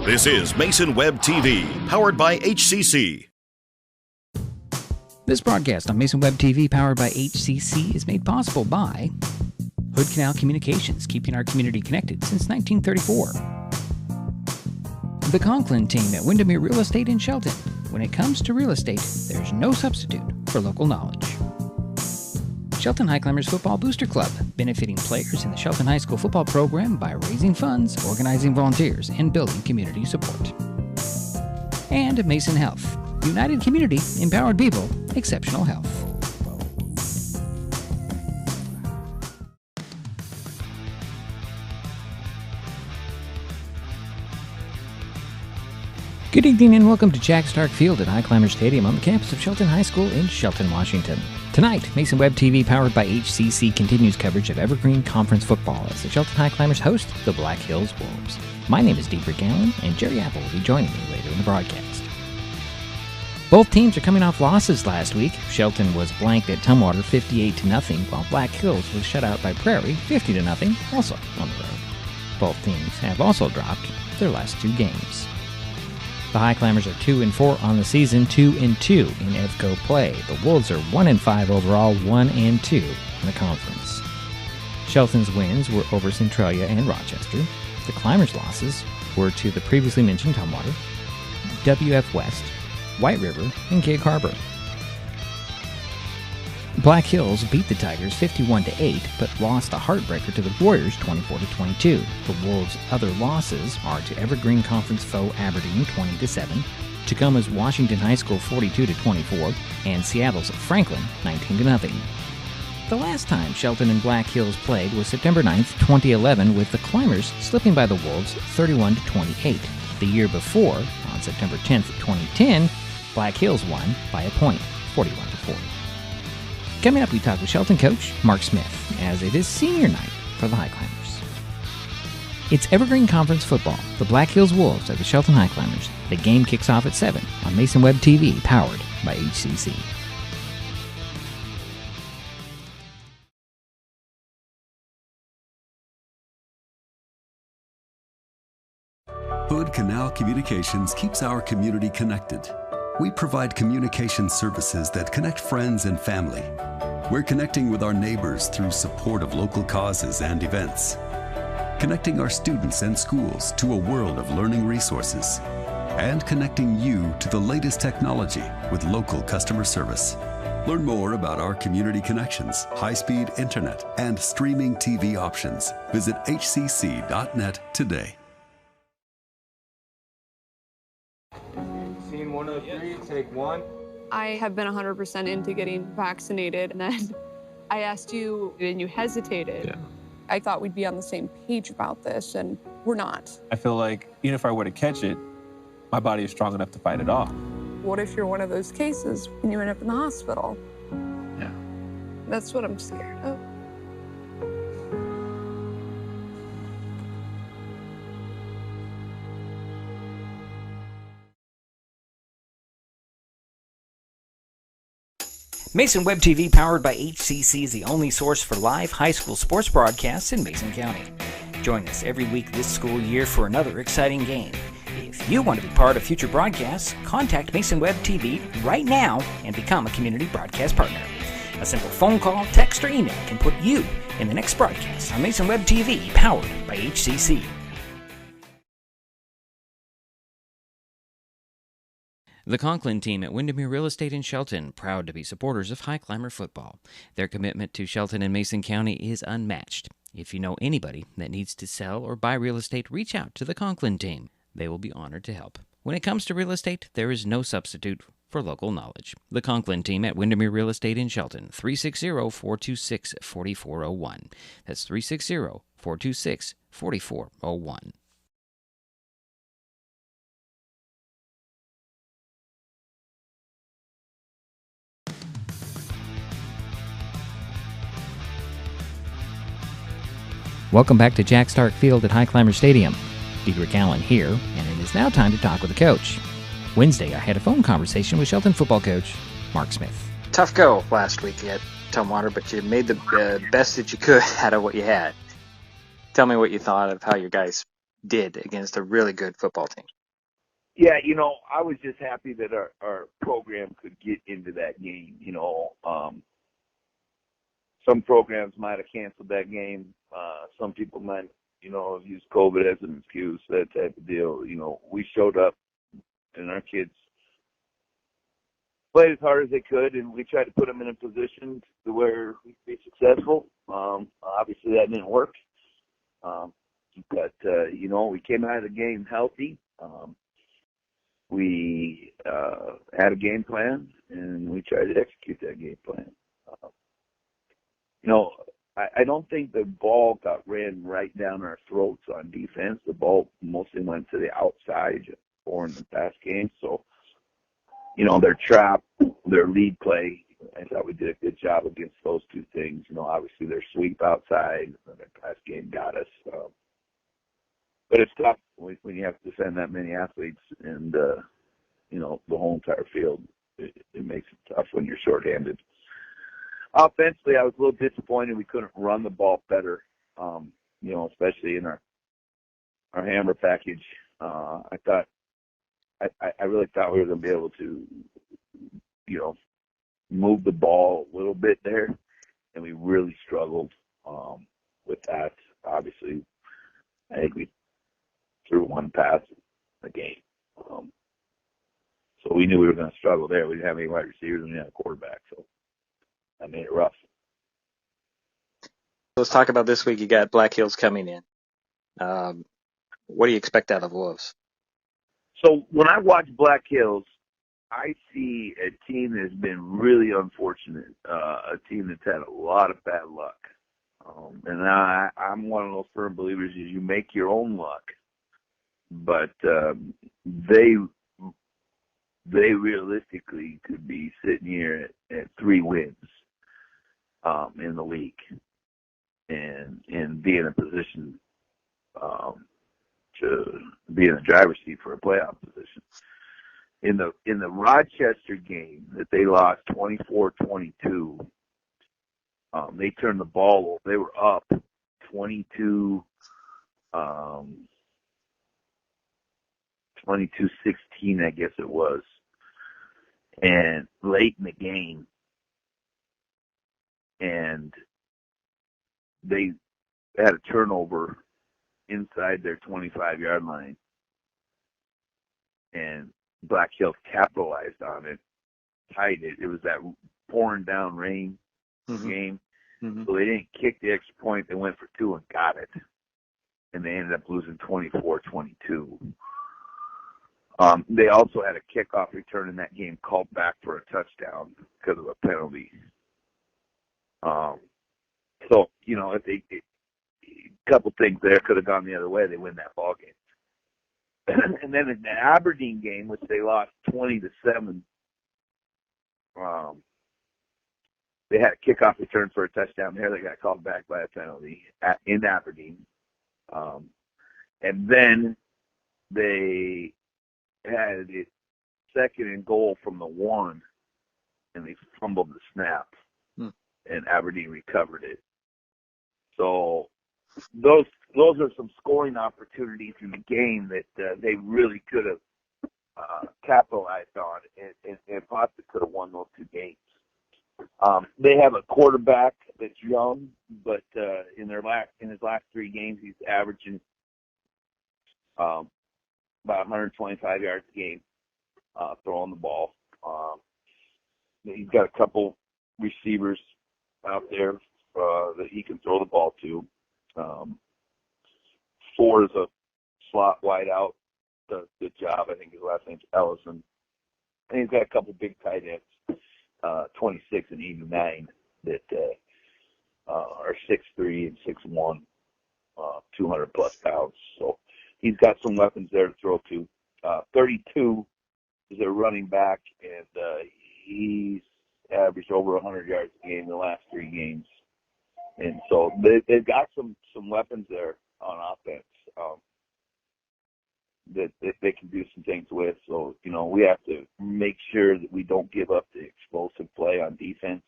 This is Mason Web TV, powered by HCC. This broadcast on Mason Web TV, powered by HCC, is made possible by Hood Canal Communications, keeping our community connected since 1934. The Conklin team at Windermere Real Estate in Shelton. When it comes to real estate, there's no substitute for local knowledge. Shelton Highclimbers Football Booster Club, benefiting players in the Shelton High School football program by raising funds, organizing volunteers, and building community support. And Mason Health, united community, empowered people, exceptional health. Good evening and welcome to Jack Stark Field at Highclimber Stadium on the campus of Shelton High School in Shelton, Washington. Tonight, Mason Web TV, powered by HCC, continues coverage of Evergreen Conference football as the Shelton Highclimbers host the Black Hills Wolves. My name is Dedrick, Allan, and Gerry will be joining me later in the broadcast. Both teams are coming off losses last week. Shelton was blanked at Tumwater 58-0, while Black Hills was shut out by Prairie 50-0, also on the road. Both teams have also dropped their last two games. The Highclimbers are 2-4 on the season, 2-2 in EVCO play. The Wolves are 1-5 overall, 1-2 in the conference. Shelton's wins were over Centralia and Rochester. The Climbers' losses were to the previously mentioned Tumwater, WF West, White River, and Gig Harbor. Black Hills beat the Tigers 51-8, but lost a heartbreaker to the Warriors 24-22. The Wolves' other losses are to Evergreen Conference foe Aberdeen 20-7, Tacoma's Washington High School 42-24, and Seattle's Franklin 19-0. The last time Shelton and Black Hills played was September 9th, 2011, with the Climbers slipping by the Wolves 31-28. The year before, on September 10th, 2010, Black Hills won by a point, 41-40. Coming up, we talk with Shelton coach Mark Smith, as it is senior night for the Highclimbers. It's Evergreen Conference football, the Black Hills Wolves at the Shelton Highclimbers. The game kicks off at 7 on Mason Web TV, powered by HCC. Hood Canal Communications keeps our community connected. We provide communication services that connect friends and family. We're connecting with our neighbors through support of local causes and events. Connecting our students and schools to a world of learning resources. And connecting you to the latest technology with local customer service. Learn more about our community connections, high-speed internet, and streaming TV options. Visit hcc.net today. Scene 103, take one. I have been 100% into getting vaccinated, and then I asked you, and you hesitated. Yeah. I thought we'd be on the same page about this, and we're not. I feel like even if I were to catch it, my body is strong enough to fight it off. What if you're one of those cases and you end up in the hospital? Yeah. That's what I'm scared of. Mason Web TV, powered by HCC, is the only source for live high school sports broadcasts in Mason County. Join us every week this school year for another exciting game. If you want to be part of future broadcasts, contact Mason Web TV right now and become a community broadcast partner. A simple phone call, text, or email can put you in the next broadcast on Mason Web TV, powered by HCC. The Conklin team at Windermere Real Estate in Shelton, proud to be supporters of Highclimber football. Their commitment to Shelton and Mason County is unmatched. If you know anybody that needs to sell or buy real estate, reach out to the Conklin team. They will be honored to help. When it comes to real estate, there is no substitute for local knowledge. The Conklin team at Windermere Real Estate in Shelton, 360-426-4401. That's 360-426-4401. Welcome back to Jack Stark Field at Highclimber Stadium. Dedrick Allan here, and it is now time to talk with the coach. Wednesday, I had a phone conversation with Shelton football coach Mark Smith. Tough go last week at Tumwater, but you made the best that you could out of what you had. Tell me what you thought of how your guys did against a really good football team. Yeah, I was just happy that our program could get into that game. Some programs might have canceled that game. Some people might, have used COVID as an excuse, that type of deal. We showed up, and our kids played as hard as they could, and we tried to put them in a position to where we could be successful. Obviously, that didn't work. But we came out of the game healthy. We had a game plan, and we tried to execute that game plan. I don't think the ball got ran right down our throats on defense. The ball mostly went to the outside or in the pass game. So, their trap, their lead play, I thought we did a good job against those two things. Obviously their sweep outside, and their pass game got us. But it's tough when you have to defend that many athletes and, the whole entire field. It makes it tough when you're shorthanded. Offensively, I was a little disappointed we couldn't run the ball better, especially in our hammer package. I really thought we were going to be able to, move the ball a little bit there, and we really struggled with that. Obviously, I think we threw one pass in the game. So we knew we were going to struggle there. We didn't have any wide receivers, and we didn't have a quarterback, so that made it rough. Let's talk about this week. You got Black Hills coming in. What do you expect out of the Wolves? So when I watch Black Hills, I see a team that's been really unfortunate, a team that's had a lot of bad luck. And I'm one of those firm believers is you make your own luck. But they realistically could be sitting here at 3 wins in the league and be in a position to be in the driver's seat for a playoff position. In the Rochester game that they lost 24-22, they turned the ball over. They were up 22-16, I guess it was. And late in the game, and they had a turnover inside their 25-yard line, and Black Hills capitalized on it, tied it. It was that pouring down rain game. Mm-hmm. So they didn't kick the extra point. They went for 2 and got it. And they ended up losing 24-22. They also had a kickoff return in that game called back for a touchdown because of a penalty. So, if a couple things there could have gone the other way, they win that ball game. And then in the Aberdeen game, which they lost 20-7, they had a kickoff return for a touchdown there. They got called back by a penalty in Aberdeen. And then they had it 2nd and goal from the 1, and they fumbled the snap, and Aberdeen recovered it. So those are some scoring opportunities in the game that they really could have capitalized on and possibly could have won those 2 games. They have a quarterback that's young, but in his last 3 games, he's averaging about 125 yards a game throwing the ball. He's got a couple receivers out there that he can throw the ball to. 4 is a slot wide out, does a good job. I think his last name's Ellison. And he's got a couple big tight ends, 26 and 89, that are 6'3" and 6'1", 200-plus pounds. So he's got some weapons there to throw to. 32 is a running back, and he's averaged over 100 yards a game in the last 3 games. And so they've got some weapons there on offense that they can do some things with. So, we have to make sure that we don't give up the explosive play on defense.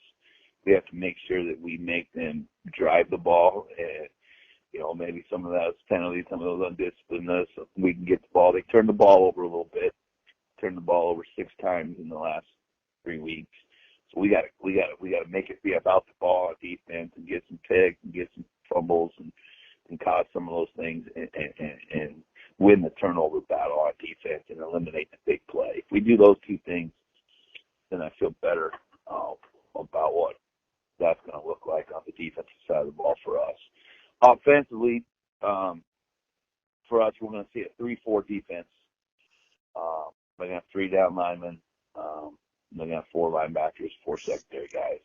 We have to make sure that we make them drive the ball and, maybe some of that's penalties, some of those undisciplined. So we can get the ball. They turned the ball over a little bit. Turned the ball over 6 times in the last 3 weeks. So we got to make it be about the ball on defense and get some picks and get some fumbles and cause some of those things and win the turnover battle on defense and eliminate the big play. If we do those 2 things, then I feel better about what that's going to look like on the defensive side of the ball for us. Offensively, for us, we're going to see a 3-4 defense. We're going to have 3 down linemen. They're going to have 4 linebackers, 4 secondary guys.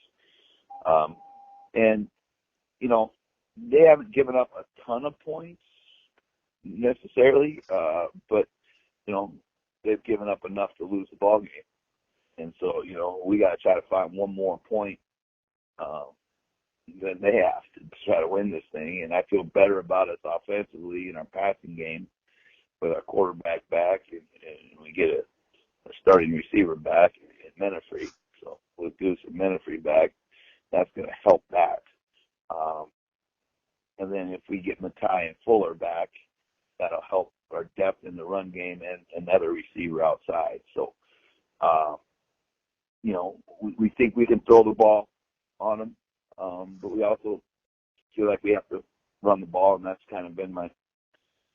And, you know, they haven't given up a ton of points necessarily, but, you know, they've given up enough to lose the ball game. And so, you know, we got to try to find one more point than they have to try to win this thing. And I feel better about us offensively in our passing game with our quarterback back, and we get a starting receiver back at Menifree. So with Goose and Menifree back, that's going to help that. And then if we get Matai and Fuller back, that'll help our depth in the run game and another receiver outside. So, you know, we think we can throw the ball on them, but we also feel like we have to run the ball, and that's kind of been my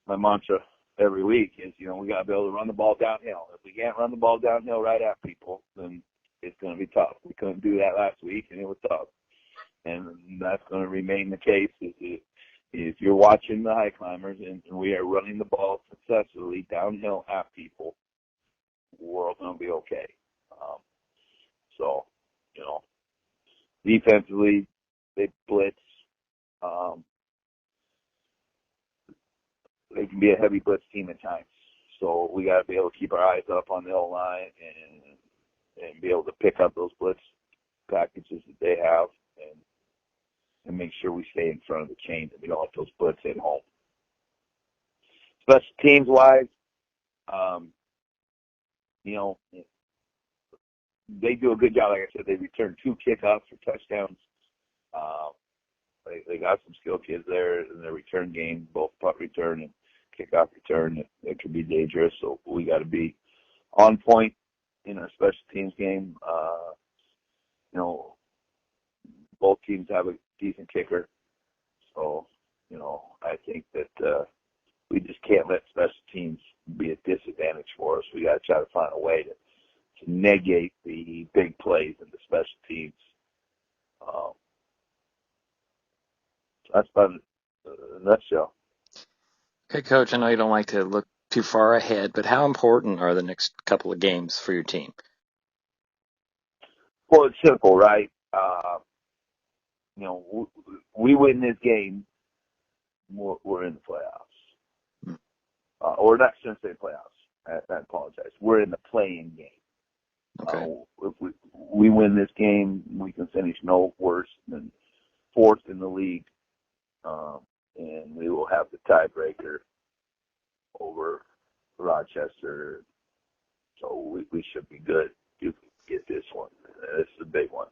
mantra every week is, you know, we got to be able to run the ball downhill. If we can't run the ball downhill right at people, then it's going to be tough. We couldn't do that last week, and it was tough. And that's going to remain the case. If you're watching the Highclimbers and we are running the ball successfully downhill at people, we're all going to be okay. So, you know, defensively, they blitz. They can be a heavy blitz team at times. So we got to be able to keep our eyes up on the O-line and be able to pick up those blitz packages that they have and make sure we stay in front of the chains and we don't let those blitz hit home. Special teams-wise, you know, they do a good job. Like I said, they return 2 kickoffs for touchdowns. They got some skilled kids there in their return game, both punt return and kickoff return. It could be dangerous, so we got to be on point in our special teams game. You know, both teams have a decent kicker, so, you know, I think that we just can't let special teams be a disadvantage for us. We got to try to find a way to negate the big plays in the special teams. That's about it in a nutshell. Okay, Coach, I know you don't like to look too far ahead, but how important are the next couple of games for your team? Well, it's simple, right? You know, we win this game, we're in the playoffs. Or not, shouldn't say playoffs. I apologize. We're in the play-in game. Okay. If we win this game, we can finish no worse than 4th in the league, and we will have the tiebreaker over Rochester. So we should be good if we get this one. This is a big one.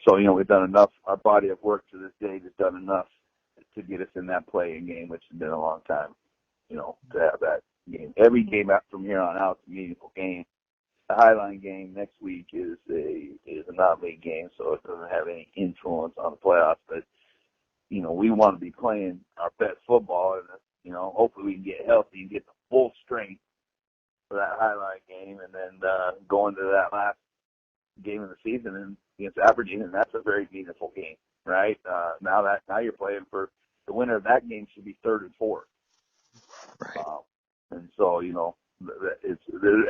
So, you know, we've done enough. Our body of work to this day has done enough to get us in that play-in game, which has been a long time, you know, to have that game. Every game from here on out is a meaningful game. The Highline game next week is a non-league game, so it doesn't have any influence on the playoffs. But, you know, we want to be playing our best football, and, you know, hopefully we can get healthy and get the full strength for that Highline game, and then go into that last game of the season against Aberdeen, and that's a very meaningful game, right? Now you're playing for the winner of that game should be 3rd and 4th. Right. And so, you know,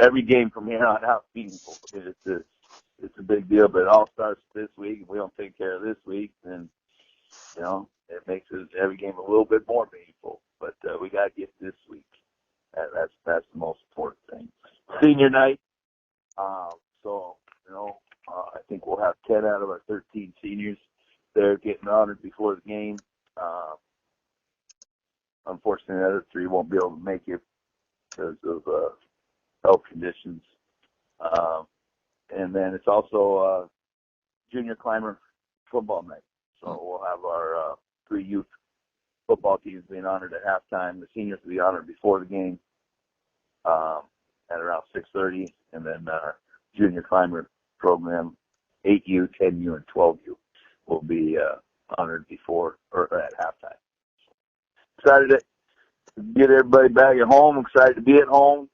every game from here on out is meaningful. It's a big deal, but it all starts this week. If we don't take care of this week, then, you know, it makes every game a little bit more meaningful. But we got to get this week. That's the most important thing. Senior night. So, you know, I think we'll have 10 out of our 13 seniors there getting honored before the game. Unfortunately, the other 3 won't be able to make it because of health conditions. And then it's also junior climber football night. So we'll have our football teams being honored at halftime. The seniors will be honored before the game at around 6:30, and then our junior climber program, 8U, 10U, and 12U, will be honored before or at halftime. Excited to get everybody back at home. Excited to be at home.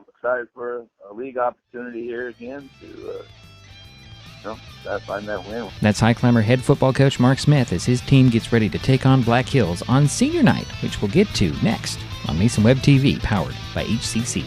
Excited for a league opportunity here again to try to find that win. That's High Climber head football coach Mark Smith as his team gets ready to take on Black Hills on senior night, which we'll get to next on Mason Web TV, powered by HCC.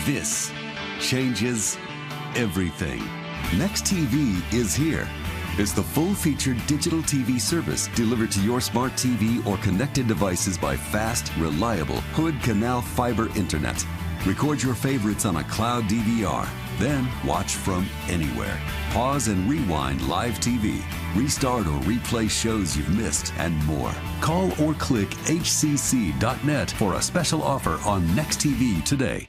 This changes everything. Next TV is here. It's the full-featured digital TV service delivered to your smart TV or connected devices by fast, reliable Hood Canal fiber internet. Record your favorites on a cloud DVR, then watch from anywhere. Pause and rewind live TV, restart or replay shows you've missed, and more. Call or click hcc.net for a special offer on Next TV today.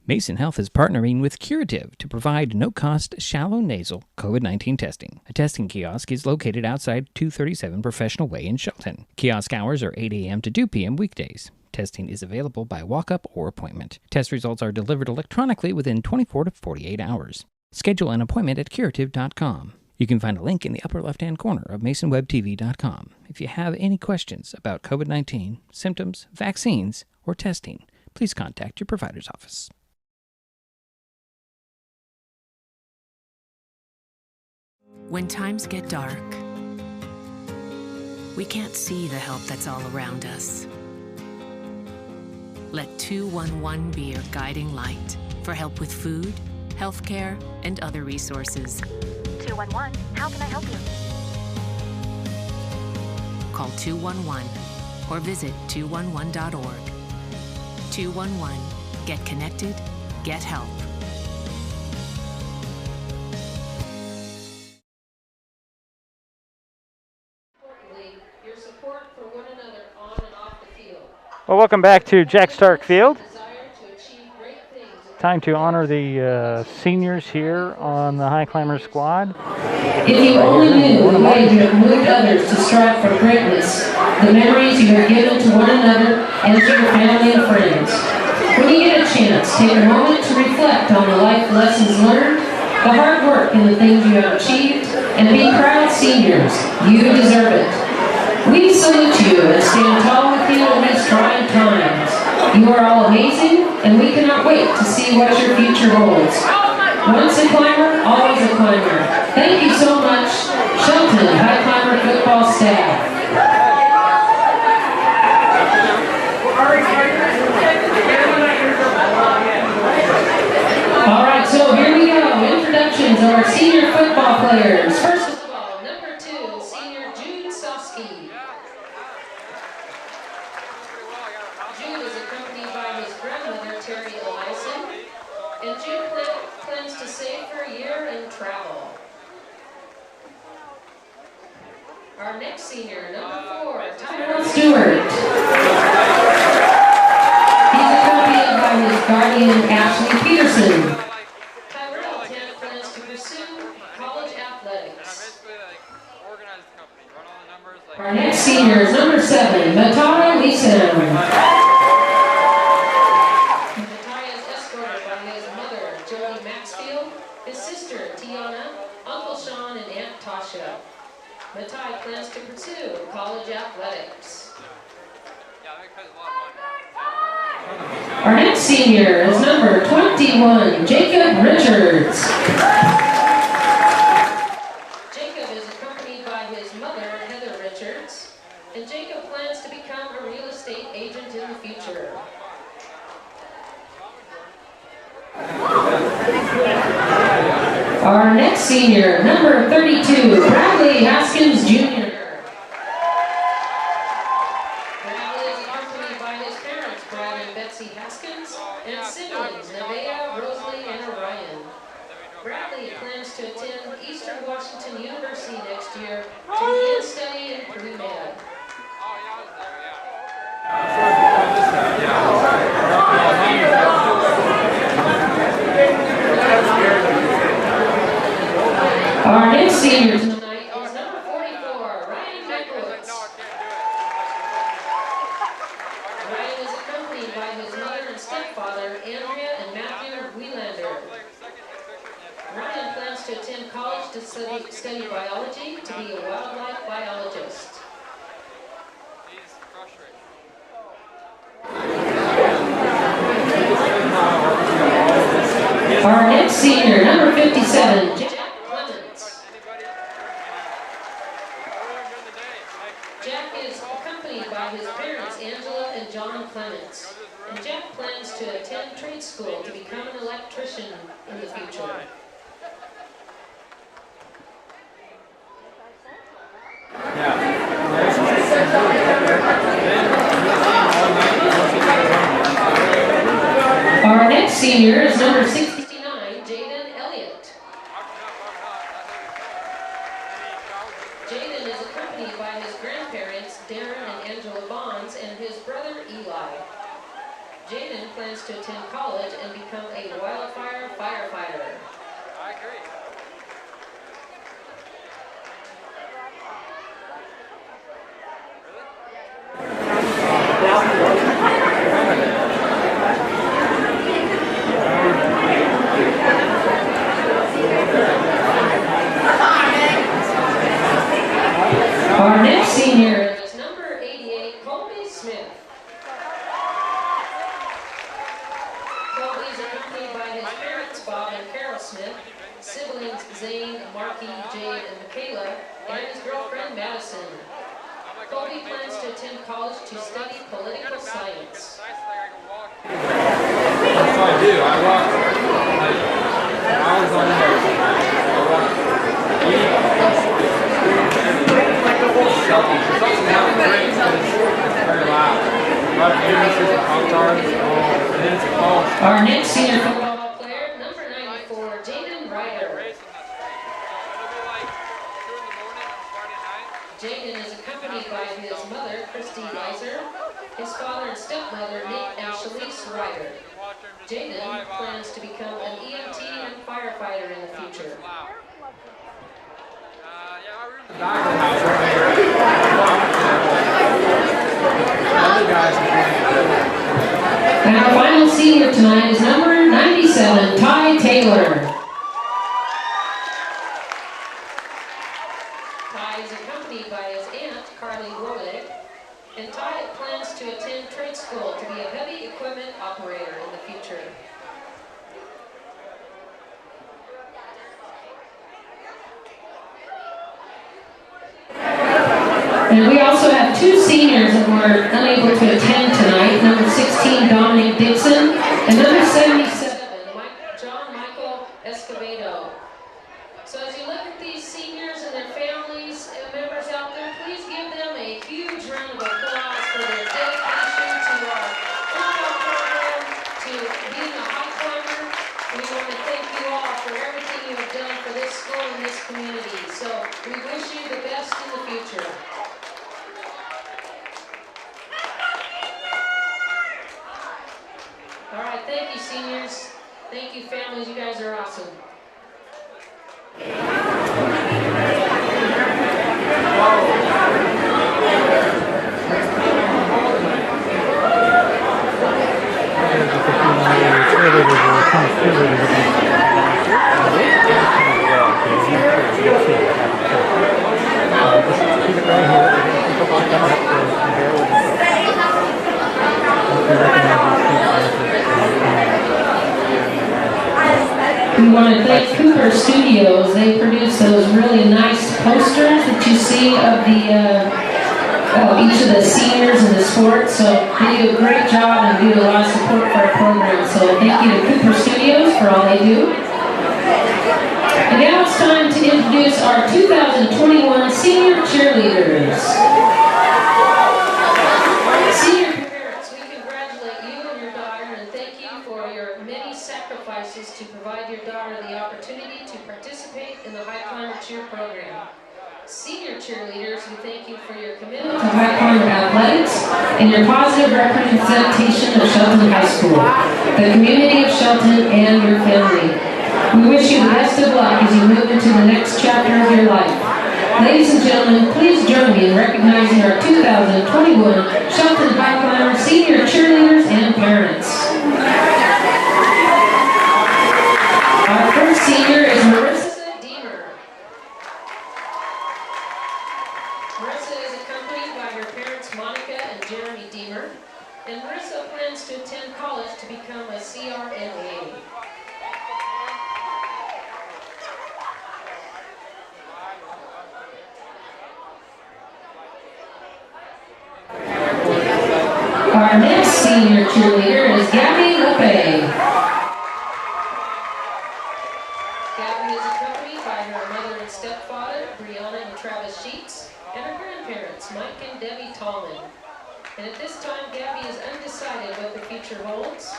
Mason Health is partnering with Curative to provide no-cost shallow nasal COVID-19 testing. A testing kiosk is located outside 237 Professional Way in Shelton. Kiosk hours are 8 a.m. to 2 p.m. weekdays. Testing is available by walk-up or appointment. Test results are delivered electronically within 24 to 48 hours. Schedule an appointment at curative.com. You can find a link in the upper left-hand corner of masonwebtv.com. If you have any questions about COVID-19, symptoms, vaccines, or testing, please contact your provider's office. When times get dark, we can't see the help that's all around us. Let 211 be your guiding light for help with food, healthcare, and other resources. 211, how can I help you? Call 211 or visit 211.org. 211, get connected, get help. Well, welcome back to Jack Stark Field. Time to honor the seniors here on the High Climber squad. If you only knew the way you have moved others to strive for greatness, the memories you have given to one another and to your family and friends. When you get a chance, take a moment to reflect on the life lessons learned, the hard work and the things you have achieved, and be proud seniors. You deserve it. We salute you and stand tall with you in these trying times. You are all amazing, and we cannot wait to see what your future holds. Once a climber, always a climber. Thank you so much, Shelton High Climber football staff. All right, so here we go. Introductions of our senior football players. First of all, number 2, senior Jude Sofsky. Jude is accompanied by his grandmother, Terry Eliason, and Jude plans to save for a year and travel. Our next senior, number 4, Tyrell Stewart. He's accompanied by his guardian, Ashley Peterson. Tyrell plans to pursue college athletics. Our next senior is number 7, Matara Leeson. Matara is escorted by his mother, Jody Maxfield, his sister, Tiana, Uncle Sean, and Aunt Tasha. Matara plans to pursue college athletics. Our next senior is number 21, Jacob Richards. Our next senior, number 32, Bradley Haskins Jr. Bradley is accompanied by his parents, Brad and Betsy Haskins, and siblings, Nevaeh, Rosalie, and Orion. Bradley plans to attend Eastern Washington University next year to begin study in pre-med. Our next senior tonight is number 44, Ryan Michaels. Ryan is accompanied by his mother and stepfather, Andrea and Matthew Wielander. Ryan plans to attend college to study biology to be a wildlife biologist. Our next senior, number 57, Jack Clements. Jack is accompanied by his parents, Angela and John Clements. And Jack plans to attend trade school to become an electrician in the future. Our next senior is number 69, Jaden Elliott. Jaden is accompanied by his grandparents, Darren and Angela Bonds, and his brother, Eli. Jaden plans to attend college and become a wildfire firefighter. I agree. Our next senior is number 88, Colby Smith. Colby is accompanied by his parents, Bob and Carol Smith, siblings Zane, Marky, Jade, and Michaela, and his girlfriend Madison. Colby plans to attend college to study political science. That's what I do. I walk hours on end. I walk. Our next senior football player, number 94, Jaden Ryder. Jaden is accompanied by his mother, Christy Weiser, his father and stepmother, Nick and Shalise Ryder. Jaden plans to become an EMT and firefighter in the future. And our final senior tonight is number 97, Ty Taylor. Ty is accompanied by his aunt, Carly Rolick, and Ty plans to attend trade school to be a heavy equipment operator in the future. And we also have two seniors that were unable to attend tonight, number 16, Dominic Dixon, and number 77, John Michael Escobedo. So as you look at these seniors and their families and members out there, please give them a huge round of applause for their dedication to our football program, to being a high climber. We want to thank you all for everything you have done for this school and this community. So we wish you the best in the future. All right, thank you, seniors. Thank you, families. You guys are awesome. We want to thank Cooper Studios. They produce those really nice posters that you see of each of the seniors in the sport. So they do a great job and do a lot of support for our program. So thank you to Cooper Studios for all they do. And now it's time to introduce our 2021 senior cheerleaders. Senior parents, we congratulate you and your daughter and thank you for your many sacrifices to provide your daughter the opportunity to participate in the High Climber Cheer program. Senior cheerleaders, we thank you for your commitment to High Climber athletics and your positive representation of Shelton High School, the community of Shelton, and your family. We wish you the best of luck as you move into the next chapter of your life. Ladies and gentlemen, please join me in recognizing our 2021 Shelton High Climber senior cheerleaders and parents. Our first senior is Marissa. Marissa is accompanied by her parents Monica and Jeremy Deemer, and Marissa plans to attend college to become a CRNA. Our next senior cheerleader is Gabby LePay. Gabby is accompanied by her mother and stepfather, Brianna and Travis Sheets, and her grandparents, Mike and Debbie Tallman. And at this time, Gabby is undecided what the future holds.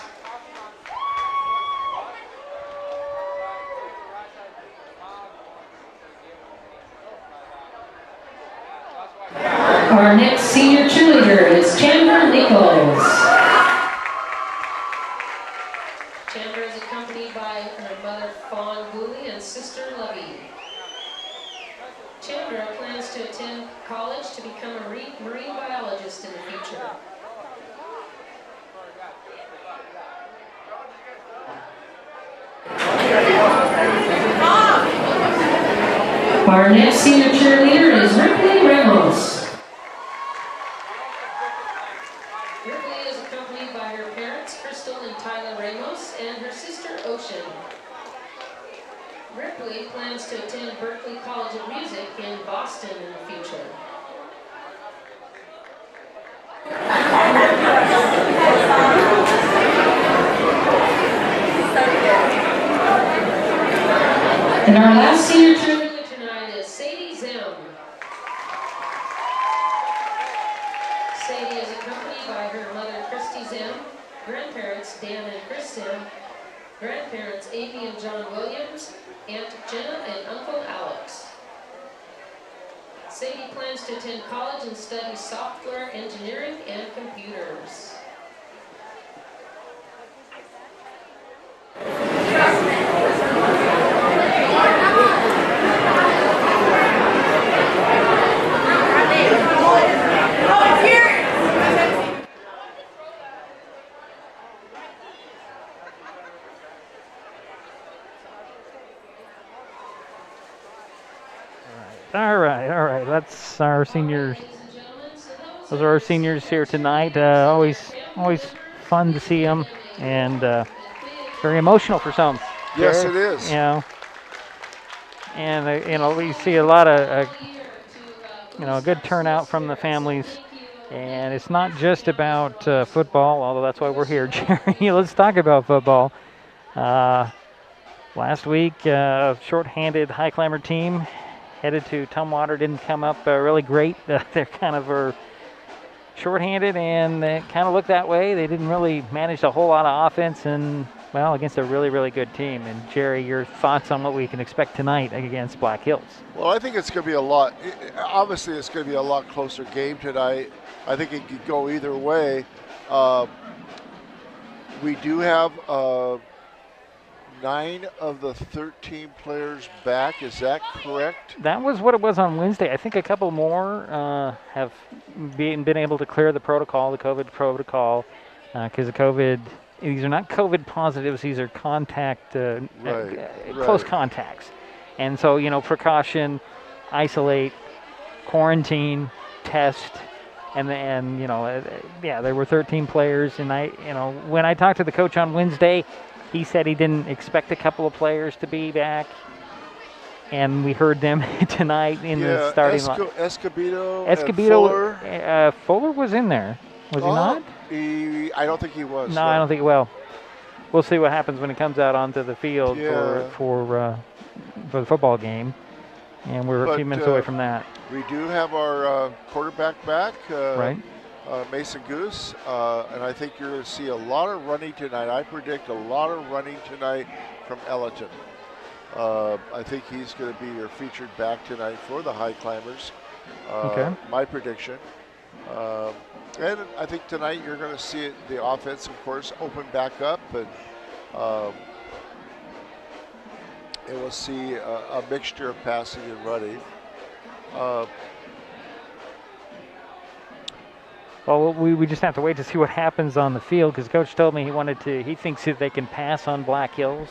Our next senior cheerleader is Chandler Nichols. Chandler is accompanied by her mother, Fawn Gooley, and sister, Lovey. Chandler plans to attend college to become a marine biologist in the future. Our next senior cheerleader is Ripley Ramos. Ripley is accompanied by her parents, Crystal and Tyler Ramos, and her sister, Ocean. Ripley plans to attend Berklee College of Music in Boston in the future. And our last senior cheerleader tonight is Sadie Zim. Sadie is accompanied by her mother, Christy Zim, grandparents, Dan and Chris Zim, grandparents, Amy and John Williams, Aunt Jenna, and Uncle Alex. Sadie plans to attend college and study software engineering and computers. All right. That's our seniors. Those are our seniors here tonight. Always fun to see them, and very emotional for some. Yes, it is. You know, and we see a lot of a good turnout from the families. And it's not just about football, although that's why we're here, Gerry. Let's talk about football. Last week, short-handed high climber team headed to Tumwater, didn't come up really great. They're kind of short-handed, and they kind of looked that way. They didn't really manage a whole lot of offense, and well, against a really, really good team. And Gerry, your thoughts on what we can expect tonight against Black Hills? Well, I think it's going to be obviously it's going to be a lot closer game tonight. I think it could go either way. We do have 9 of the 13 players back. Is that correct? That was what it was on Wednesday. I think a couple more have been able to clear the protocol, the COVID protocol, because the COVID. These are not COVID positives. These are contact, close contacts. And so, precaution, isolate, quarantine, test, and there were 13 players. And when I talked to the coach on Wednesday, he said he didn't expect a couple of players to be back. And we heard them tonight in the starting line. Escobedo, Fuller was in there. Was he not? I don't think he was. No, I don't think. Well, we'll see what happens when he comes out onto the field for for the football game, and we're a few minutes away from that. We do have our quarterback back, right? Mason Goose, and I think you're going to see a lot of running tonight. I predict a lot of running tonight from Ellerton. I think he's going to be your featured back tonight for the Highclimbers. Okay. My prediction. And I think tonight you're going to see the offense, of course, open back up, and we'll see a mixture of passing and running. Well, we just have to wait to see what happens on the field, because Coach told me he thinks that they can pass on Black Hills.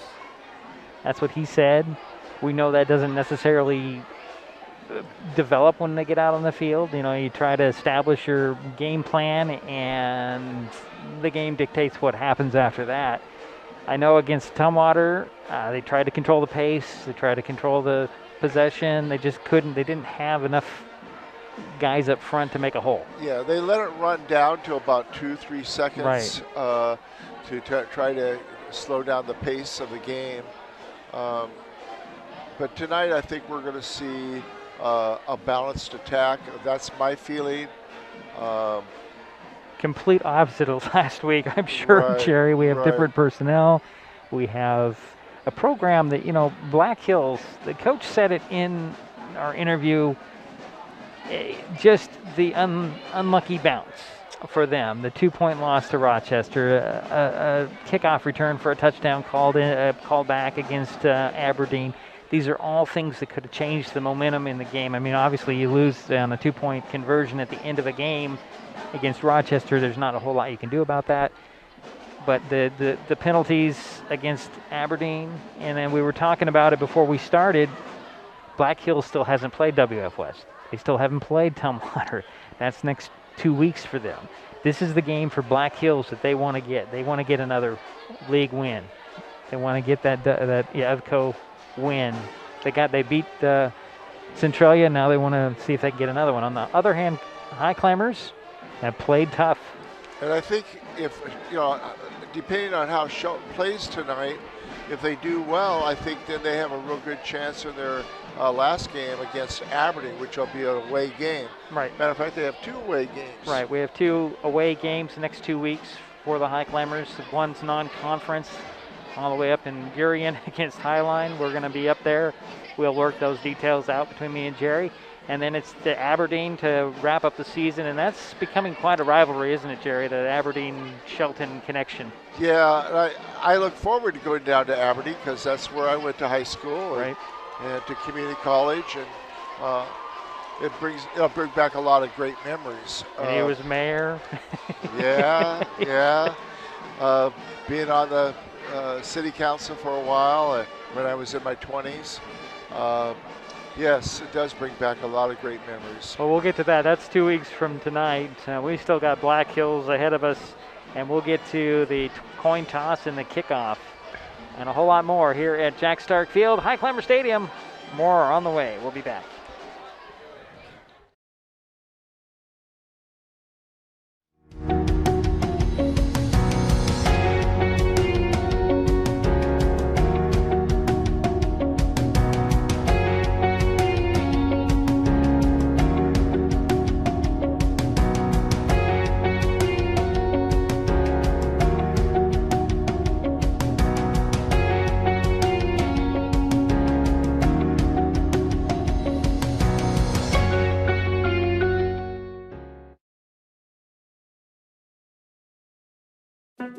That's what he said. We know that doesn't necessarily develop when they get out on the field. You know, you try to establish your game plan, and the game dictates what happens after that. I know against Tumwater, they tried to control the pace. They tried to control the possession. They just couldn't. They didn't have enough guys up front to make a hole. Yeah, they let it run down to about 2-3 seconds, right, to try to slow down the pace of the game. But tonight I think we're going to see a balanced attack. That's my feeling. Complete opposite of last week, I'm sure, right, Gerry. We have different personnel. We have a program that, you know, Black Hills, the coach said it in our interview, just the unlucky bounce for them. The 2-point loss to Rochester, a kickoff return for a touchdown called back against Aberdeen. These are all things that could have changed the momentum in the game. I mean, obviously you lose on a 2-point conversion at the end of a game against Rochester. There's not a whole lot you can do about that. But the penalties against Aberdeen, and then we were talking about it before we started, Black Hills still hasn't played WF West. They still haven't played Tumwater. That's next 2 weeks for them. This is the game for Black Hills that they want to get. They want to get another league win. They want to get that EVCO win. They beat Centralia. Now they want to see if they can get another one. On the other hand, Highclimbers have played tough. And I think if, you know, depending on how Shelton plays tonight, if they do well, I think then they have a real good chance in their last game against Aberdeen, which will be an away game. Right. Matter of fact, they have 2 away games. Right. We have 2 away games the next 2 weeks for the Highclimbers. One's non-conference, all the way up in Gerry against Highline. We're going to be up there. We'll work those details out between me and Gerry. And then it's the Aberdeen to wrap up the season, and that's becoming quite a rivalry, isn't it, Gerry, the Aberdeen-Shelton connection? Yeah, I look forward to going down to Aberdeen because that's where I went to high school, right, and to community college, and it'll bring back a lot of great memories. And he was mayor. yeah. Being on the city council for a while when I was in my 20s. Yes, it does bring back a lot of great memories. Well, we'll get to that. That's 2 weeks from tonight. We still got Black Hills ahead of us, and we'll get to the coin toss and the kickoff and a whole lot more here at Jack Stark Field, Highclimber Stadium. More on the way. We'll be back.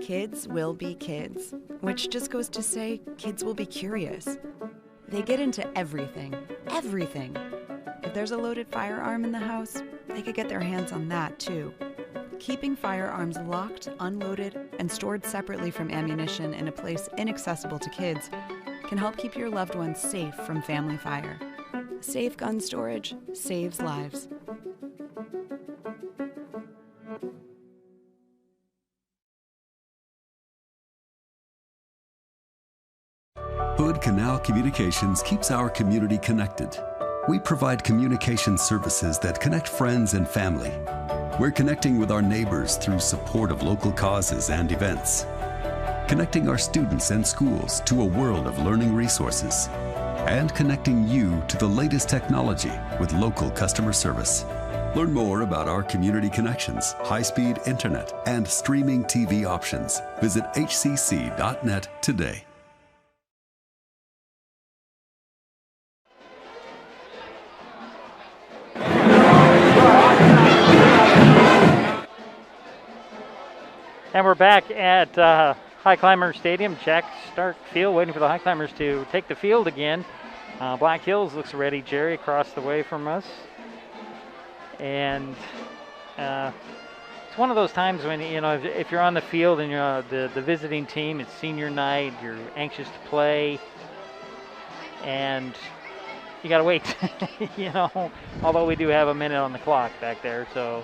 Kids will be kids, which just goes to say kids will be curious. They get into everything. If there's a loaded firearm in the house, they could get their hands on that too. Keeping firearms locked, unloaded, and stored separately from ammunition in a place inaccessible to kids can help keep your loved ones safe from family fire. Safe gun storage saves lives. Hood Canal Communications keeps our community connected. We provide communication services that connect friends and family. We're connecting with our neighbors through support of local causes and events. Connecting our students and schools to a world of learning resources. and connecting you to the latest technology with local customer service. Learn more about our community connections, high-speed internet, and streaming TV options. Visit hcc.net today. And we're back at Highclimbers Stadium, Jack Stark Field, waiting for the Highclimbers to take the field again. Black Hills looks ready, Gerry, across the way from us. And it's one of those times when, you know, if you're on the field and you're the visiting team, it's senior night, you're anxious to play, and you got to wait, you know, although we do have a minute on the clock back there. So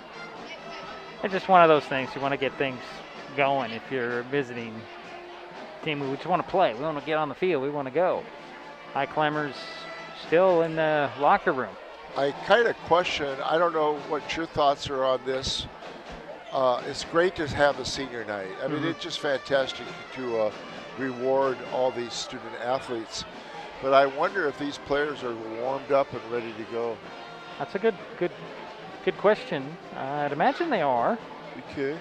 it's just one of those things. You want to get things going if you're a visiting team. We just want to play. We want to get on the field. We want to go. Highclimbers still in the locker room. I kind of question, I don't know what your thoughts are on this. It's great to have a senior night. I mean, it's just fantastic to reward all these student athletes. But I wonder if these players are warmed up and ready to go. That's a good question. I'd imagine they are. Okay.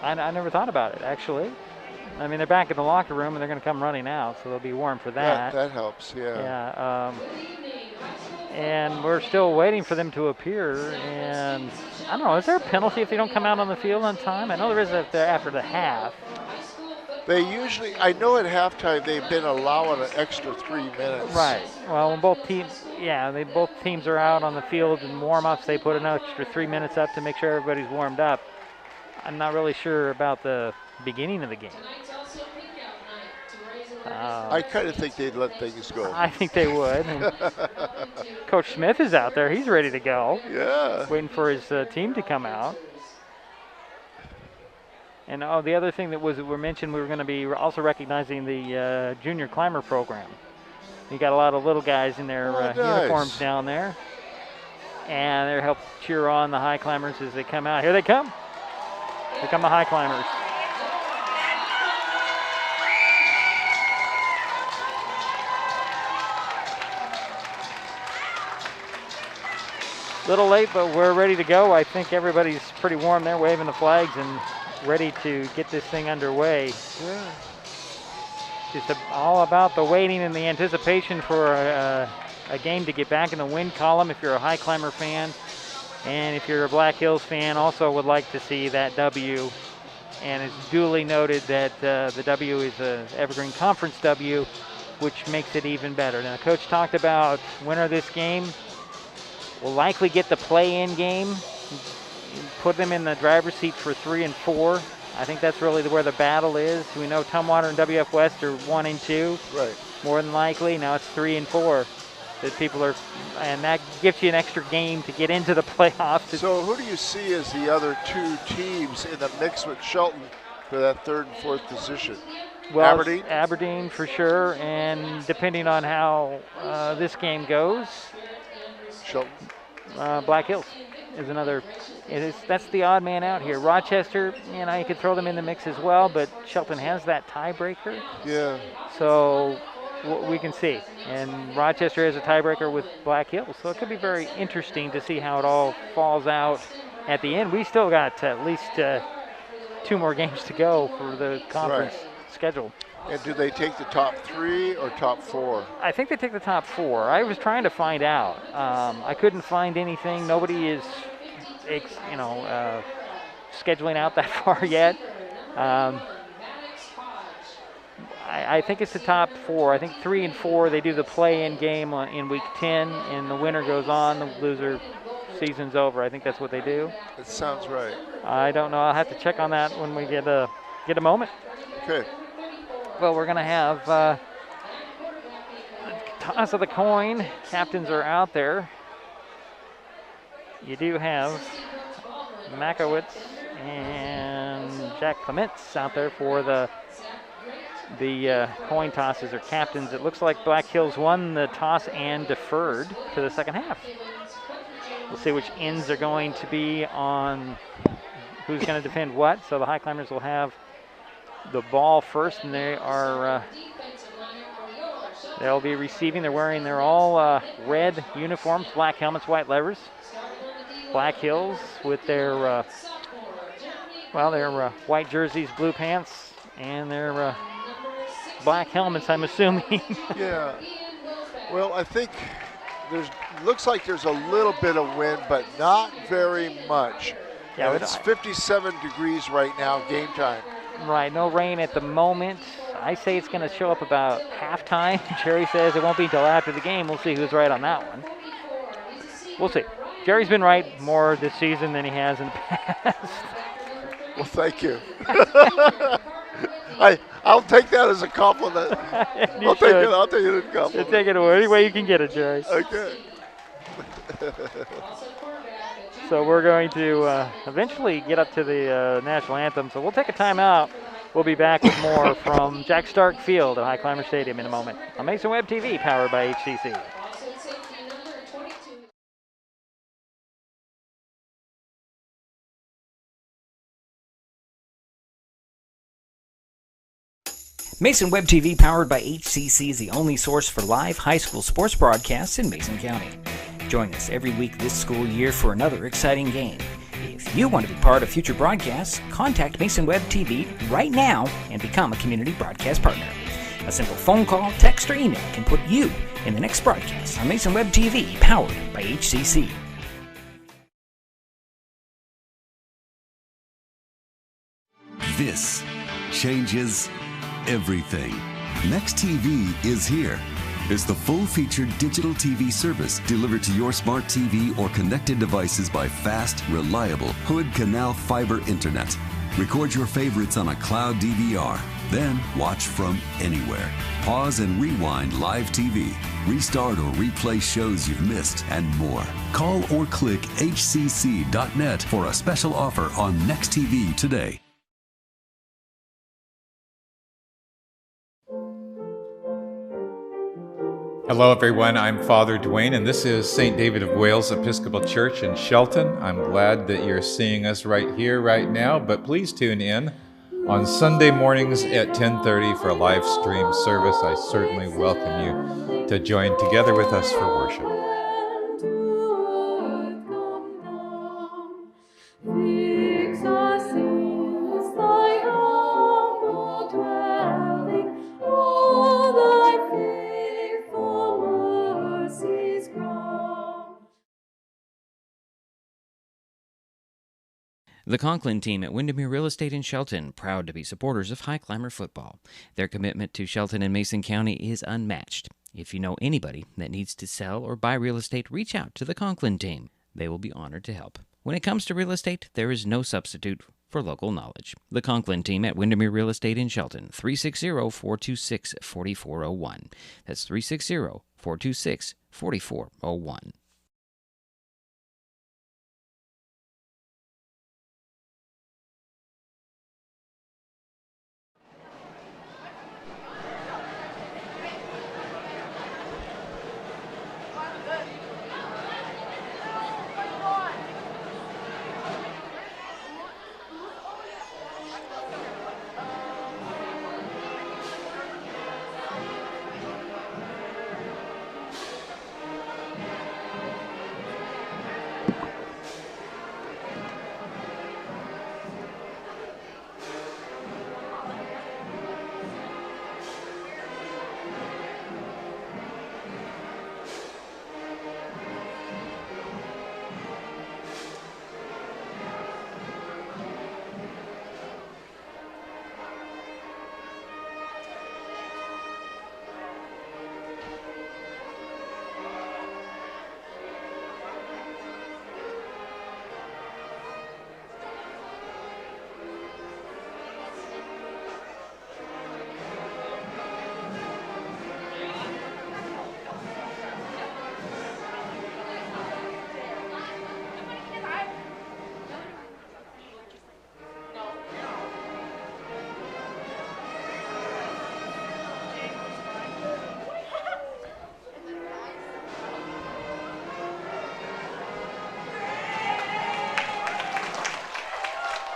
I never thought about it, actually. I mean, they're back in the locker room, and they're going to come running out, so they'll be warm for that. That helps, yeah. Yeah. And we're still waiting for them to appear. And I don't know, is there a penalty if they don't come out on the field on time? I know there is after the half. They usually, I know at halftime they've been allowing an extra 3 minutes. Right. Well, when both teams are out on the field in warm-ups, they put an extra 3 minutes up to make sure everybody's warmed up. I'm not really sure about the beginning of the game. I kind of think they'd let things go. I think they would. And Coach Smith is out there. He's ready to go. Yeah. Waiting for his team to come out. And the other thing that we mentioned, we were going to be also recognizing the junior climber program. You got a lot of little guys in their uniforms down there. And they're helping cheer on the Highclimbers as they come out. Here they come. Here come the Highclimbers. Little late, but we're ready to go. I think everybody's pretty warm there, waving the flags and ready to get this thing underway. Yeah. Just all about the waiting and the anticipation for a game to get back in the win column if you're a Highclimber fan. And if you're a Black Hills fan, also would like to see that W. And it's duly noted that the W is a Evergreen Conference W, which makes it even better. Now, Coach talked about winner of this game will likely get the play-in game, put them in the driver's seat for 3 and 4. I think that's really where the battle is. We know Tumwater and WF West are 1 and 2. Right. More than likely, now it's 3 and 4. That people are, and that gives you an extra game to get into the playoffs. So who do you see as the other two teams in the mix with Shelton for that 3rd and 4th position? Well, Aberdeen? Aberdeen for sure, and depending on how this game goes, Shelton. Black Hills is another. That's the odd man out here. Rochester, you know, you could throw them in the mix as well, but Shelton has that tiebreaker. Yeah. So we can see. And Rochester has a tiebreaker with Black Hills. So it could be very interesting to see how it all falls out at the end. We still got at least 2 more games to go for the conference schedule. And do they take the top 3 or top 4? I think they take the top 4. I was trying to find out. I couldn't find anything. Nobody is, scheduling out that far yet. I think it's the top 4. I think 3 and 4, they do the play-in game in week 10, and the winner goes on, the loser season's over. I think that's what they do. That sounds right. I don't know. I'll have to check on that when we get a moment. Okay. Well, we're going to have toss of the coin. Captains are out there. You do have Makowitz and Jack Clements out there for the coin tosses or captains. It looks like Black Hills won the toss and deferred to the second half. We'll see which ends are going to be on who's going to defend what. So the Highclimbers will have the ball first, and they are They'll be receiving. They're wearing their all red uniforms, black helmets, white levers, black heels with their their white jerseys, blue pants, and their black helmets, I'm assuming. Yeah. Well, I think looks like there's a little bit of wind, but not very much. Yeah, it's 57 degrees right now, game time. Right, no rain at the moment. I say it's going to show up about halftime. Gerry says it won't be until after the game. We'll see who's right on that one. We'll see. Gerry's been right more this season than he has in the past. Well, thank you. I'll take that as a compliment. I'll take it as a compliment. Take it away any way you can get it, Gerry. Okay. So we're going to eventually get up to the national anthem. So we'll take a timeout. We'll be back with more from Jack Stark Field at Highclimber Stadium in a moment on Mason Web TV, powered by HCC. Mason Web TV, powered by HCC, is the only source for live high school sports broadcasts in Mason County. Join us every week this school year for another exciting game. If you want to be part of future broadcasts, contact Mason Web TV right now and become a community broadcast partner. A simple phone call, text, or email can put you in the next broadcast on Mason Web TV, powered by HCC. This changes everything. Next TV is here. It's the full-featured digital TV service delivered to your smart TV or connected devices by fast, reliable Hood Canal fiber internet. Record your favorites on a cloud DVR, then watch from anywhere. Pause and rewind live TV, restart or replay shows you've missed, and more. Call or click hcc.net for a special offer on Next TV today. Hello everyone, I'm Father Dwayne and this is St. David of Wales Episcopal Church in Shelton. I'm glad that you're seeing us right here, right now, but please tune in on Sunday mornings at 10:30 for a live stream service. I certainly welcome you to join together with us for worship. The Conklin team at Windermere Real Estate in Shelton, proud to be supporters of Highclimber football. Their commitment to Shelton and Mason County is unmatched. If you know anybody that needs to sell or buy real estate, reach out to the Conklin team. They will be honored to help. When it comes to real estate, there is no substitute for local knowledge. The Conklin team at Windermere Real Estate in Shelton, 360-426-4401. That's 360-426-4401.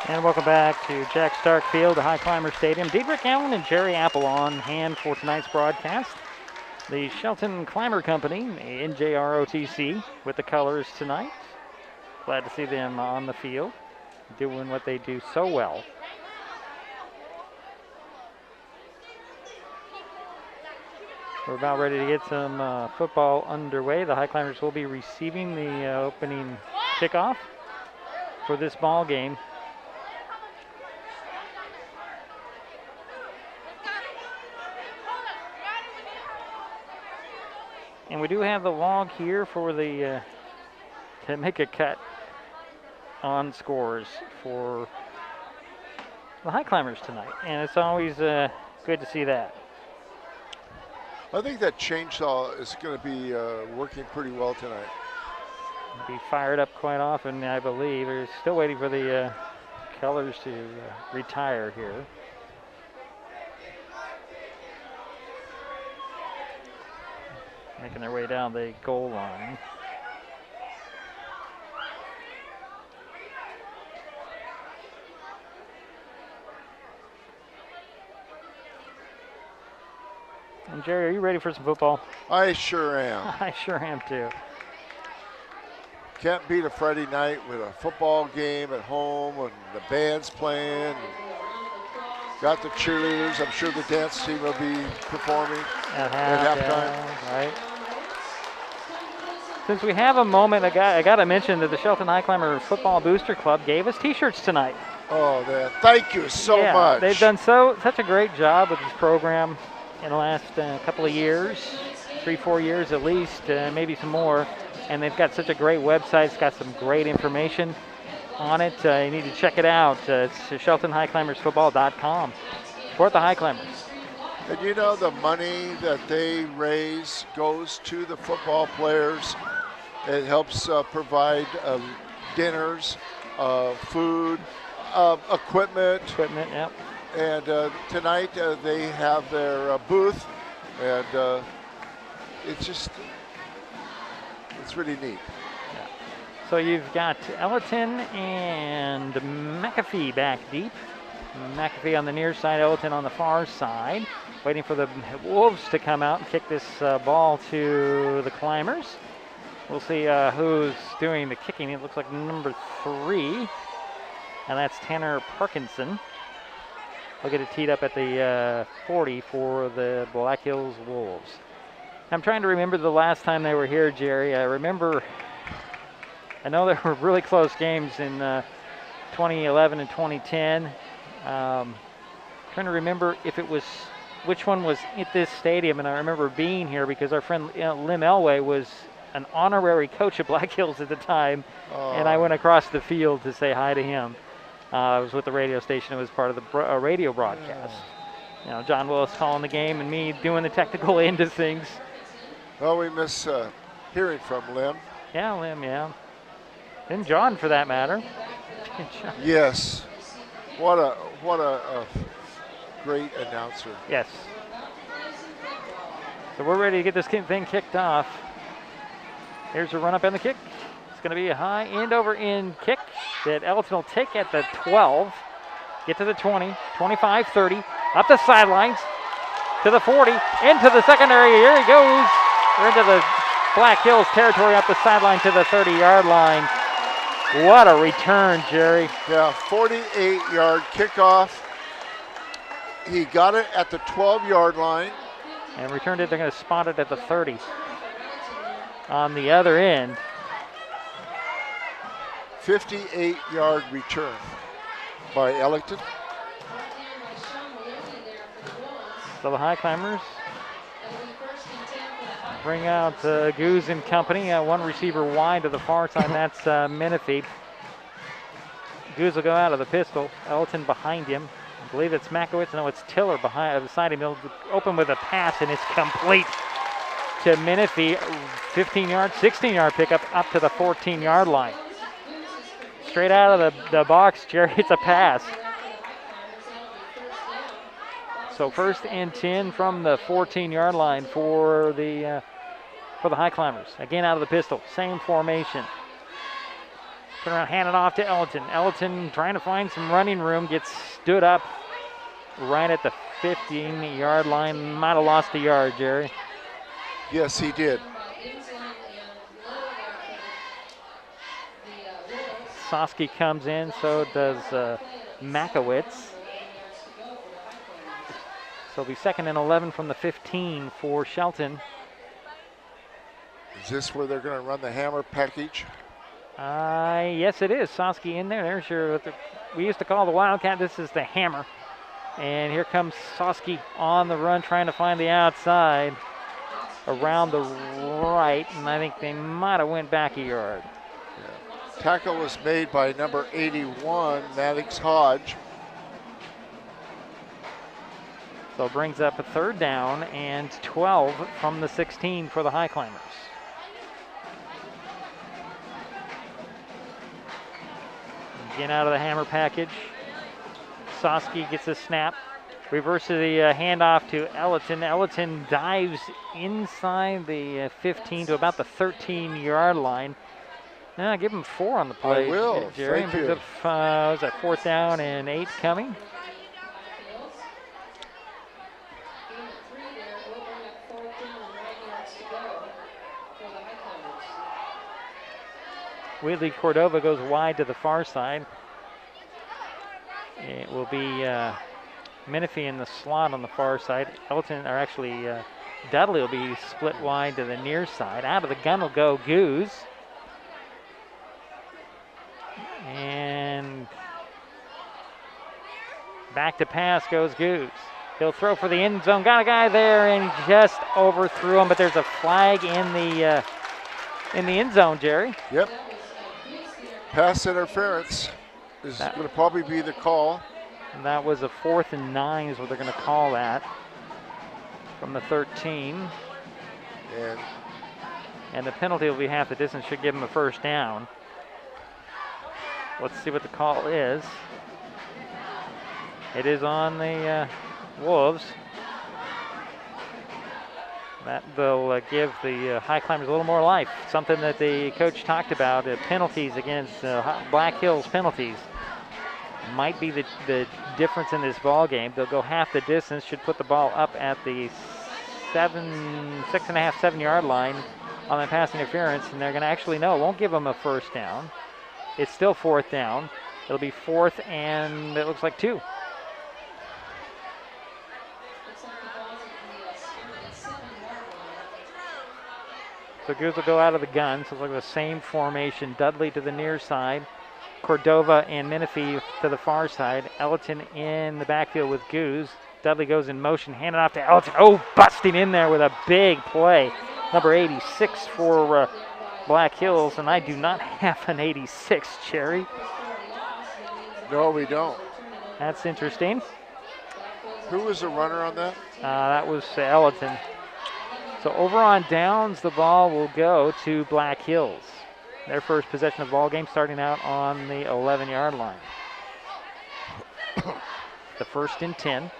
And welcome back to Jack Stark Field at Highclimber Stadium. Dedrick, Allan, and Gerry Apple on hand for tonight's broadcast. The Shelton Climber Company, NJROTC, with the colors tonight. Glad to see them on the field, doing what they do so well. We're about ready to get some football underway. The High Climbers will be receiving the opening kickoff for this ball game. And we do have the log here for the to make a cut on scores for the High Climbers tonight, and it's always good to see that. I think that chainsaw is going to be working pretty well tonight. Be fired up quite often, I believe. We're still waiting for the colors to retire here. Making their way down the goal line. And Gerry, are you ready for some football? I sure am. I sure am too. Can't beat a Friday night with a football game at home and the band's playing. Got the cheerleaders. I'm sure the dance team will be performing at halftime. Right. Since we have a moment, I got to mention that the Shelton High Climber Football Booster Club gave us T-shirts tonight. Oh, man. Thank you so much. They've done such a great job with this program in the last couple of years, 3-4 years at least, maybe some more. And they've got such a great website. It's got some great information on it. You need to check it out. It's SheltonHighClimbersFootball.com. Support the High Climbers. And you know, the money that they raise goes to the football players. It helps provide dinners, food, equipment. Equipment, yep. And tonight they have their booth, and it's really neat. Yeah. So you've got Ellerton and McAfee back deep. McAfee on the near side, Ellerton on the far side. Waiting for the Wolves to come out and kick this ball to the Climbers. We'll see who's doing the kicking. It looks like number 3, and that's Tanner Parkinson. He'll get it teed up at the 40 for the Black Hills Wolves. I'm trying to remember the last time they were here, Gerry. I know there were really close games in 2011 and 2010. Trying to remember which one was at this stadium, and I remember being here because our friend Lim Elway was an honorary coach at Black Hills at the time, and I went across the field to say hi to him. I was with the radio station. It was part of the radio broadcast. You know, John Willis calling the game and me doing the technical end of things. Well, we miss hearing from Lim. Yeah, Lim, yeah. And John, for that matter. Yes. What a great announcer. Yes. So we're ready to get this thing kicked off. Here's a run up and the kick. It's going to be a high end over end kick that Ellerton will take at the 12, get to the 20, 25, 30, up the sidelines to the 40, into the secondary. Here he goes. We're into the Black Hills territory, up the sideline to the 30-yard line. What a return, Gerry. Yeah, 48-yard kickoff. He got it at the 12-yard line. And returned it. They're going to spot it at the 30. On the other end. 58-yard return by Ellerton. So the High Climbers bring out Goose and company. One receiver wide to the far side. That's Menifee. Goose will go out of the pistol. Ellerton behind him. I believe it's Makowitz. No, it's Tiller beside him. He'll open with a pass, and it's complete to Menifee. 15-yard, 16-yard pickup up to the 14-yard line. Straight out of the box, Gerry, it's a pass. So 1st and 10 from the 14-yard line for the High Climbers. Again, out of the pistol, same formation. Turn around, hand it off to Ellerton. Ellerton trying to find some running room, gets stood up right at the 15-yard line. Might have lost a yard, Gerry. Yes, he did. Soski comes in, so does Makowitz. So it'll be 2nd and 11 from the 15 for Shelton. Is this where they're going to run the hammer package? Yes, it is. Soski in there. There's your, we used to call the Wildcat. This is the hammer. And here comes Soski on the run, trying to find the outside around the right. And I think they might have went back a yard. Yeah. Tackle was made by number 81, Maddox Hodge. So it brings up a 3rd down and 12 from the 16 for the Highclimbers. Again out of the hammer package. Soski gets a snap. Reverses the handoff to Ellerton. Ellerton dives inside the 15 to about the 13-yard line. Now give him 4 on the play. I will. Gerry. Thank you. Was that 4th down and 8 coming? Wheatley Cordova goes wide to the far side. It will be Menifee in the slot on the far side. Dudley will be split wide to the near side. Out of the gun will go Goose. And back to pass goes Goose. He'll throw for the end zone. Got a guy there and just overthrew him, but there's a flag in the end zone, Gerry. Yep. Pass interference is going to probably be the call. And that was a 4th and 9 is what they're going to call that from the 13. And the penalty will be half the distance, should give them a 1st down. Let's see what the call is. It is on the Wolves. That will give the Highclimbers a little more life. Something that the coach talked about, penalties against Black Hills penalties might be the difference in this ball game. They'll go half the distance, should put the ball up at the 6.5, 7-yard line on the pass interference, and they're going to actually won't give them a 1st down. It's still 4th down. It'll be 4th and it looks like 2. So Goose will go out of the gun. So it's like the same formation. Dudley to the near side. Cordova and Menifee to the far side. Ellerton in the backfield with Goose. Dudley goes in motion, handed off to Ellerton. Oh, busting in there with a big play. Number 86 for Black Hills, and I do not have an 86, Gerry. No, we don't. That's interesting. Who was the runner on that? That was Ellerton. So over on downs, the ball will go to Black Hills. Their first possession of the ball game, starting out on the 11-yard line. The 1st and 10.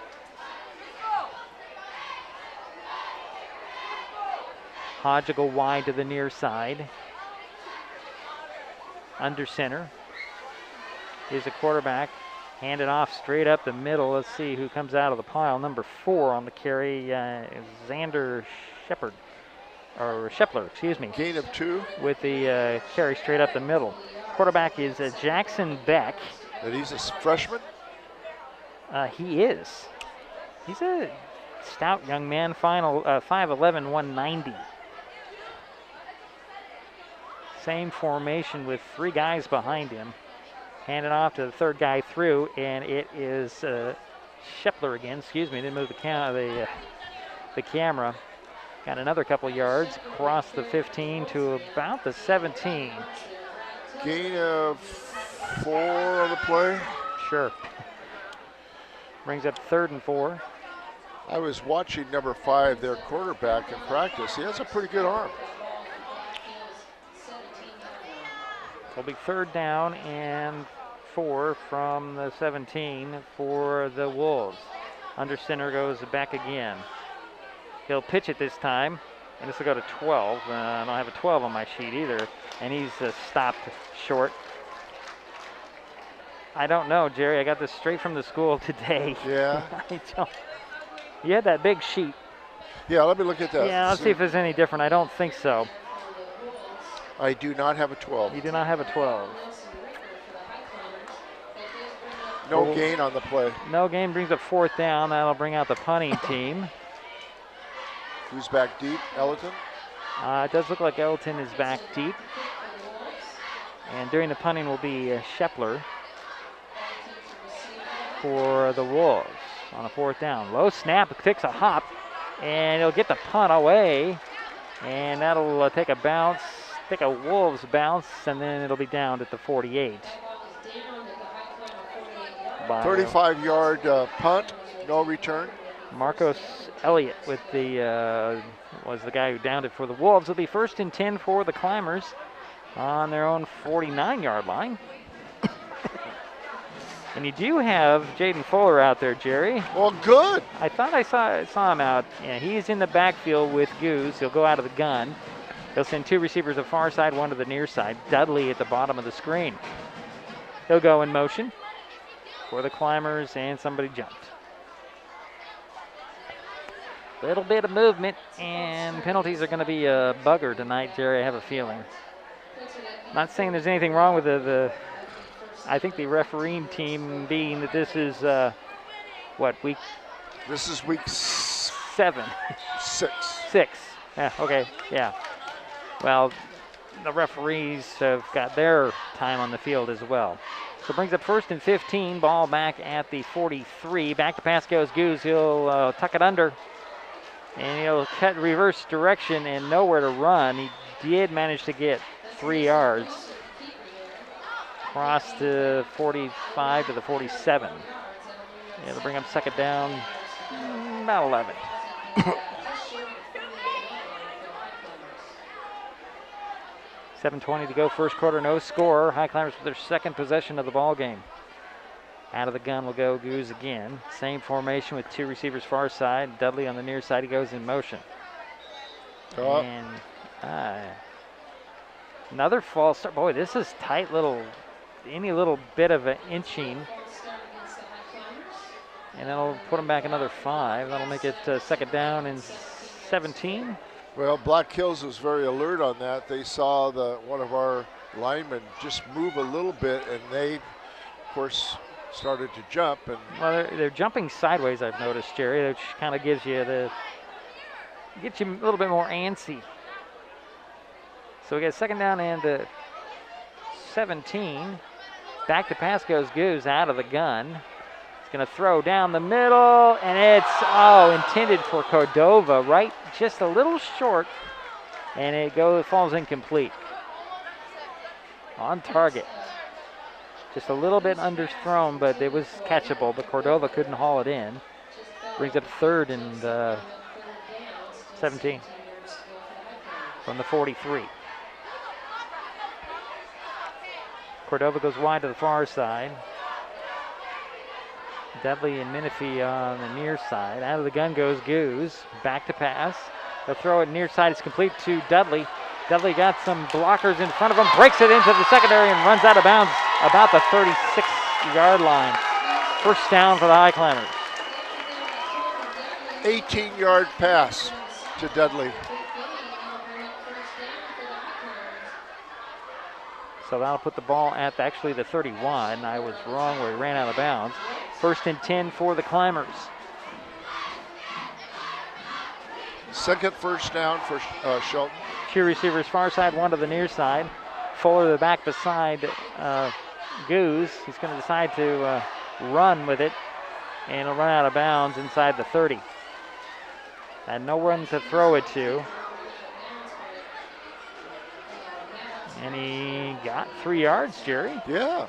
Hodge will go wide to the near side. Under center is a quarterback. Hand it off straight up the middle. Let's see who comes out of the pile. Number 4 on the carry, Xander Shepler, excuse me. Gain of 2. With the carry straight up the middle. Quarterback is Jackson Beck. And he's a freshman? He is. He's a stout young man, 5'11", 190. Same formation with 3 guys behind him. Hand it off to the 3rd guy through, and it is Shepler again. Excuse me, didn't move the camera. Got another couple yards across the 15 to about the 17. Gain of 4 on the play? Sure. Brings up 3rd and 4. I was watching number 5, their quarterback, in practice. He has a pretty good arm. It'll be 3rd down and 4 from the 17 for the Wolves. Under center goes back again. He'll pitch it this time, and this will go to 12. I don't have a 12 on my sheet either, and he's stopped short. I don't know, Gerry. I got this straight from the school today. Yeah. You had that big sheet. Yeah, let me look at that. Yeah, let's see if there's any different. I don't think so. I do not have a 12. You do not have a 12. No gain on the play. No gain brings up 4th down. That'll bring out the punting team. Who's back deep? Ellerton? It does look like Ellerton is back deep. And during the punting will be Shepler for the Wolves on a 4th down. Low snap, takes a hop, and he'll get the punt away. And that'll take a bounce, take a Wolves bounce, and then it'll be down at the 48. 35-yard punt, no return. Marcos Elliott with the was the guy who downed it for the Wolves. It'll be 1st and 10 for the Climbers on their own 49-yard line. And you do have Jaden Fuller out there, Jerry. Well, good. I thought I saw him out. Yeah, he's in the backfield with Goose. He'll go out of the gun. He'll send 2 receivers to the far side, 1 to the near side. Dudley at the bottom of the screen. He'll go in motion for the Climbers, and somebody jumped. Little bit of movement, and penalties are going to be a bugger tonight, Jerry, I have a feeling. Not saying there's anything wrong with I think the refereeing team being that this is, week? This is week 7. 6. 6. Yeah, okay, yeah. Well, the referees have got their time on the field as well. So it brings up 1st and 15, ball back at the 43. Back to pass goes Goose. He'll tuck it under, and he'll cut reverse direction and nowhere to run. He did manage to get 3 yards. Cross to 45 to the 47. It'll bring up 2nd down, about 11. $7:20 to go, 1st quarter, no score. High Climbers with their 2nd possession of the ball game. Out of the gun will go Goose again. Same formation with 2 receivers far side. Dudley on the near side, he goes in motion. And another false start. Boy, this is tight any little bit of an inching. And that'll put them back another 5. That'll make it 2nd down and 17. Well, Black Hills was very alert on that. They saw one of our linemen just move a little bit, and they, of course, started to jump. And well, they're jumping sideways, I've noticed, Jerry, which kind of gets you a little bit more antsy. So we got 2nd down and 17. Back to pass goes Goose out of the gun. He's going to throw down the middle, and it's intended for Cordova, right just a little short, and it falls incomplete. On target. Just a little bit underthrown, but it was catchable, but Cordova couldn't haul it in. Brings up 3rd and 17 from the 43. Cordova goes wide to the far side. Dudley and Menifee on the near side. Out of the gun goes Goose. Back to pass. They'll throw it near side. It's complete to Dudley. Dudley got some blockers in front of him, breaks it into the secondary and runs out of bounds about the 36-yard line. 1st down for the High Climbers. 18-yard pass to Dudley. So that'll put the ball at actually the 31. I was wrong where he ran out of bounds. 1st and 10 for the Climbers. 2nd 1st down for Shelton. 2 receivers far side, 1 to the near side. Fuller the back beside Goose. He's going to decide to run with it, and he'll run out of bounds inside the 30. And no one to throw it to. And he got 3 yards, Jerry. Yeah.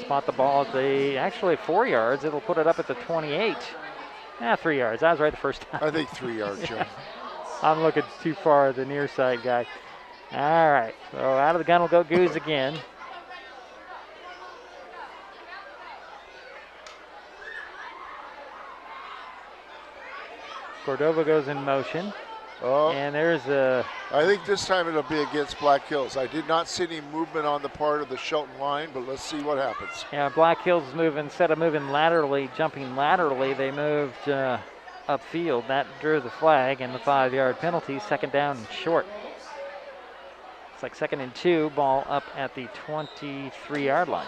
Spot the ball at actually 4 yards. It'll put it up at the 28. 3 yards. I was right the first time. I think 3 yards, Joe. I'm looking too far at the near side guy. All right. So out of the gun will go Goose again. Cordova goes in motion. And there's I think this time it'll be against Black Hills. I did not see any movement on the part of the Shelton line, but let's see what happens. Yeah, Black Hills moving, instead of moving laterally, jumping laterally, they moved upfield. That drew the flag and the 5-yard penalty. Second down and short. It's like 2nd and 2. Ball up at the 23-yard line.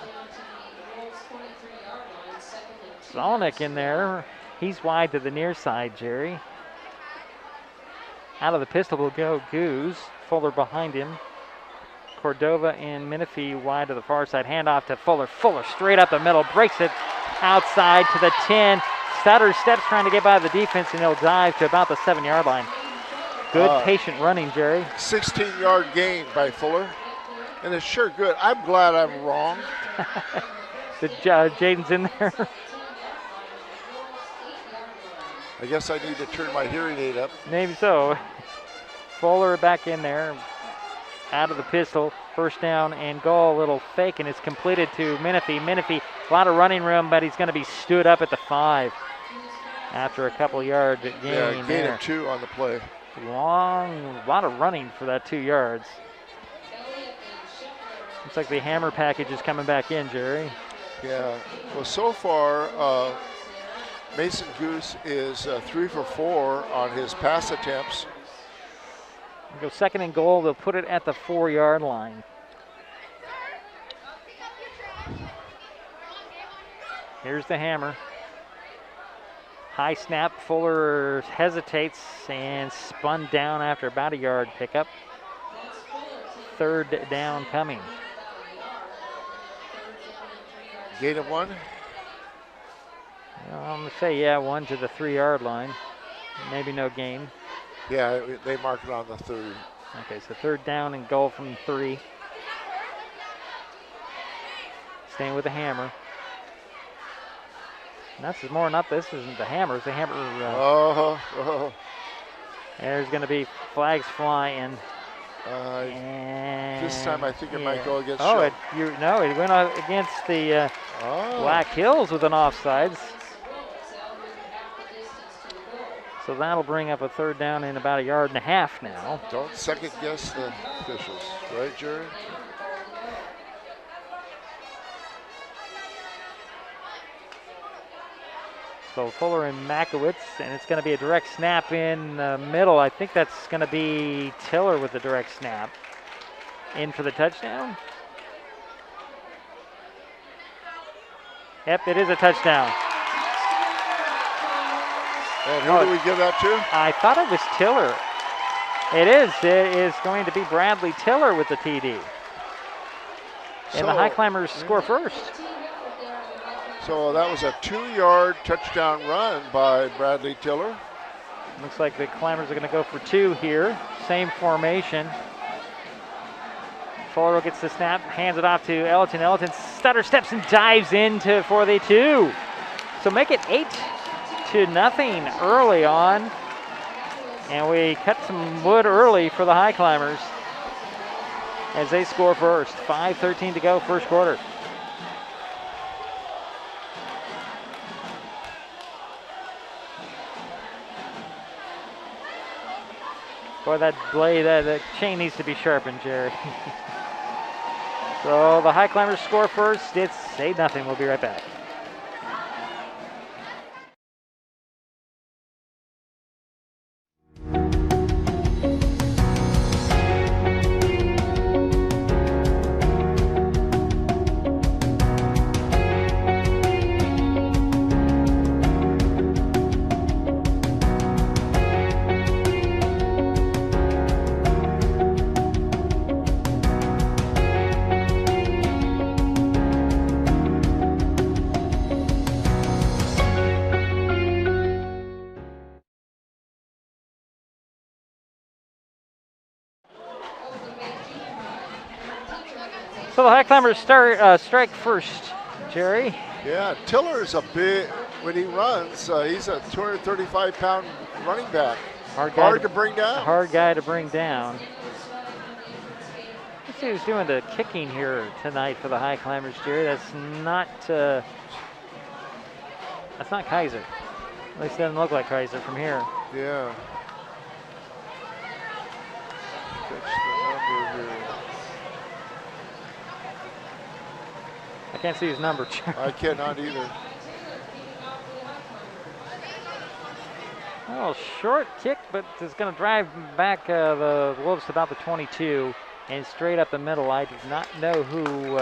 Zolnick in there. He's wide to the near side, Gerry. Out of the pistol will go Goose. Fuller behind him. Cordova and Menifee wide to the far side. Handoff to Fuller. Fuller straight up the middle. Breaks it outside to the 10. Stutter steps trying to get by the defense, and he'll dive to about the 7-yard line. Good patient running, Gerry. 16-yard gain by Fuller. And it's sure good. I'm glad I'm wrong. Jaden's in there. I guess I need to turn my hearing aid up. Maybe so. Fuller back in there. Out of the pistol. First down and goal. A little fake, and it's completed to Menifee. Menifee, a lot of running room, but he's going to be stood up at the 5 after a couple yard gain. Yeah, gain of 2 on the play. A lot of running for that 2 yards. Looks like the hammer package is coming back in, Gerry. Yeah, well, so far, Mason Goose is 3 for 4 on his pass attempts. Go 2nd and goal. They'll put it at the 4-yard line. Here's the hammer. High snap. Fuller hesitates and spun down after about a yard pickup. 3rd down coming. Gain of 1? I'm going to say, yeah, 1 to the 3-yard line. Maybe no gain. Yeah, they mark it on the 3. Okay, so 3rd down and goal from 3. Staying with the hammer. And that's more not this isn't the hammer, it's the hammer. There's going to be flags flying. This time I think it might go against Shelton. It went against the Black Hills with an offsides. So that'll bring up a 3rd down in about a yard and a half now. Don't second guess the officials, right, Gerry? So Fuller and Makowitz, and it's going to be a direct snap in the middle. I think that's going to be Tiller with the direct snap. In for the touchdown. Yep, it is a touchdown. And who do we give that to? I thought it was Tiller. It is. It is going to be Bradley Tiller with the TD. And the Highclimbers score first. So that was a 2-yard touchdown run by Bradley Tiller. Looks like the Climbers are going to go for 2 here. Same formation. Fuller gets the snap, hands it off to Elton. Elton stutter steps and dives into for the 2. So make it 8-0 early on. And we cut some wood early for the Highclimbers as they score first. 5:13 to go, first quarter. Boy, that blade, that chain needs to be sharpened, Gerry. So the Highclimbers score first. It's 8-0. We'll be right back. So the Highclimbers strike first, Gerry. Yeah, Tiller's a big, when he runs, he's a 235-pound running back. Hard to bring down. Hard guy to bring down. Let's see who's doing the kicking here tonight for the Highclimbers, Gerry. That's not Kaiser. At least it doesn't look like Kaiser from here. Yeah. Catch the number here. I can't see his number. I cannot either. A little short kick, but it's going to drive back the Wolves to about the 22 and straight up the middle. I do not know who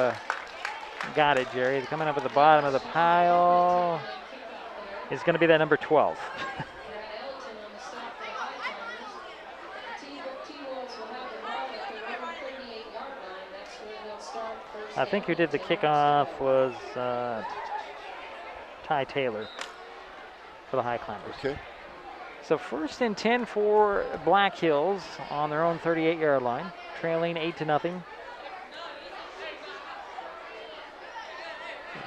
got it, Jerry. They're coming up at the bottom of the pile. It's going to be that number 12. I think who did the kickoff was Ty Taylor for the Highclimbers. Okay. So 1st and 10 for Black Hills on their own 38-yard line, trailing 8-0.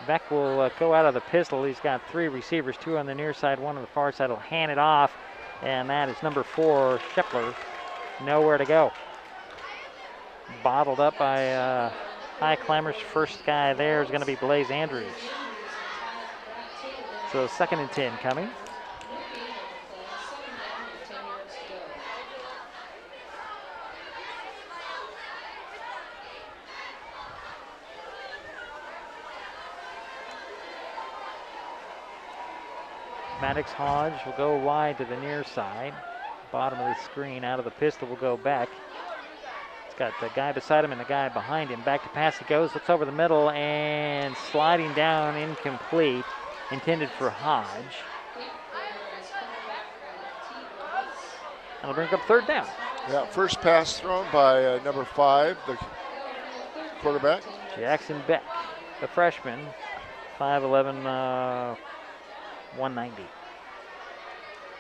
Beck will go out of the pistol. He's got 3 receivers, 2 on the near side, 1 on the far side. Will hand it off, and that is number 4, Shepler. Nowhere to go. Bottled up by Highclimbers. First guy there is going to be Blaze Andrews. So 2nd and 10 coming. Maddox Hodge will go wide to the near side. Bottom of the screen, out of the pistol will go back. It's got the guy beside him and the guy behind him. Back to pass it goes, looks over the middle and sliding down, incomplete. Intended for Hodge. That'll bring up 3rd down. Yeah, first pass thrown by number 5, the quarterback. Jackson Beck, the freshman, 5'11", 190.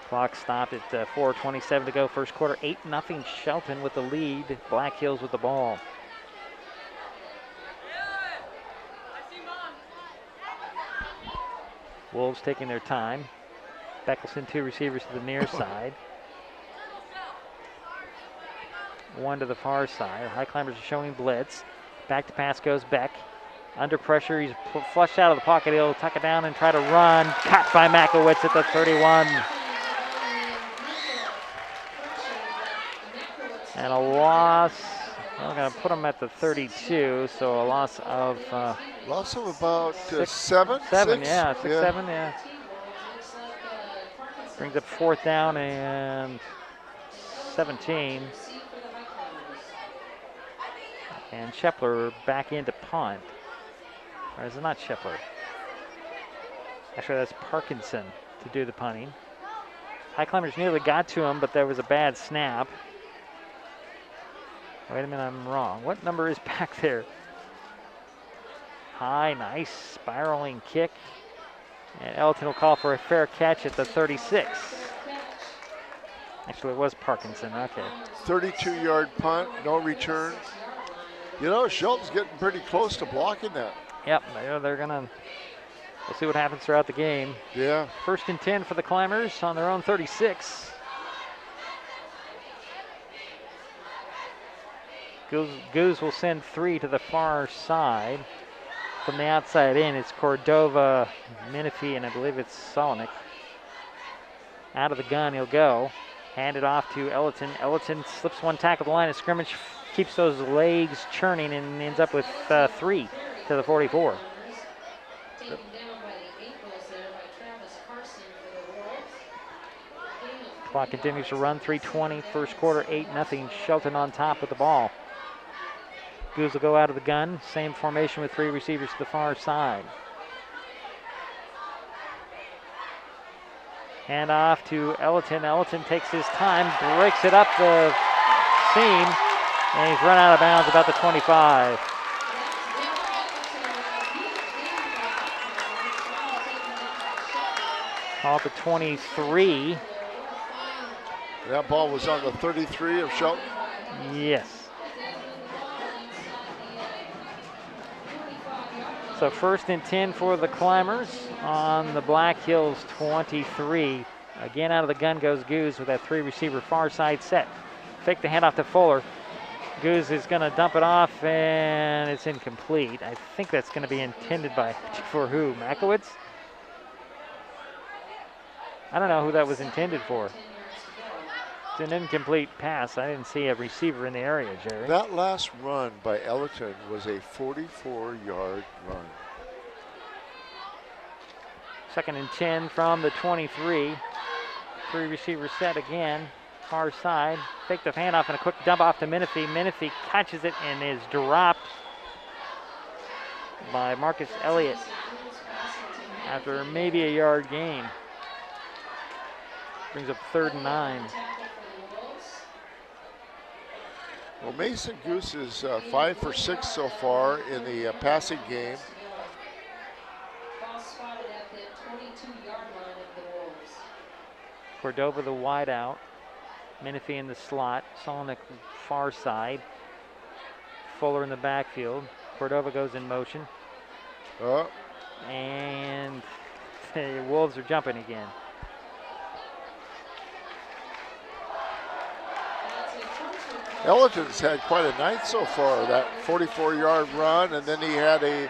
Clock stopped at 4:27 to go. First quarter, 8-0 Shelton with the lead. Black Hills with the ball. Wolves taking their time. Beckleson, 2 receivers to the near side. 1 to the far side. Highclimbers are showing blitz. Back to pass goes Beck. Under pressure, he's flushed out of the pocket. He'll tuck it down and try to run. Caught by Makowitz at the 31. And a loss. We're going to put him at the 32, so a loss of... loss of about 7? 7, 6? Yeah, 6, 7, yeah. Brings up 4th down and 17. And Shepler back into punt. Or is it not Shepler? Actually, that's Parkinson to do the punting. Highclimbers nearly got to him, but there was a bad snap. Wait a minute, I'm wrong. What number is back there? High, nice spiraling kick. And Elton will call for a fair catch at the 36. Actually, it was Parkinson, okay. 32-yard punt, no return. You know, Shelton's getting pretty close to blocking that. Yep, they're gonna, we'll see what happens throughout the game. Yeah. 1st and 10 for the Climbers on their own 36. Goose will send 3 to the far side. From the outside in, it's Cordova, Menifee, and I believe it's Solonic. Out of the gun, he'll go. Hand it off to Ellerton. Ellerton slips 1 tackle the line of scrimmage, keeps those legs churning, and ends up with 3 to the 44. Clock continues to run, 3:20, first quarter, 8-0. Shelton on top with the ball. Goose will go out of the gun. Same formation with 3 receivers to the far side. Hand off to Ellerton. Ellerton takes his time, breaks it up the seam, and he's run out of bounds about the 25. Call at the 23. That ball was on the 33 of Shelton? Yes. So 1st and 10 for the Climbers on the Black Hills 23. Again, out of the gun goes Goose with that 3 receiver far side set. Fake the handoff to Fuller. Goose is going to dump it off, and it's incomplete. I think that's going to be intended for who? Makowitz? I don't know who that was intended for. It's an incomplete pass. I didn't see a receiver in the area, Jerry. That last run by Ellerton was a 44-yard run. 2nd and 10 from the 23. Three receiver set again. Far side. Fake the handoff and a quick dump off to Menifee. Menifee catches it and is dropped by Marcus Elliott after maybe a yard gain. Brings up 3rd and 9. Well, Mason Goose is 5 for 6 so far in the passing game. Cordova the wide out. Menifee in the slot. Solonic far side. Fuller in the backfield. Cordova goes in motion. And the Wolves are jumping again. Ellerton's had quite a night so far. That 44-yard run, and then he had a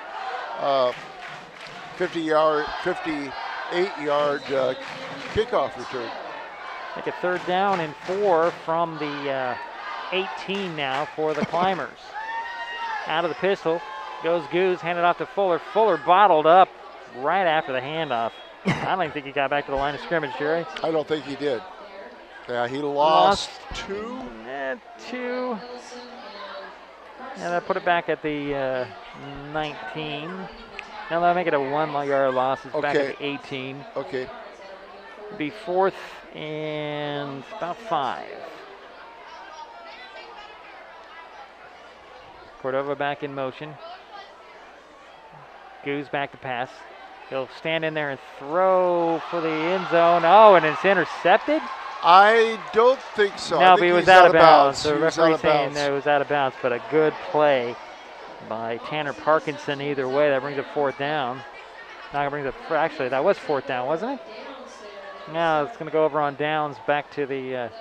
58-yard kickoff return. Make it 3rd down and 4 from the 18 now for the Climbers. Out of the pistol goes Goose, handed off to Fuller. Fuller bottled up right after the handoff. I don't even think he got back to the line of scrimmage, Gerry. I don't think he did. Yeah, he lost 2. 2. And I put it back at the 19. Now that'll make it a 1-yard loss. It's back at the 18. Okay. Be 4th and about 5. Cordova back in motion. Goose back to pass. He'll stand in there and throw for the end zone. Oh, and it's intercepted? I don't think so. No, but he was out of bounds. The He was referee out of saying bounds. that it was out of bounds, but a good play by Tanner Parkinson either way. That brings up 4th down. Now it brings up, actually, that was 4th down, wasn't it? Now it's going to go over on downs back to the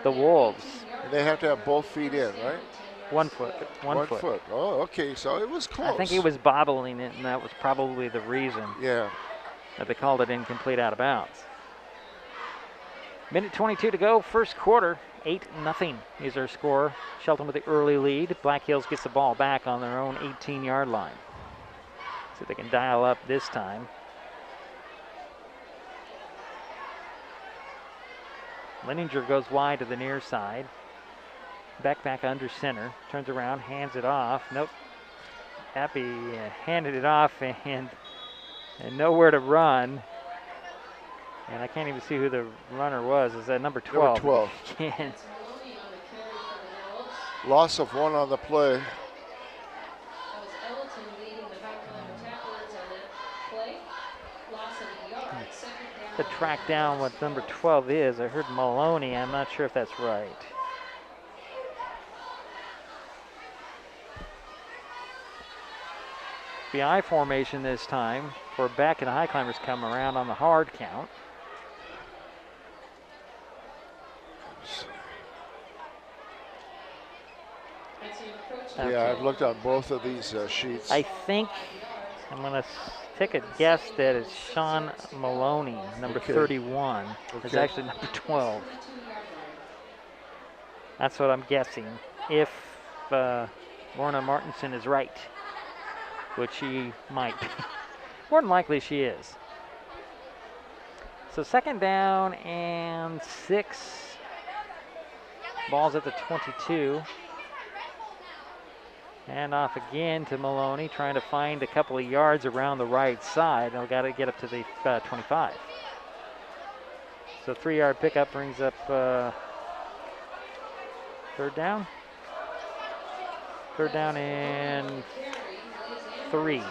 Wolves. And they have to have both feet in, right? 1 foot. One foot. Oh, okay, so it was close. I think he was bobbling it, and that was probably the reason that they called it incomplete out of bounds. Minute 22 to go, first quarter. 8-0 is our score. Shelton with the early lead. Black Hills gets the ball back on their own 18-yard line. See if they can dial up this time. Leininger goes wide to the near side. Back under center. Turns around, hands it off. Nope. Happy handed it off and nowhere to run. And I can't even see who the runner was. Is that number 12? Number 12. Loss of 1 on the play. To track down what number 12 is. I heard Maloney. I'm not sure if that's right. The I formation this time for back and Highclimbers come around on the hard count. Yeah, I've looked on both of these sheets. I think I'm going to take a guess that it's Sean Maloney, number 31. It's actually number 12. That's what I'm guessing. If Lorna Martinson is right, which she might be. More than likely she is. So 2nd down and 6. Ball's at the 22. And off again to Maloney, trying to find a couple of yards around the right side. They've got to get up to the 25. So 3-yard pickup brings up 3rd down. 3rd down and 3.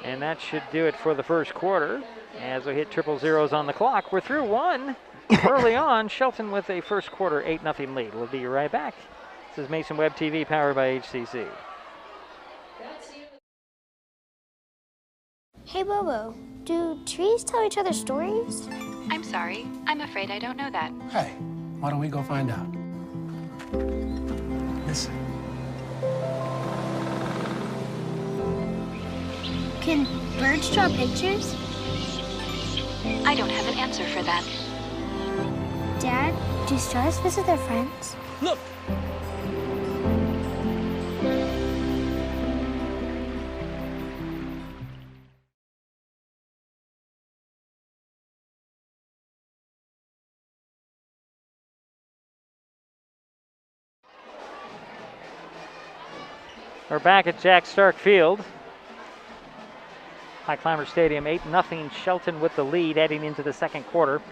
And that should do it for the first quarter. As we hit triple zeros on the clock, we're through 1. Early on, Shelton with a first quarter 8-0 lead. We'll be right back. This is Mason Web TV powered by HCC. Hey, Bobo, do trees tell each other stories? I'm sorry. I'm afraid I don't know that. Hey, why don't we go find out? Listen. Can birds draw pictures? I don't have an answer for that. Dad, do stars visit their friends? Look! We're back at Jack Stark Field. Highclimber Stadium, 8-0 Shelton with the lead heading into the second quarter.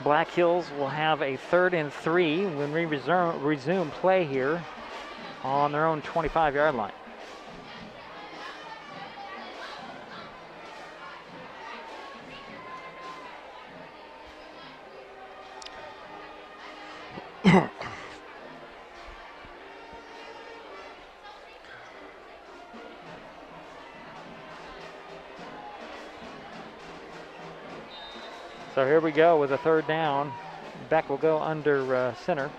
Black Hills will have a 3rd and 3 when we resume play here on their own 25-yard line. So here we go with a 3rd down. Beck will go under center.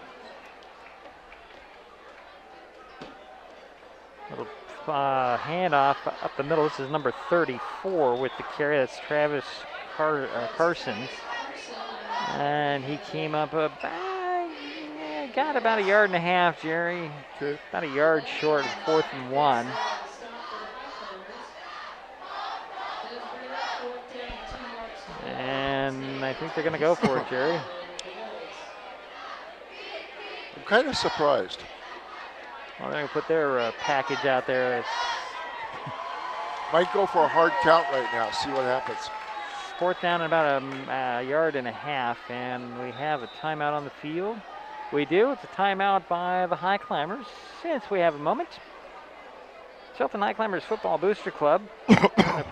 Little handoff up the middle. This is number 34 with the carry. That's Travis Carson. And he came up got about 1.5 yards, Jerry. Okay. About a yard short of 4th and 1. And I think they're going to go for it, Jerry. I'm kind of surprised. Well, they're going to put their package out there. Might go for a hard count right now, see what happens. 4th down and about a yard and a half, and we have a timeout on the field. We do. It's a timeout by the Highclimbers. Since we have a moment. Shelton Highclimbers Football Booster Club. The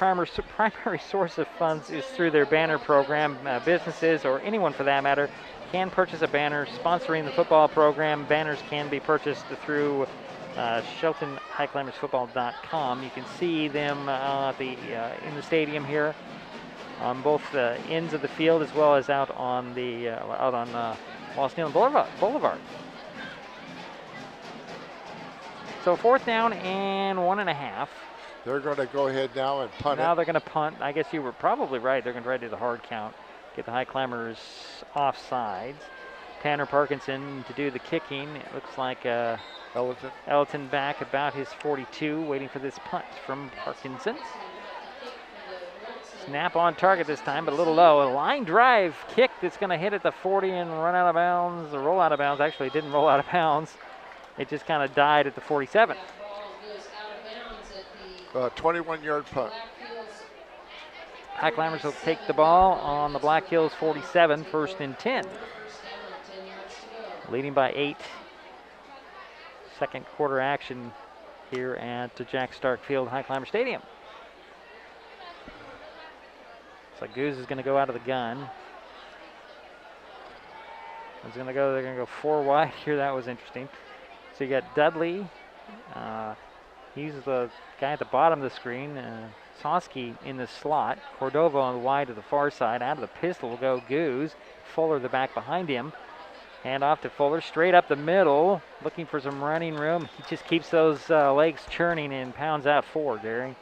primary source of funds is through their banner program. Businesses, or anyone for that matter, can purchase a banner sponsoring the football program. Banners can be purchased through SheltonHighclimbersFootball.com. You can see them in the stadium here on both ends of the field, as well as out on Los Neal Boulevard. So 4th down and 1.5. They're going to go ahead now and punt Now it. they're going to punt. I guess you were probably right. They're going to try to do the hard count, get the Highclimbers offsides. Tanner Parkinson to do the kicking. It looks like Elton back about his 42, waiting for this punt from Parkinson. Snap on target this time, but a little low. A line drive kick that's going to hit at the 40 and run out of bounds, or roll out of bounds. Actually, it didn't roll out of bounds. It just kind of died at the 47. 21-yard punt. Highclimbers will take the ball on the Black Hills 47, 1st and 10. Leading by 8. Second quarter action here at Jack Stark Field, Highclimber Stadium. So Goose is going to go out of the gun. They're going to go 4 wide here. That was interesting. So you got Dudley. He's the guy at the bottom of the screen. Soski in the slot. Cordova on the wide to the far side. Out of the pistol will go Goose. Fuller the back behind him. Hand off to Fuller. Straight up the middle. Looking for some running room. He just keeps those legs churning and pounds out 4, Gerry.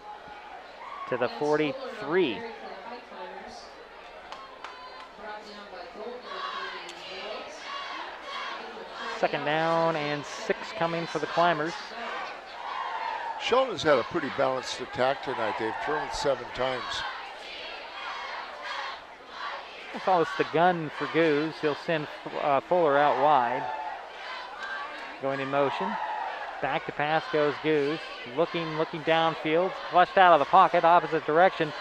To the 43. Second down and 6 coming for the Climbers. Shelton's had a pretty balanced attack tonight. They've thrown 7 times. We'll call this the gun for Goose. He'll send Fuller out wide. Going in motion. Back to pass goes Goose. Looking downfield. Flushed out of the pocket, opposite direction.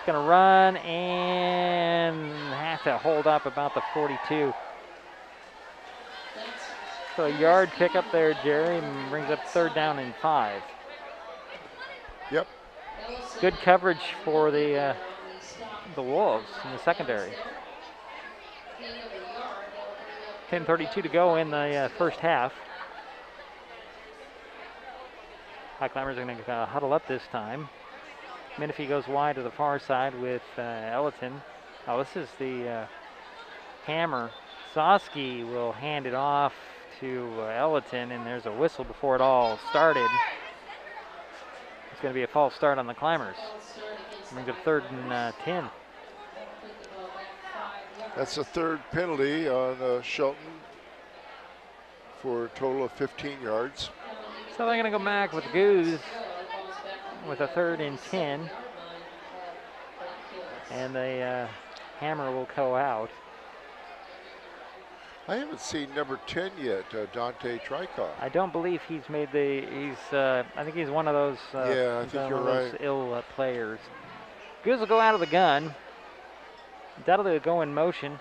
Going to run and have to hold up about the 42. So a yard pickup there, Jerry, and brings up 3rd down and 5. Yep. Good coverage for the Wolves in the secondary. 10:32 to go in the first half. Highclimbers are going to huddle up this time. Menifee goes wide to the far side with Ellerton. Oh, this is the hammer. Soski will hand it off to Ellerton, and there's a whistle before it all started. It's going to be a false start on the Climbers. Brings up 3rd and 10. That's the 3rd penalty on Shelton for a total of 15 yards. So they're going to go back with Goose with a 3rd and 10. And the hammer will go out. I haven't seen number 10 yet, Dante Tricott. I don't believe he's made I think he's one of those. Yeah, I think you're right. Ill players. Goose will go out of the gun. That'll go in motion.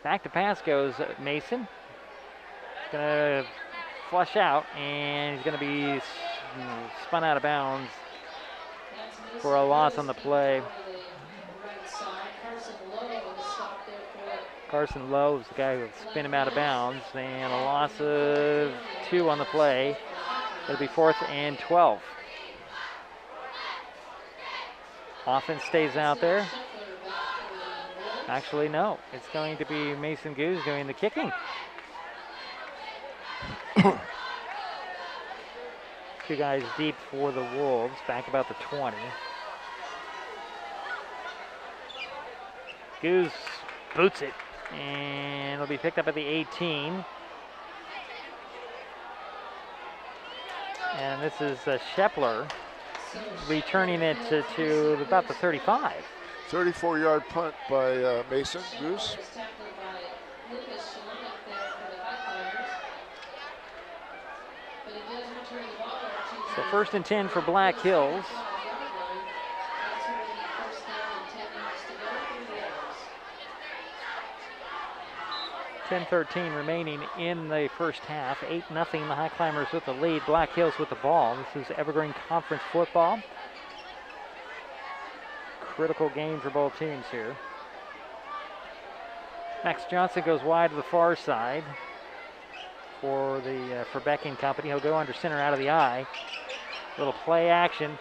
Back to pass goes Mason. He's going to flush out, and he's going to be spun out of bounds for a loss on the play. Carson Lowe is the guy who spin him out of bounds, and a loss of 2 on the play. It'll be 4th and 12. Offense stays out there. Actually, no. It's going to be Mason Goose doing the kicking. 2 guys deep for the Wolves, back about the 20. Goose boots it, and it'll be picked up at the 18. And this is Shepler returning it to about the 35. 34-yard punt by Mason Goose. So 1st and 10 for Black Hills. .13 remaining in the first half. 8-0, the High Climbers with the lead. Black Hills with the ball. This is Evergreen Conference football. Critical game for both teams here. Max Johnson goes wide to the far side for Beck and company. He'll go under center out of the eye. Little play action.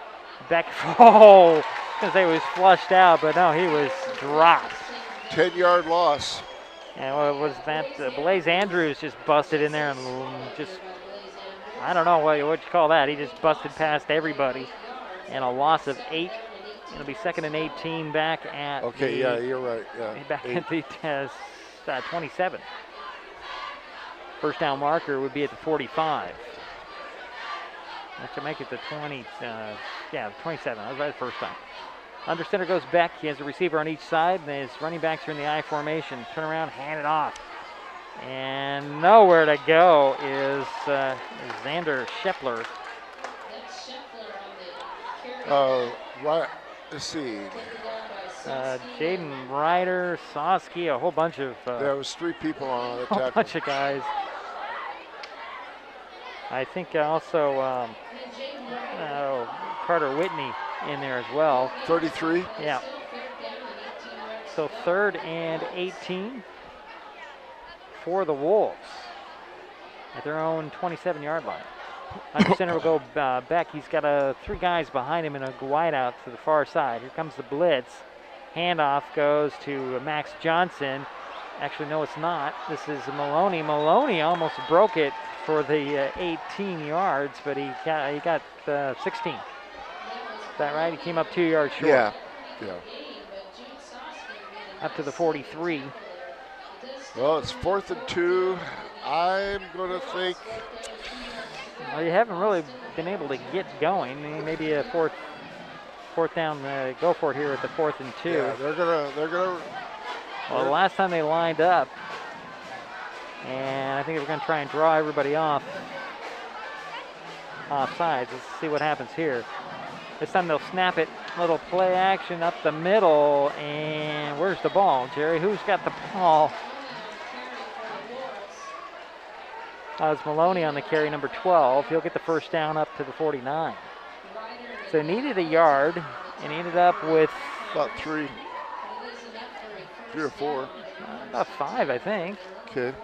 Beck, I was going to say he was flushed out, but no, he was dropped. 10-yard loss. And what was that? Blaze Andrews just busted in there and just, I don't know what you call that. He just busted past everybody. And a loss of 8. It'll be 2nd and 18 back at you're right. Yeah. Back 8. At the 27. First down marker would be at the 45. That should make it the 20. 27. That was right the first time. Under center goes Beck. He has a receiver on each side. And his running backs are in the I formation. Turn around, hand it off. And nowhere to go is Xander Shepler. Right. Let's see. Jaden Ryder, Soski, a whole bunch of. There was 3 people on the tackle. A bunch of guys. I think also Carter Whitney in there as well. 33? Yeah. So 3rd and 18 for the Wolves at their own 27-yard line. Under center will go Beck. He's got 3 guys behind him in a wide out to the far side. Here comes the blitz. Handoff goes to Max Johnson. Actually, no, it's not. This is Maloney. Maloney almost broke it for the 18 yards, but he got 16. Is that right? He came up 2 yards short. Yeah. Up to the 43. Well, it's 4th and 2. I'm going to think. Well, you haven't really been able to get going. Maybe a fourth down, go for it here at the 4th and 2. Yeah, they're gonna. Well, the last time they lined up, and I think they were going to try and draw everybody off sides. Let's see what happens here. This time they'll snap it. Little play action up the middle, and where's the ball, Jerry? Who's got the ball? It's Maloney on the carry, number 12. He'll get the first down up to the 49. So needed a yard and ended up with about 3 or 4. About 5, I think. Okay.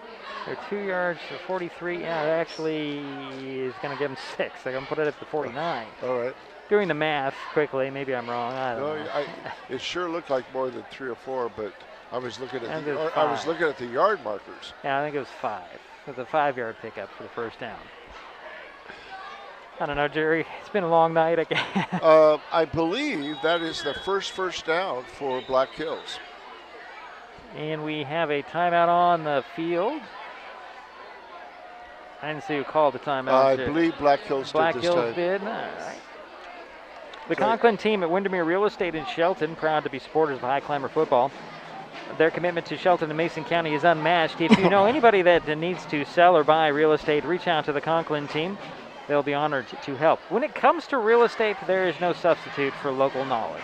They're 2 yards to 43. Yeah, it actually is going to give them 6. They're going to put it at the 49. All right. Doing the math quickly, maybe I'm wrong. I don't know. It sure looked like more than 3 or 4, but I was looking at the yard markers. Yeah, I think it was 5. With a 5-yard pickup for the first down. I don't know, Jerry. It's been a long night again. I believe that is the first down for Black Hills. And we have a timeout on the field. I didn't see who called the timeout. I believe Black Hills did this time. Black Hills did? All right. The Conklin team at Windermere Real Estate in Shelton, proud to be supporters of High Climber football. Their commitment to Shelton and Mason County is unmatched. If you know anybody that needs to sell or buy real estate, reach out to the Conklin team. They'll be honored to help. When it comes to real estate, there is no substitute for local knowledge.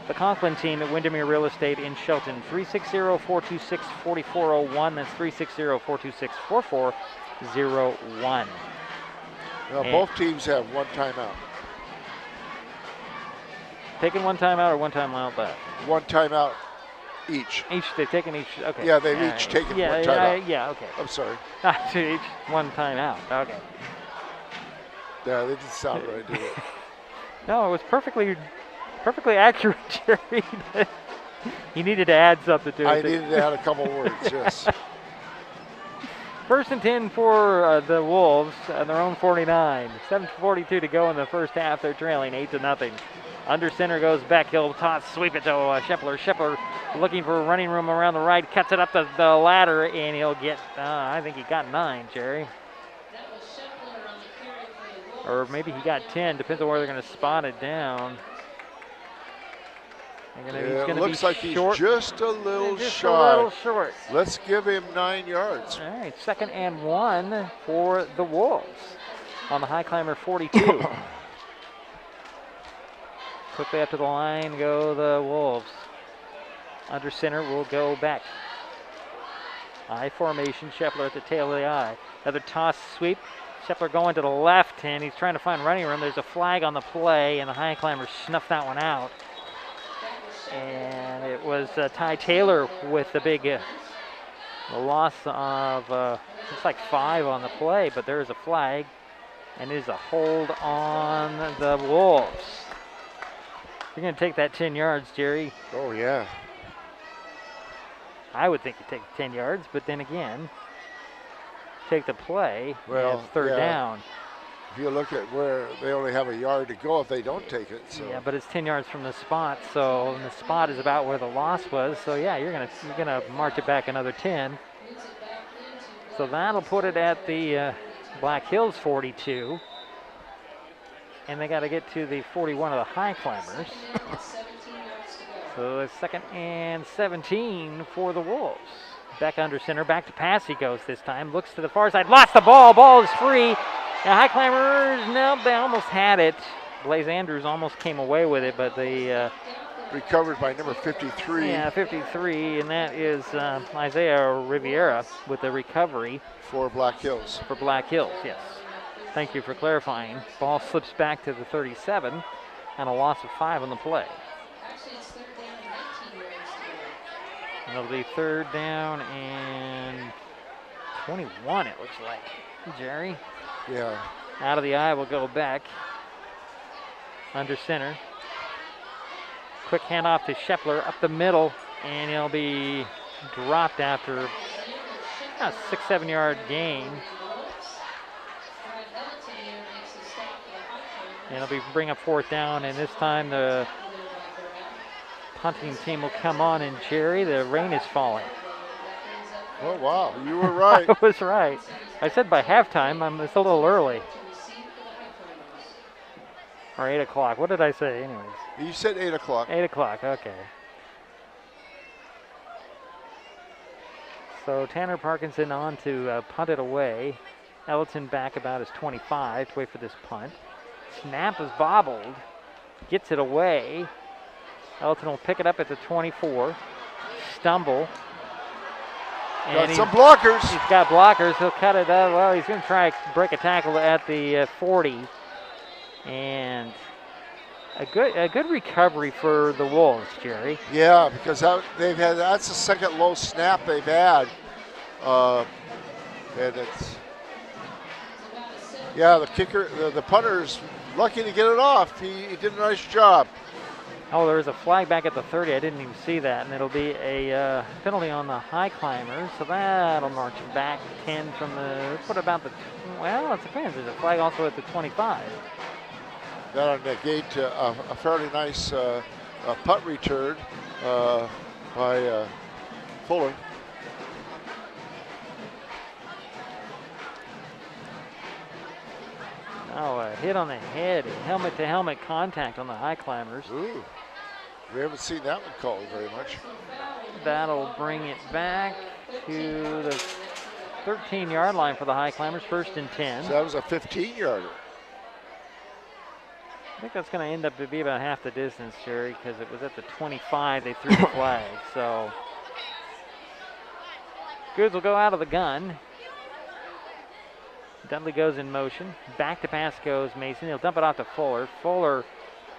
The Conklin team at Windermere Real Estate in Shelton, 360-426-4401. That's 360-426-4401. Now, both teams have one timeout. Taking one timeout or one timeout left? One timeout each. They've taken each, okay. Yeah, they've each taken one timeout. Yeah, okay. I'm sorry. Each one timeout, okay. Yeah, they didn't sound right, did it? No, it was perfectly accurate, Gerry. You needed to add something to it. I needed to add a couple words, yes. First and 10 for the Wolves on their own 49. 7:42 to go in the first half. They're trailing 8-0. Under center goes back. He'll toss, sweep it to Shepler. Shepler looking for running room around the right. Cuts it up the ladder, and he'll get, I think he got 9, Gerry. Or maybe he got 10. Depends on where they're going to spot it down. It looks like he's just a little shy. A little short. Let's give him 9 yards. All right, 2nd and 1 for the Wolves on the Highclimber 42. Quickly up to the line go the Wolves. Under center will go back. I formation, Shepler at the tail of the I. Another toss sweep. Shepler going to the left, and he's trying to find running room. There's a flag on the play, and the Highclimbers snuffed that one out. And it was Ty Taylor with the big loss of, looks like 5 on the play, but there is a flag, and it is a hold on the Wolves. You're going to take that 10 yards, Gerry. Oh, yeah. I would think you take 10 yards, but then again, take the play. Well, it's 3rd down. If you look at where they only have a yard to go if they don't take it. So. Yeah, but it's 10 yards from the spot, so the spot is about where the loss was. So yeah, you're gonna march it back another 10. So that'll put it at the Black Hills 42, and they got to get to the 41 of the Highclimbers. So it's 2nd and 17 for the Wolves. Back under center, back to pass he goes this time. Looks to the far side, lost the ball. Ball is free. Now Highclimbers, no, they almost had it. Blaze Andrews almost came away with it, but they recovered by number 53. Yeah, 53, and that is Isaiah Riviera with the recovery. For Black Hills. For Black Hills, yes. Thank you for clarifying. Ball slips back to the 37, and a loss of 5 on the play. And it'll be 3rd down and 21, it looks like. Gerry? Yeah. Out of the eye will go back. Under center. Quick handoff to Shepler up the middle, and he'll be dropped after a 6-7 yard gain. And it'll be bring up 4th down, and this time the punting team will come on, and Gerry, the rain is falling. Oh, wow, you were right. I was right. I said by halftime, it's a little early. Or 8 o'clock. What did I say anyways? You said 8 o'clock. 8 o'clock, okay. So Tanner Parkinson on to punt it away. Elton back about his 25 to wait for this punt. Snap is bobbled. Gets it away. Elton will pick it up at the 24. Stumble. Got some blockers. He's got blockers. He'll cut it up. Well, he's going to try to break a tackle at the 40. And a good recovery for the Wolves, Gerry. Yeah, because that's the second low snap they've had. And it's, yeah, the kicker, the punter's lucky to get it off. He did a nice job. Oh, there was a flag back at the 30. I didn't even see that. And it'll be a penalty on the Highclimbers. So that'll march back 10 from the, what about the, well, it depends. There's a flag also at the 25. That'll negate a fairly nice punt return by Fuller. Oh, a hit on the head, helmet-to-helmet contact on the Highclimbers. Ooh, we haven't seen that one called very much. That'll bring it back to the 13-yard line for the Highclimbers, 1st and 10. So that was a 15-yarder. I think that's going to end up to be about half the distance, Gerry, because it was at the 25 they threw the flag. So Goods will go out of the gun. Dudley goes in motion. Back to pass goes Mason. He'll dump it off to Fuller. Fuller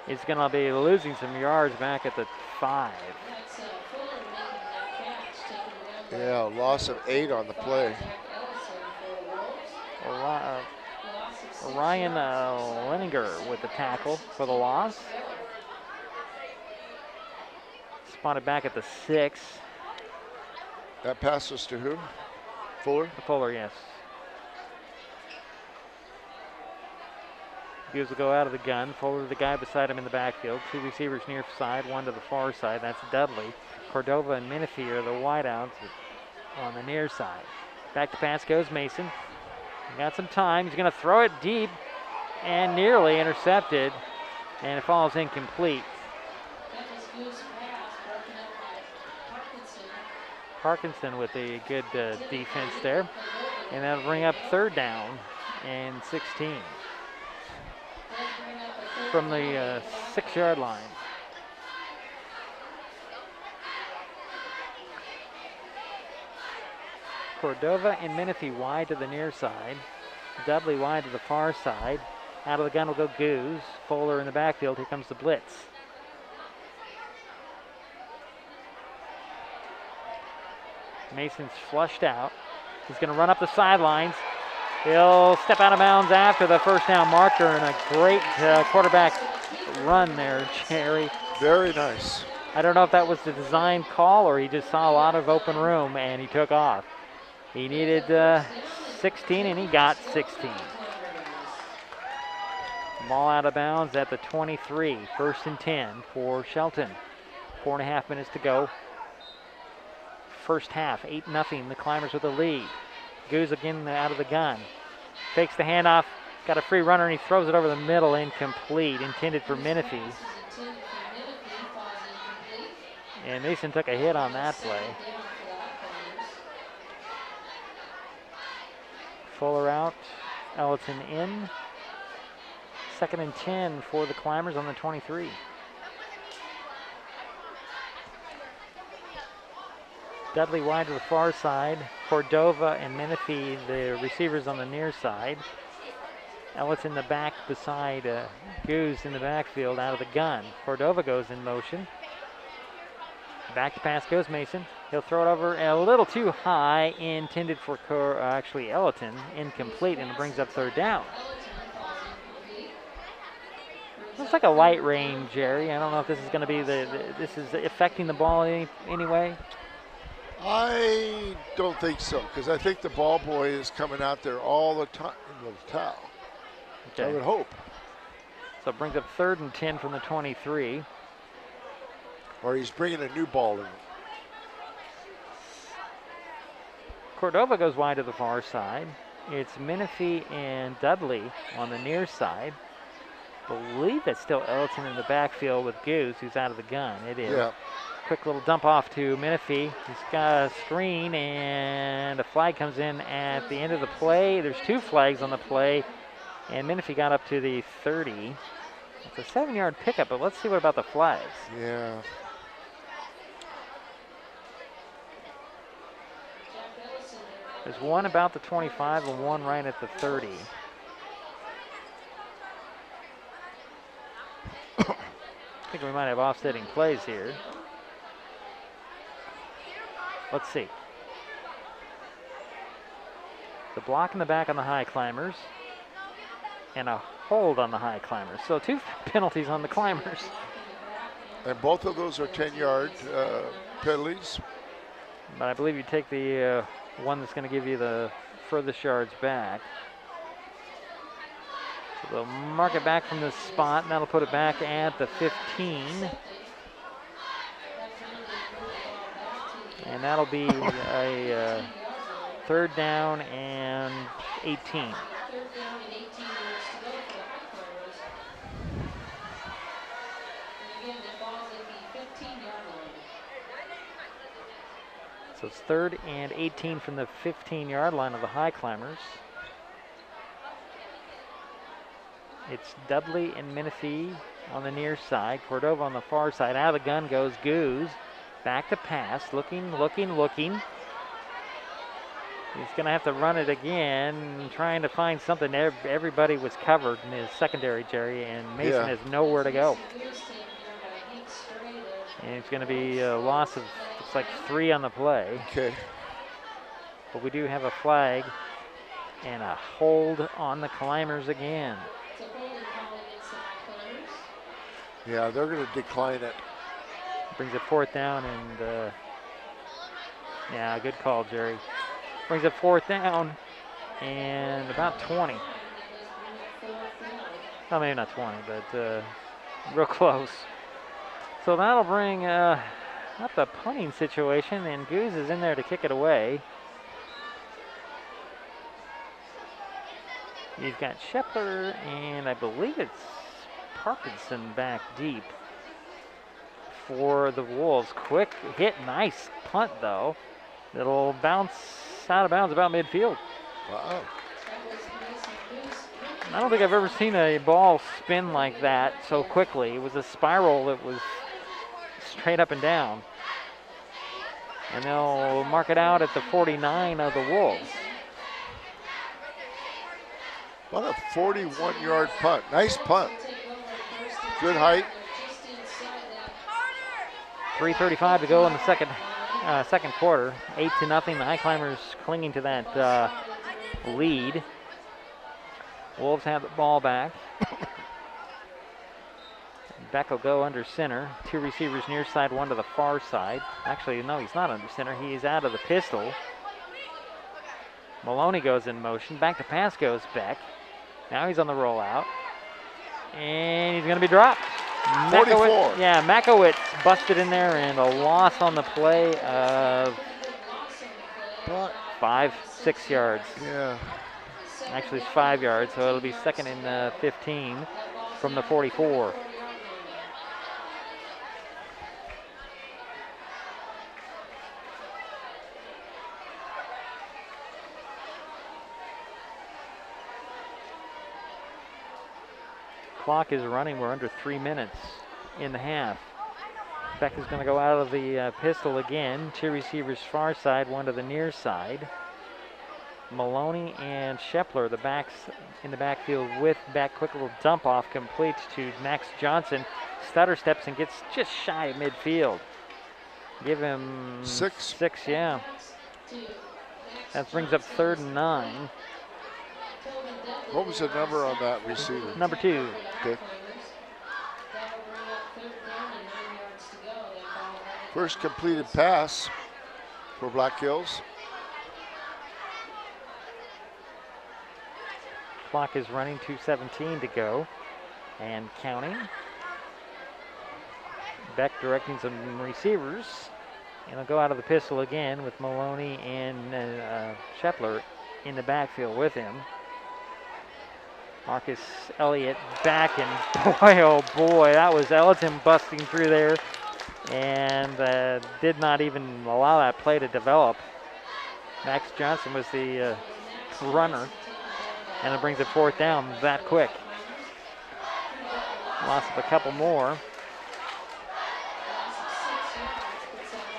is going to be losing some yards back at the 5. Yeah, loss of 8 on the play. Ryan Leninger with the tackle for the loss. Spotted back at the 6. That pass was to who? Fuller? Fuller, yes. Hughes will go out of the gun. Fuller, the guy beside him in the backfield. 2 receivers near side, 1 to the far side. That's Dudley. Cordova and Menifee are the wideouts on the near side. Back to pass goes Mason. He got some time. He's going to throw it deep and nearly intercepted, and it falls incomplete. Parkinson with a good defense there, and that'll bring up 3rd down and 16 from the 6-yard line. Cordova and Menifee wide to the near side. Dudley wide to the far side. Out of the gun will go Goose. Fuller in the backfield. Here comes the blitz. Mason's flushed out. He's going to run up the sidelines. He'll step out of bounds after the 1st down marker, and a great quarterback run there, Gerry. Very nice. I don't know if that was the design call or he just saw a lot of open room and he took off. He needed 16 and he got 16. Ball out of bounds at the 23, 1st and 10 for Shelton. 4.5 minutes to go. First half, 8-0, the Climbers with the lead. Goose again out of the gun. Fakes the handoff, got a free runner and he throws it over the middle, incomplete, intended for Menifee. And Mason took a hit on that play. Fuller out, Ellison in. 2nd and 10 for the Climbers on the 23. Dudley wide to the far side. Cordova and Menifee, the receivers on the near side. Ellison in the back beside Goose in the backfield out of the gun. Cordova goes in motion. Back to pass goes Mason. He'll throw it over a little too high, intended for actually Ellison, incomplete, and it brings up 3rd down. Looks like a light rain, Gerry. I don't know if this is going to be this is affecting the ball any way. I don't think so, because I think the ball boy is coming out there all the time with a towel. Okay. I would hope. So it brings up 3rd and 10 from the 23. Or he's bringing a new ball in. Cordova goes wide to the far side. It's Menifee and Dudley on the near side. I believe that's still Ellison in the backfield with Goose, who's out of the gun. It is. Yeah. Quick little dump off to Menifee. He's got a screen, and a flag comes in at the end of the play. There's 2 flags on the play, and Menifee got up to the 30. It's a 7-yard pickup, but let's see what about the flags. Yeah. There's one about the 25 and one right at the 30. I think we might have offsetting plays here. Let's see. The block in the back on the Highclimbers and a hold on the Highclimbers. So 2 penalties on the Climbers. And both of those are 10-yard penalties. But I believe you take the one that's going to give you the furthest yards back. So they'll mark it back from this spot, and that'll put it back at the 15. And that'll be a 3rd down and 18. So it's 3rd and 18 from the 15-yard line of the Highclimbers. It's Dudley and Menifee on the near side. Cordova on the far side. Out of the gun goes Goose. Back to pass. Looking. He's going to have to run it again, trying to find something. Everybody was covered in his secondary, Gerry, and Mason has nowhere to go. And it's going to be a loss of, looks like 3 on the play. Okay. But we do have a flag and a hold on the Climbers again. Yeah, they're going to decline it. Brings it 4th down, and yeah, good call, Gerry. Brings it 4th down and about 20. Well, maybe not 20, but real close. So that'll bring up the punting situation, and Goose is in there to kick it away. You've got Shepler, and I believe it's Parkinson back deep for the Wolves. Quick hit, nice punt though. It'll bounce out of bounds about midfield. Wow. I don't think I've ever seen a ball spin like that so quickly. It was a spiral that was straight up and down. And they'll mark it out at the 49 of the Wolves. About a 41-yard punt. Nice punt. Good height. 3:35 to go in the second quarter. 8-0. The Highclimbers clinging to that lead. Wolves have the ball back. Beck will go under center. 2 receivers near side, 1 to the far side. Actually, no, he's not under center. He's out of the pistol. Maloney goes in motion. Back to pass goes Beck. Now he's on the rollout. And he's going to be dropped. 44. Makowitz busted in there, and a loss on the play of 5-6 yards. Yeah. Actually, it's 5 yards, so it'll be 2nd and 15 from the 44. Clock is running. We're under 3 minutes in the half. Beck is going to go out of the pistol again. 2 receivers far side, 1 to the near side. Maloney and Shepler, the backs in the backfield with Beck. Quick little dump off completes to Max Johnson. Stutter steps and gets just shy of midfield. Give him 6, yeah. That brings up 3rd and 9. What was the number on that receiver? Number 2. Okay. First completed pass for Black Hills. Clock is running, 2:17 to go and counting. Beck directing some receivers, and he'll go out of the pistol again with Maloney and Shepler in the backfield with him. Marcus Elliott back, and boy, oh boy, that was Ellington busting through there, and did not even allow that play to develop. Max Johnson was the runner, and it brings it 4th down that quick. Loss of a couple more.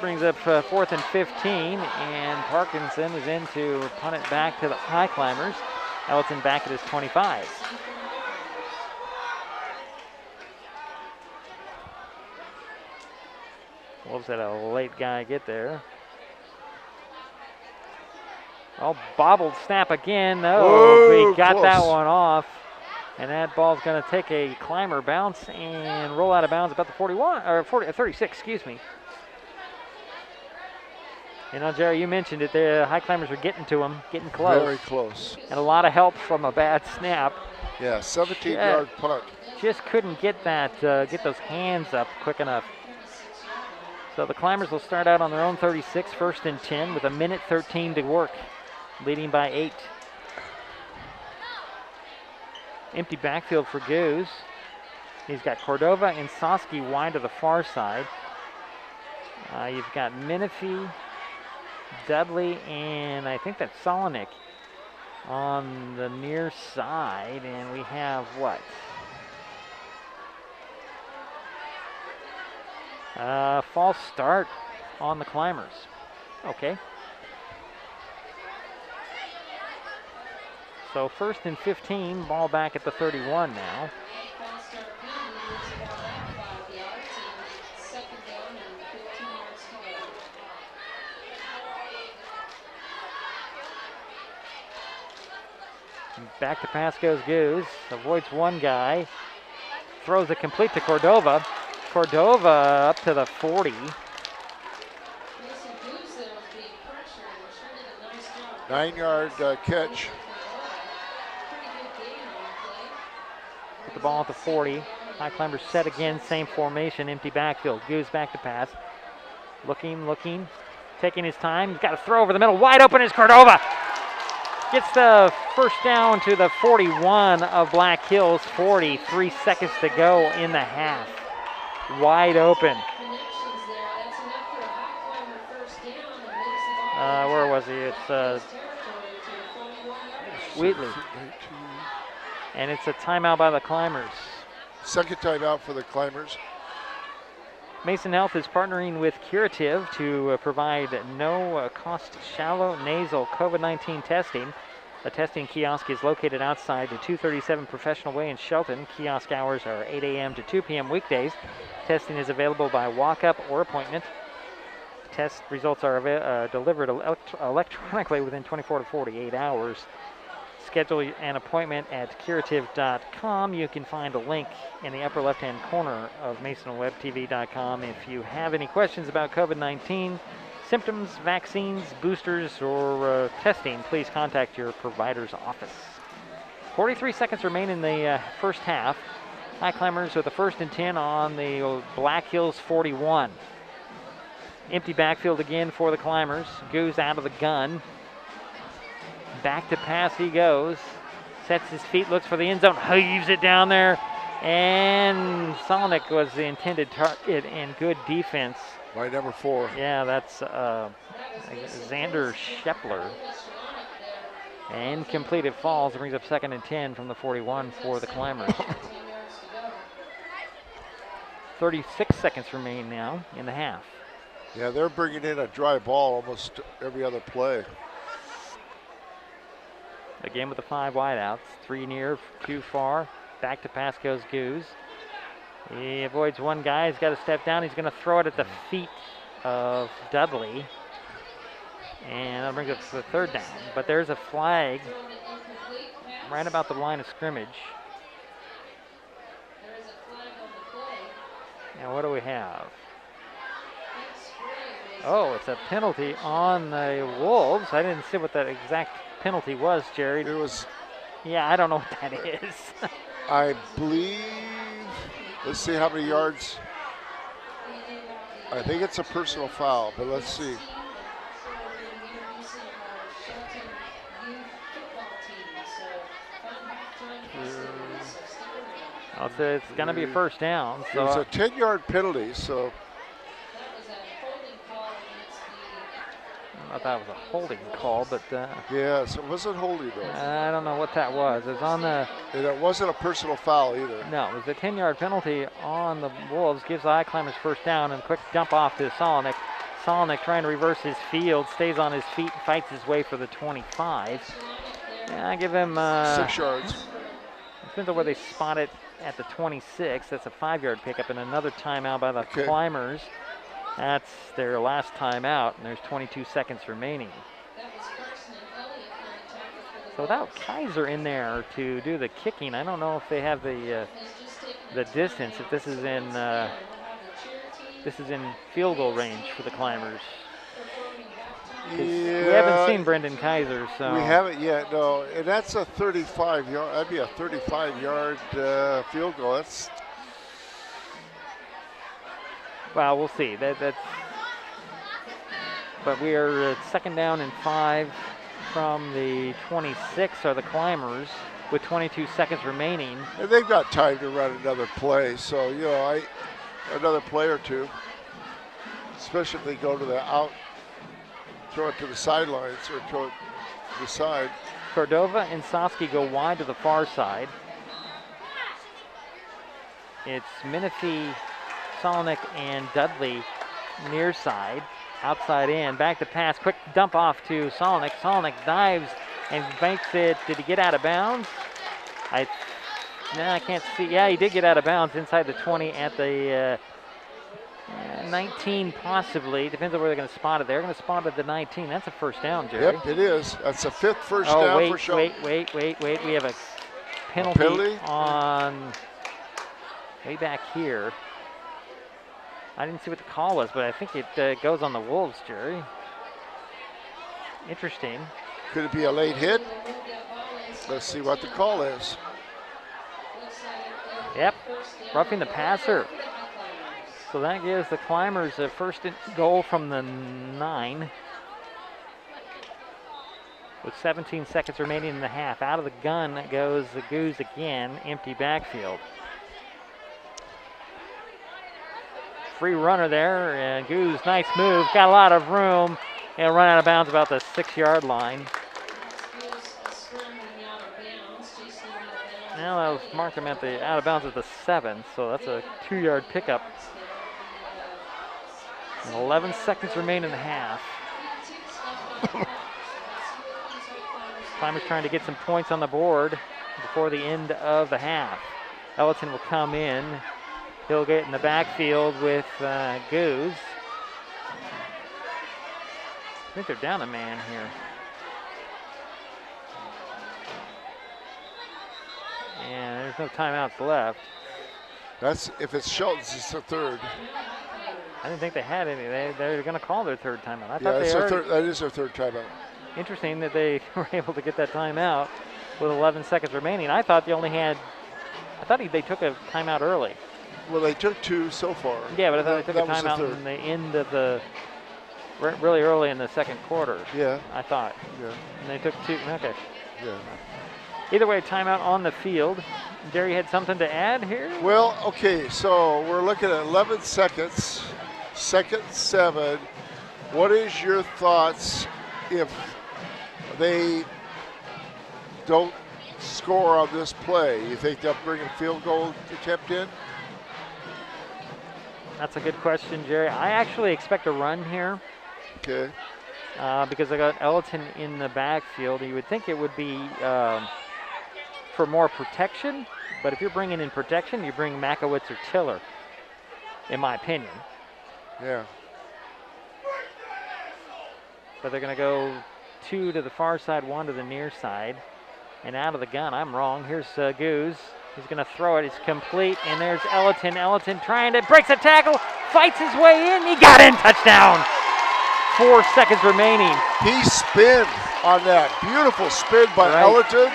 Brings up 4th and 15, and Parkinson is in to punt it back to the Highclimbers. Ellington back at his 25. Wolves had a late guy get there. Oh, bobbled snap again. Oh, he got that one off. And that ball's going to take a Climber bounce and roll out of bounds about the 41, or 36, excuse me. You know, Gerry, you mentioned it. The Highclimbers were getting to him, getting close. Very close. And a lot of help from a bad snap. Yeah, 17-yard punt. Just couldn't get that, get those hands up quick enough. So the Climbers will start out on their own 36, 1st and 10, with 1:13 to work, leading by 8. Empty backfield for Goose. He's got Cordova and Soski wide to the far side. You've got Menifee Dudley and I think that's Solonic on the near side, and we have what? False start on the Climbers. Okay. So 1st and 15, ball back at the 31 now. Back to pass goes Goose, avoids one guy, throws it complete to Cordova. Cordova up to the 40. 9-yard catch. Put the ball at the 40. High Climbers set again, same formation, empty backfield. Goose back to pass. Looking, taking his time. He's got to throw over the middle. Wide open is Cordova. Gets the first down to the 41 of Black Hills. 43 seconds to go in the half. Wide open. Where was he? It's Wheatley. And it's a timeout by the Climbers. Second timeout for the Climbers. Mason Health is partnering with Curative to provide no-cost shallow nasal COVID-19 testing. The testing kiosk is located outside the 237 Professional Way in Shelton. Kiosk hours are 8 a.m. to 2 p.m. weekdays. Testing is available by walk-up or appointment. Test results are delivered electronically within 24 to 48 hours. Schedule an appointment at curative.com. You can find a link in the upper left-hand corner of masonwebtv.com. If you have any questions about COVID-19, symptoms, vaccines, boosters, or testing, please contact your provider's office. 43 seconds remain in the first half. High Climbers with the 1st and 10 on the Black Hills 41. Empty backfield again for the Climbers. Goes out of the gun. Back to pass he goes. Sets his feet, looks for the end zone, heaves it down there. And Solonic was the intended target, and good defense. By number 4. Yeah, that's Xander Shepler. And completed falls. It brings up 2nd and 10 from the 41 for the Climbers. 36 seconds remain now in the half. Yeah, they're bringing in a dry ball almost every other play. Again with the 5 wideouts. 3 near, 2 far. Back to pass goes Goose. He avoids one guy. He's got to step down. He's going to throw it at the feet of Dudley. And that brings us to the 3rd down. But there's a flag right about the line of scrimmage. Now what do we have? Oh, it's a penalty on the Wolves. I didn't see what that exact penalty was, Gerry. It was... Yeah, I don't know what that is. I believe... Let's see how many yards. I think it's a personal foul, but let's see. It's going to be a 1st down. So it was a 10-yard penalty, so... I thought it was a holding call, but... yes, it wasn't holding, though. I don't know what that was. It was on the... And it wasn't a personal foul, either. No, it was a 10-yard penalty on the Wolves. Gives the High Climbers 1st down, and a quick dump off to Solonic. Solonic trying to reverse his field, stays on his feet, fights his way for the 25. Yeah, I give him... 6 yards. Depends on where they spot it at the 26. That's a 5-yard pickup, and another timeout by the Climbers. That's their last timeout, and there's 22 seconds remaining. So without Kaiser in there to do the kicking, I don't know if they have the distance. If this is in field goal range for the Climbers. Yeah, we haven't seen Brendan Kaiser, so we haven't yet. No, and that's a 35-yard. That'd be a 35-yard field goal. That's. Well, we'll see. That's. But we are at 2nd down and 5 from the 26 are the Climbers with 22 seconds remaining. And they've got time to run another play, so you know, another play or two, especially if they go to the throw it to the sidelines or throw it to the side. Cordova and Sofsky go wide to the far side. It's Menifee, Solonic, and Dudley near side, outside in. Back to pass, quick dump off to Solonic. Solonic dives and banks it. Did he get out of bounds? I can't see. Yeah, he did get out of bounds inside the 20 at the 19 possibly. Depends on where they're going to spot it. They're going to spot it at the 19. That's a first down, Gerry. Yep, it is. That's the 5th first down for Shelton. Wait. We have a penalty on way back here. I didn't see what the call was, but I think it goes on the Wolves, Gerry. Interesting. Could it be a late hit? Let's see what the call is. Yep, roughing the passer. So that gives the Climbers a first goal from the 9. With 17 seconds remaining in the half. Out of the gun goes the Goose again, empty backfield. Free runner there, and Goose, nice move, got a lot of room. He'll run out of bounds about the 6-yard line. Now that was marked him at the out of bounds at the 7, so that's a 2-yard pickup. And 11 seconds remain in the half. Climbers trying to get some points on the board before the end of the half. Ellerton will come in. He'll get in the backfield with Goose. I think they're down a man here. And there's no timeouts left. That's if it's Shelton's, it's the 3rd. I didn't think they had any. They're going to call their 3rd timeout. I thought that is their 3rd timeout. Interesting that they were able to get that timeout with 11 seconds remaining. I thought they only had. I thought they took a timeout early. Well, they took 2 so far. Yeah, but I thought they took a timeout in the end of the. Really early in the second quarter. Yeah. I thought. Yeah. And they took 2. Okay. Yeah. Either way, timeout on the field. Gerry had something to add here? Well, okay, so we're looking at 11 seconds, 2nd, 7. What is your thoughts if they don't score on this play? You think they'll bring a field goal attempt in? That's a good question, Gerry. I actually expect a run here. Okay. Because I got Ellerton in the backfield. You would think it would be for more protection, but if you're bringing in protection, you bring Makowitz or Tiller, in my opinion. Yeah. But they're going to go 2 to the far side, 1 to the near side. And out of the gun, I'm wrong. Here's Goose. He's going to throw it. It's complete, and there's Ellerton. Ellerton trying to breaks a tackle, fights his way in. He got in. Touchdown. 4 seconds remaining. He spinned on that. Beautiful spin by Ellerton.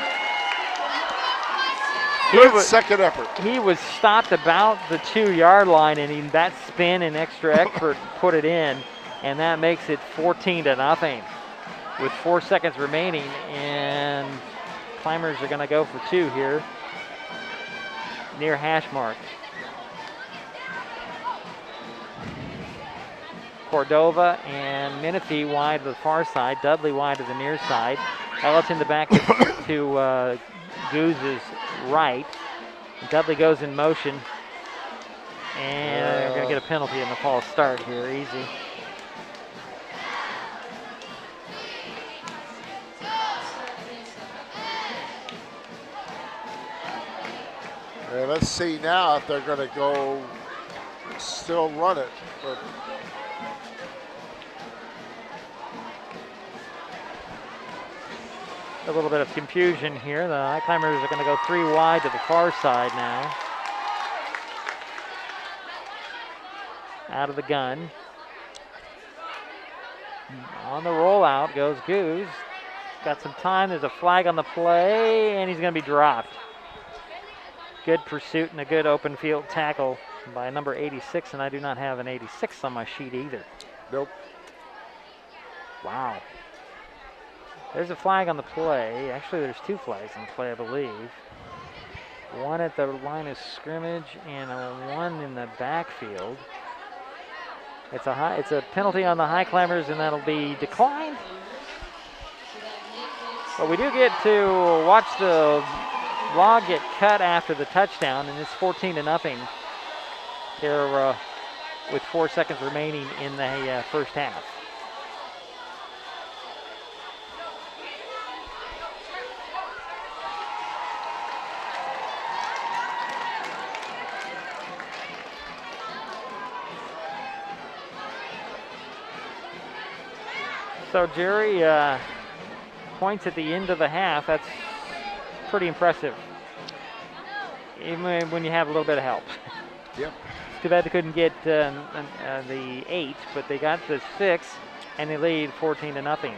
Good second effort. He was stopped about the 2-yard line, and that spin and extra effort put it in, and that makes it 14-0 with 4 seconds remaining, and Climbers are going to go for 2 here near hash mark. Cordova and Menifee wide to the far side, Dudley wide to the near side. Ellerton the back to Goose's right. Dudley goes in motion, and they're going to get a penalty in the false start here, easy. And let's see now if they're going to go still run it. But a little bit of confusion here. The High Climbers are going to go 3 wide to the far side now. Out of the gun. On the rollout goes Goose. Got some time. There's a flag on the play, and he's going to be dropped. Good pursuit and a good open field tackle by number 86, and I do not have an 86 on my sheet either. Nope. Wow. There's a flag on the play. Actually, there's 2 flags on the play, I believe. One at the line of scrimmage and one in the backfield. It's a penalty on the Highclimbers, and that'll be declined. But we do get to watch the log get cut after the touchdown, and it's 14-0 here with 4 seconds remaining in the first half. So Gerry, points at the end of the half, that's pretty impressive, even when you have a little bit of help. Yep. It's too bad they couldn't get the 8, but they got the 6, and they lead 14-0.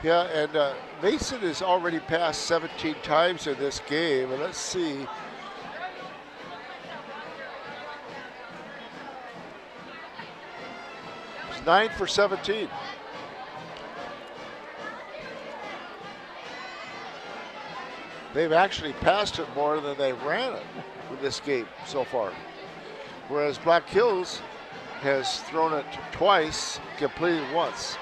Yeah, and Mason has already passed 17 times in this game, and let's see. It's 9 for 17. They've actually passed it more than they ran it in this game so far. Whereas Black Hills has thrown it twice, completed once.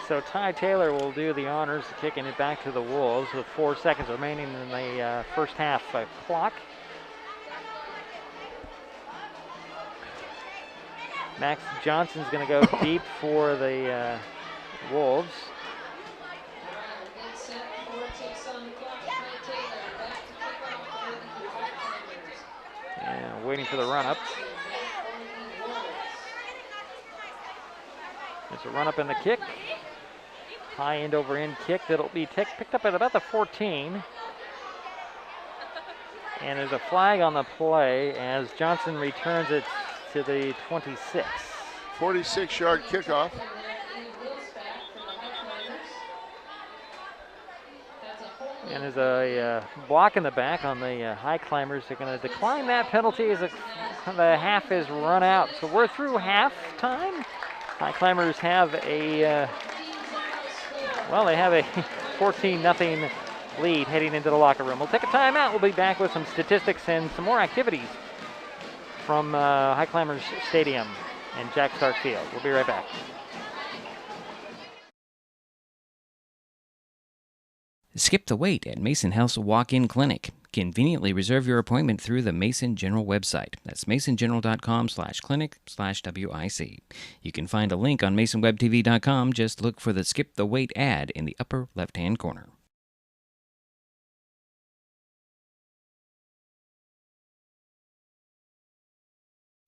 So Ty Taylor will do the honors of kicking it back to the Wolves with 4 seconds remaining in the first half clock. Max Johnson's going to go deep for the Wolves. And waiting for the run-up. There's a run-up in the kick. High end over end kick that'll be picked up at about the 14. And there's a flag on the play as Johnson returns it to the 26. 46-yard kickoff. And there's a block in the back on the Highclimbers. They're going to decline that penalty as the half is run out. So we're through halftime. Highclimbers have a, they have a 14-0 lead heading into the locker room. We'll take a timeout. We'll be back with some statistics and some more activities from Highclimbers Stadium and Jack Stark Field. We'll be right back. Skip the wait at Mason Health's walk-in clinic. Conveniently reserve your appointment through the Mason General website. That's masongeneral.com/clinic/WIC. You can find a link on masonwebtv.com. Just look for the Skip the Wait ad in the upper left-hand corner.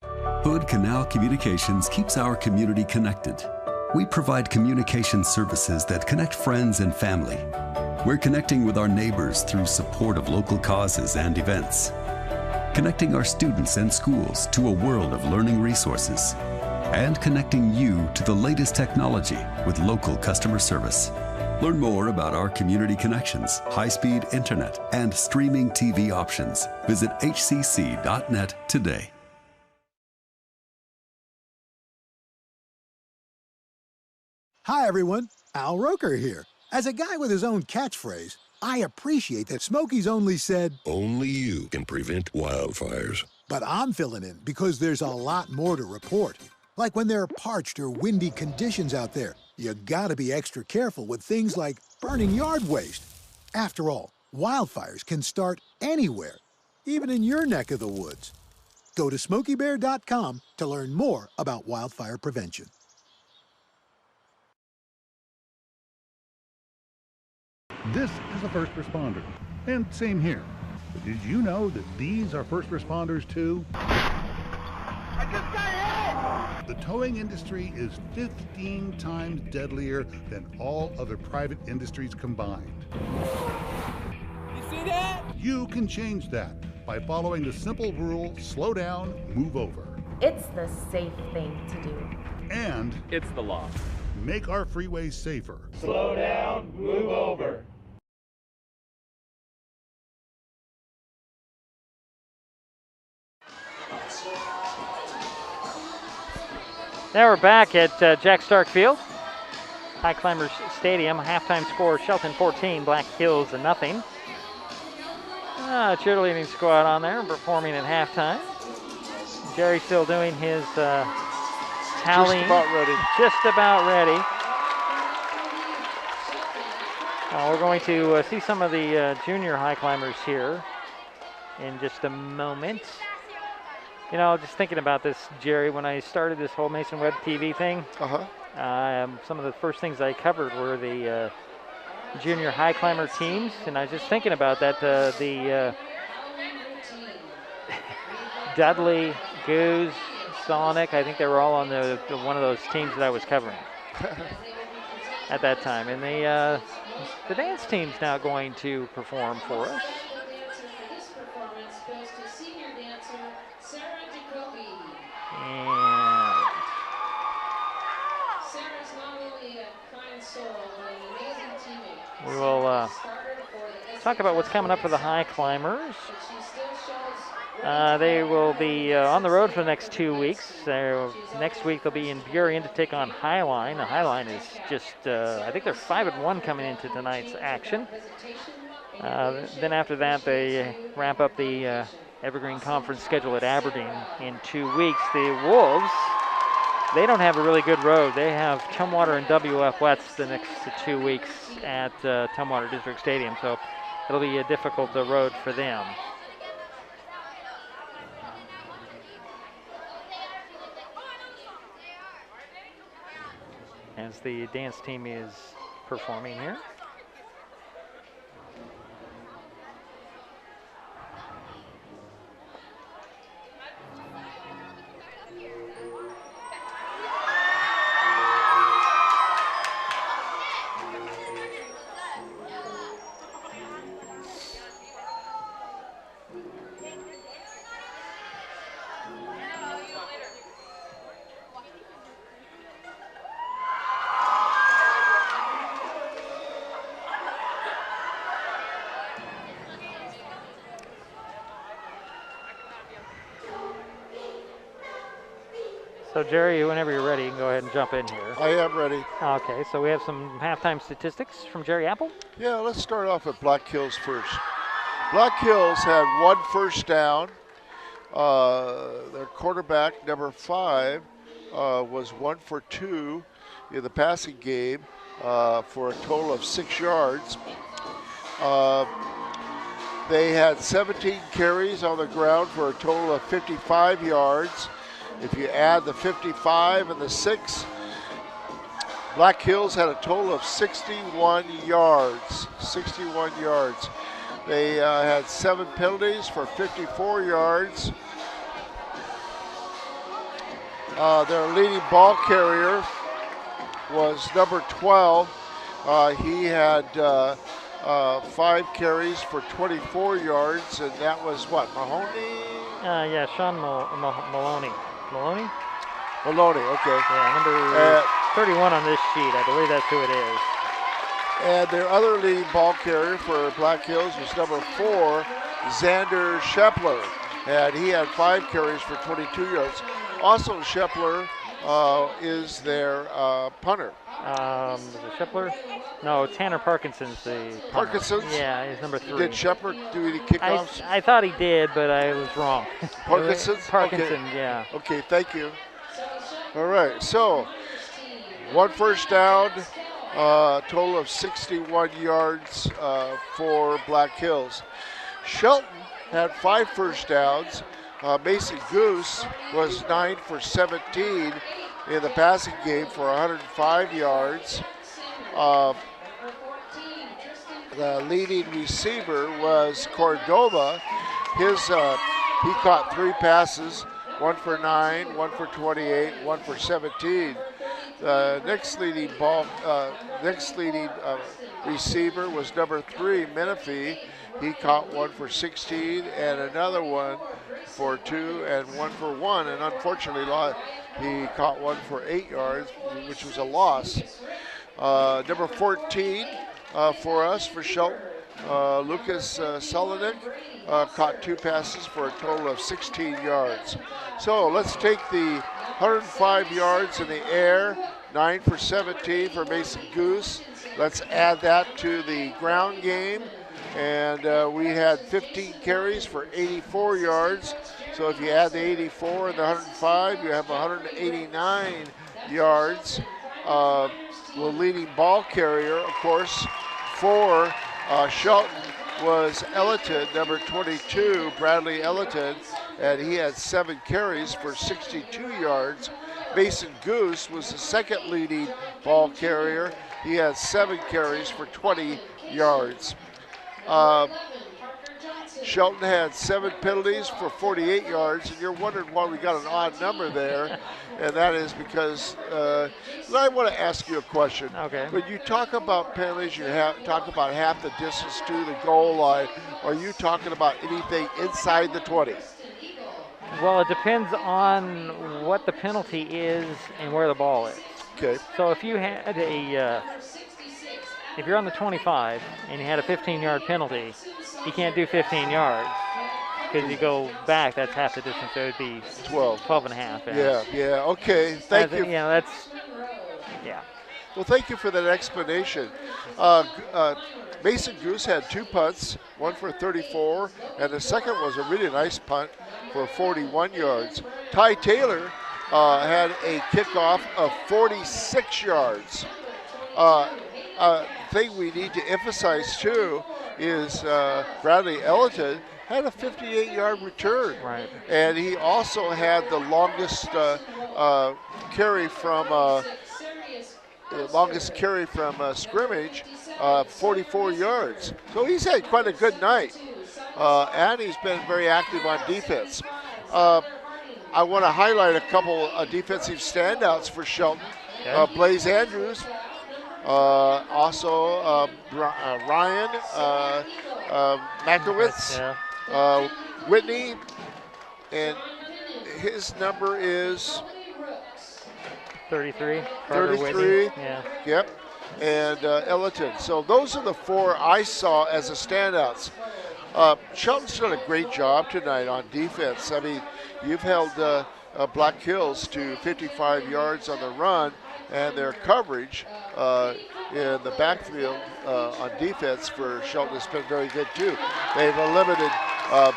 Hood Canal Communications keeps our community connected. We provide communication services that connect friends and family. We're connecting with our neighbors through support of local causes and events. Connecting our students and schools to a world of learning resources. And connecting you to the latest technology with local customer service. Learn more about our community connections, high-speed internet, and streaming TV options. Visit hcc.net today. Hi, everyone. Al Roker here. As a guy with his own catchphrase, I appreciate that Smokey's only said, "Only you can prevent wildfires." But I'm filling in because there's a lot more to report. Like when there are parched or windy conditions out there, you gotta be extra careful with things like burning yard waste. After all, wildfires can start anywhere, even in your neck of the woods. Go to SmokeyBear.com to learn more about wildfire prevention. This is a first responder, and same here. But did you know that these are first responders too? I just got hit! The towing industry is 15 times deadlier than all other private industries combined. You see that? You can change that by following the simple rule, slow down, move over. It's the safe thing to do. And it's the law. Make our freeways safer. Slow down, move over. Now we're back at Jack Stark Field, Highclimbers Stadium. Halftime score: Shelton 14, Black Hills 0. cheerleading squad on there and performing at halftime. Gerry still doing his tallying. Just about ready. Just about ready. We're going to see some of the junior high climbers here in just a moment. You know, just thinking about this, Gerry, when I started this whole Mason Web TV thing, some of the first things I covered were the junior high climber teams, and I was just thinking about that. The Dudley, Goose, Sonic, I think they were all on the one of those teams that I was covering at that time. And the dance team's now going to perform for us. And we will talk about what's coming up for the high climbers. They will be on the road for the next 2 weeks. Next week they'll be in Burien to take on Highline. The Highline is just, I think they're 5-1 coming into tonight's action. Then after that they ramp up the Evergreen Conference schedule at Aberdeen in 2 weeks. The Wolves, they don't have a really good road. They have Tumwater and WF Wets the next 2 weeks at Tumwater District Stadium, so it'll be a difficult road for them. As the dance team is performing here. So Gerry, whenever you're ready, you can go ahead and jump in here. I am ready. Okay, so we have some halftime statistics from Gerry Apple. Yeah, let's start off at Black Hills first. Black Hills had 1 first down. Their quarterback, number 5, was 1 for 2 in the passing game for a total of 6 yards. They had 17 carries on the ground for a total of 55 yards. If you add the 55 and the 6, Black Hills had a total of 61 yards. 61 yards. They had 7 penalties for 54 yards. Their leading ball carrier was number 12. He had 5 carries for 24 yards, and that was what, Mahoney? Yeah, Sean Maloney. Maloney? Maloney, okay. Yeah, number 31 on this sheet. I believe that's who it is. And their other leading ball carrier for Black Hills was number 4, Xander Shepler. And he had 5 carries for 22 yards. Also, Shepler is their punter. Was it Shepler? No, Tanner Parkinson's the punter. Parkinson's? Yeah, he's number 3. Did Shepler do any kickoffs? I thought he did, but I was wrong. Parkinson's? Parkinson, okay. Yeah. Okay, thank you. All right, so 1 first down, total of 61 yards for Black Hills. Shelton had 5 first downs. Mason Goose was 9 for 17 in the passing game for 105 yards. The leading receiver was Cordova. He caught 3 passes, 1 for 9, 1 for 28, 1 for 17. The next leading receiver was number 3, Menifee. He caught 1 for 16 and another 1 for 2 and 1 for 1. And unfortunately, he caught 1 for 8 yards, which was a loss. Number 14 for Shelton, Lucas Solonik, caught 2 passes for a total of 16 yards. So let's take the 105 yards in the air, 9 for 17 for Mason Goose. Let's add that to the ground game. And we had 15 carries for 84 yards. So if you add the 84 and the 105, you have 189 yards. The leading ball carrier, of course, for Shelton was Ellington, number 22, Bradley Ellington, and he had 7 carries for 62 yards. Mason Goose was the second leading ball carrier. He had 7 carries for 20 yards. Shelton had 7 penalties for 48 yards, and you're wondering why we got an odd number there, and that is because I want to ask you a question. Okay. When you talk about penalties, you talk about half the distance to the goal line. Are you talking about anything inside the 20? Well, it depends on what the penalty is and where the ball is. Okay. So if you had if you're on the 25 and you had a 15-yard penalty, you can't do 15 yards because you go back, that's half the distance, so it would be 12 and a half. Yeah, okay. Thank you. Yeah. Well, thank you for that explanation. Mason Goose had 2 punts, one for 34, and the second was a really nice punt for 41 yards. Ty Taylor had a kickoff of 46 yards. Thing we need to emphasize too is Bradley Ellington had a 58-yard return, right? And he also had the longest carry from scrimmage, 44 yards. So he's had quite a good night, and he's been very active on defense. I want to highlight a couple of defensive standouts for Shelton. Okay. Blaze Andrews. Also Ryan Makowitz, Whitney, and his number is 33. 33. Yeah. Yep. And Ellington. So those are the 4 I saw as the standouts. Shelton's done a great job tonight on defense. I mean, you've held Black Hills to 55 yards on the run, and their coverage in the backfield on defense for Shelton has been very good too. They've limited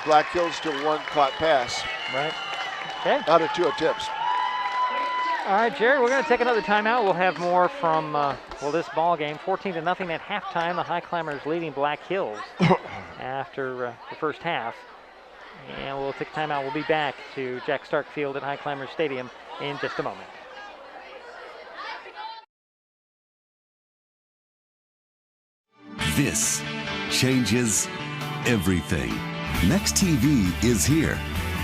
Black Hills to 1 caught pass. Right. Okay. Out of 2 attempts. All right, Jerry, we're going to take another timeout. We'll have more from this ball game. 14-0 at halftime. The Highclimbers leading Black Hills after the first half. And we'll take a timeout. We'll be back to Jack Stark Field at Highclimbers Stadium in just a moment. This changes everything. Next TV is here.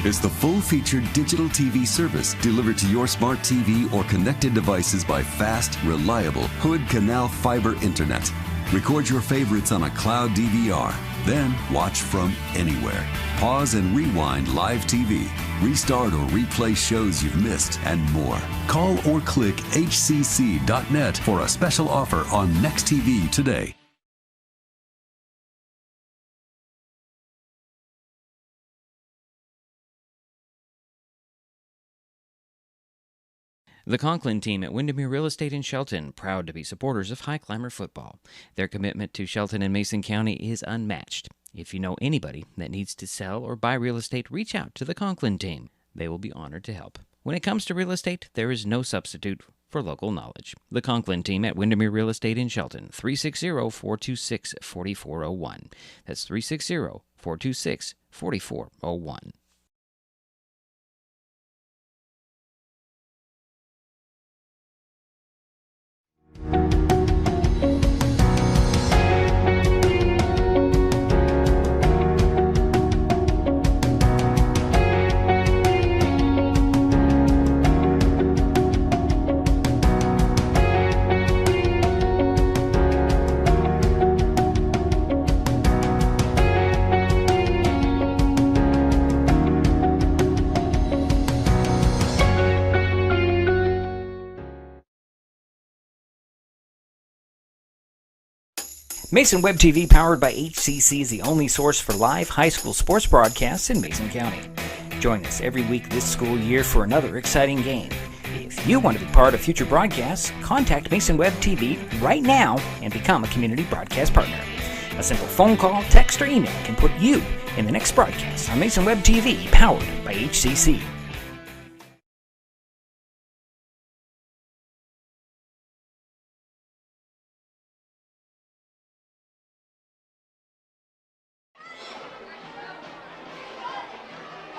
It's the full-featured digital TV service delivered to your smart TV or connected devices by fast, reliable Hood Canal fiber internet. Record your favorites on a cloud DVR, then watch from anywhere. Pause and rewind live TV, restart or replay shows you've missed, and more. Call or click hcc.net for a special offer on Next TV today. The Conklin team at Windermere Real Estate in Shelton, proud to be supporters of Highclimber football. Their commitment to Shelton and Mason County is unmatched. If you know anybody that needs to sell or buy real estate, reach out to the Conklin team. They will be honored to help. When it comes to real estate, there is no substitute for local knowledge. The Conklin team at Windermere Real Estate in Shelton, 360-426-4401. That's 360-426-4401. Mason Web TV, powered by HCC, is the only source for live high school sports broadcasts in Mason County. Join us every week this school year for another exciting game. If you want to be part of future broadcasts, contact Mason Web TV right now and become a community broadcast partner. A simple phone call, text, or email can put you in the next broadcast on Mason Web TV, powered by HCC.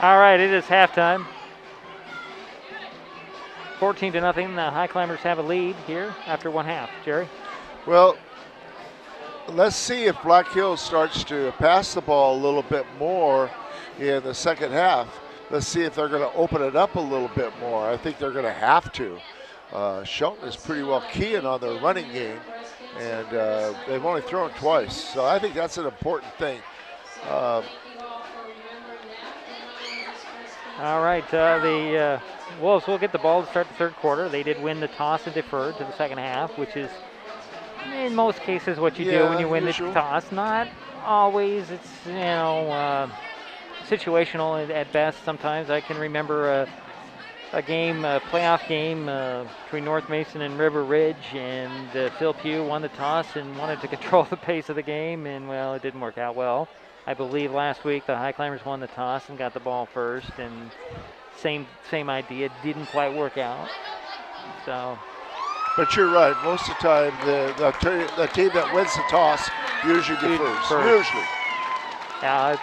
All right, it is halftime. 14-0. The Highclimbers have a lead here after one half. Gerry? Well, let's see if Black Hills starts to pass the ball a little bit more in the second half. Let's see if they're going to open it up a little bit more. I think they're going to have to. Shelton is pretty well keying on their running game, and they've only thrown twice. So I think that's an important thing. All right, the Wolves will get the ball to start the third quarter. They did win the toss and deferred to the second half, which is in most cases what you do when you win the toss. Not always. It's, situational at best. Sometimes I can remember a playoff game between North Mason and River Ridge, and Phil Pugh won the toss and wanted to control the pace of the game, and, well, it didn't work out well. I believe last week the Highclimbers won the toss and got the ball first, and same idea, didn't quite work out. So, but you're right. Most of the time, the team that wins the toss usually defers. Usually. Yeah,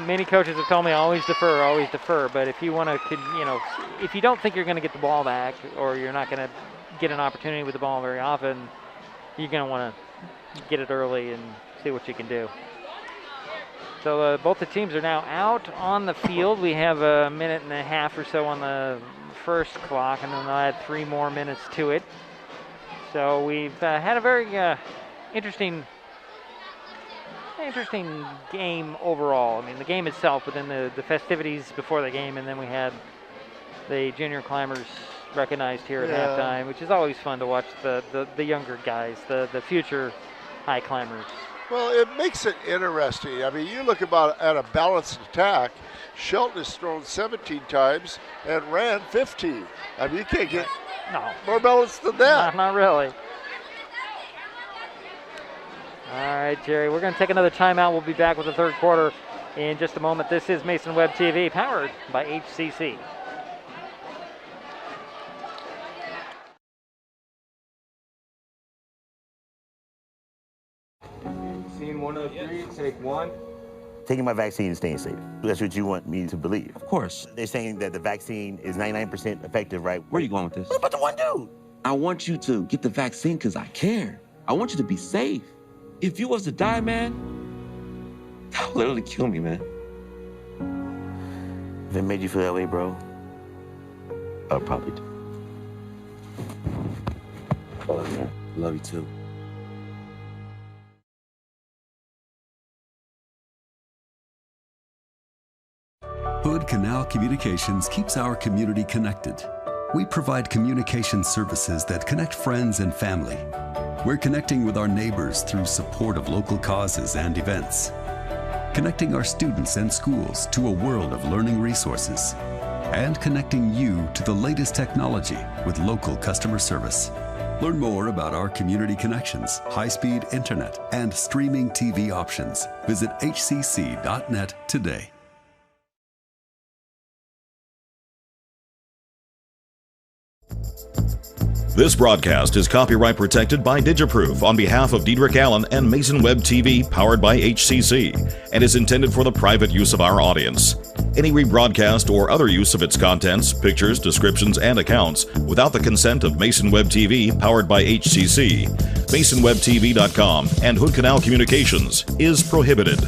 many coaches have told me always defer. But if you want to, if you don't think you're going to get the ball back, or you're not going to get an opportunity with the ball very often, you're going to want to get it early and see what you can do. So both the teams are now out on the field. We have a minute and a half or so on the first clock, and then they'll add 3 more minutes to it. So we've had a very interesting game overall. I mean, the game itself, but then the festivities before the game, and then we had the junior climbers recognized here at halftime, which is always fun to watch the younger guys, the future high climbers. Well, it makes it interesting. I mean, you look at a balanced attack. Shelton has thrown 17 times and ran 15. I mean, you can't get more balanced than that. Not really. All right, Gerry, we're going to take another timeout. We'll be back with the third quarter in just a moment. This is Mason Web TV, powered by HCC. Scene 103, take 1. Taking my vaccine is staying safe. That's what you want me to believe. Of course. They're saying that the vaccine is 99% effective, right? Where are you going with this? What about the one dude? I want you to get the vaccine because I care. I want you to be safe. If you was to die, man, that would literally kill me, man. If it made you feel that way, bro, I'll probably do. Love you, man. Love you too. Hood Canal Communications keeps our community connected. We provide communication services that connect friends and family. We're connecting with our neighbors through support of local causes and events. Connecting our students and schools to a world of learning resources. And connecting you to the latest technology with local customer service. Learn more about our community connections, high-speed internet, and streaming TV options. Visit hcc.net today. This broadcast is copyright protected by Digiproof on behalf of Dedrick, Allan, and Mason Web TV, powered by HCC, and is intended for the private use of our audience. Any rebroadcast or other use of its contents, pictures, descriptions, and accounts without the consent of Mason Web TV, powered by HCC, MasonWebTV.com, and Hood Canal Communications is prohibited.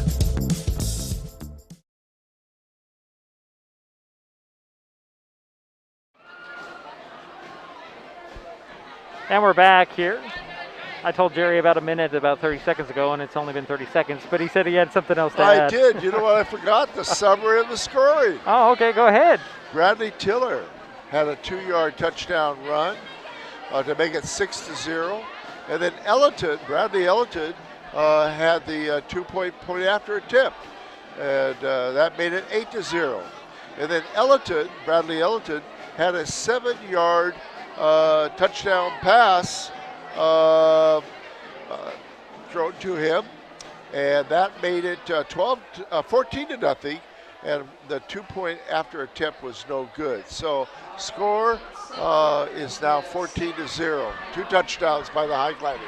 And we're back here. I told Gerry about 30 seconds ago, and it's only been 30 seconds, but he said he had something else to add. I did. You know what I forgot? The summary of the scoring. Oh, okay, go ahead. Bradley Tiller had a 2-yard touchdown run to make it 6-0. And then Bradley Ellington, had the 2-point after attempt. And that made it 8-0. And then Bradley Ellington, had a 7-yard touchdown pass thrown to him, and that made it 14 to nothing. And the 2-point after attempt was no good. So score is now 14 to 0. 2 touchdowns by the Highclimbers.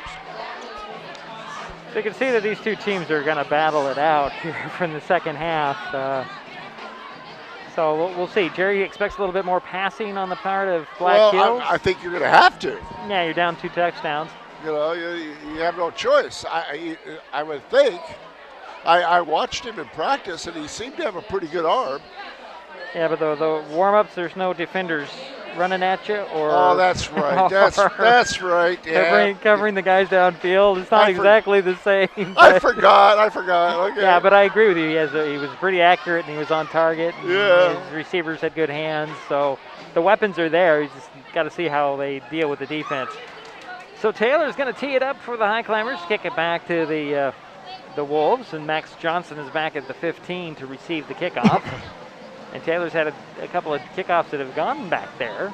So you can see that these two teams are going to battle it out here from the second half. So we'll see. Gerry expects a little bit more passing on the part of Black Hills. I think you're going to have to. Yeah, you're down 2 touchdowns. You know, you have no choice. I would think. I watched him in practice, and he seemed to have a pretty good arm. Yeah, but the warm-ups, there's no defenders running at you, or oh, that's right. That's right. Yeah. Covering the guys downfield. It's not exactly the same. I forgot. Okay. Yeah, but I agree with you. He was pretty accurate, and he was on target. Yeah. His receivers had good hands, so the weapons are there. You just got to see how they deal with the defense. So Taylor's going to tee it up for the Highclimbers, kick it back to the Wolves, and Max Johnson is back at the 15 to receive the kickoff. And Taylor's had a couple of kickoffs that have gone back there.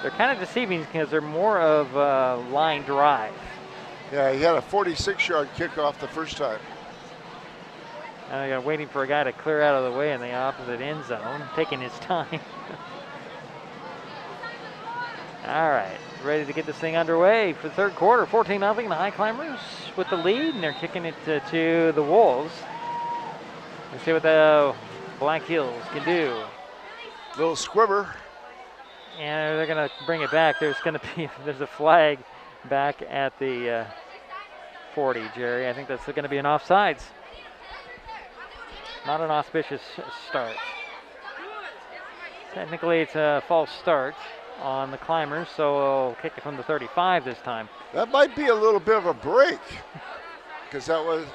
They're kind of deceiving because they're more of a line drive. Yeah, he had a 46-yard kickoff the first time. Waiting for a guy to clear out of the way in the opposite end zone, taking his time. All right, ready to get this thing underway for the third quarter. 14-0, the Highclimbers with the lead, and they're kicking it to the Wolves. Let's see what the Black Hills can do. Little squibber. And they're going to bring it back. There's a flag back at the 40, Gerry. I think that's going to be an offsides. Not an auspicious start. Technically, it's a false start on the Climbers, so we'll kick it from the 35 this time. That might be a little bit of a break, because that was,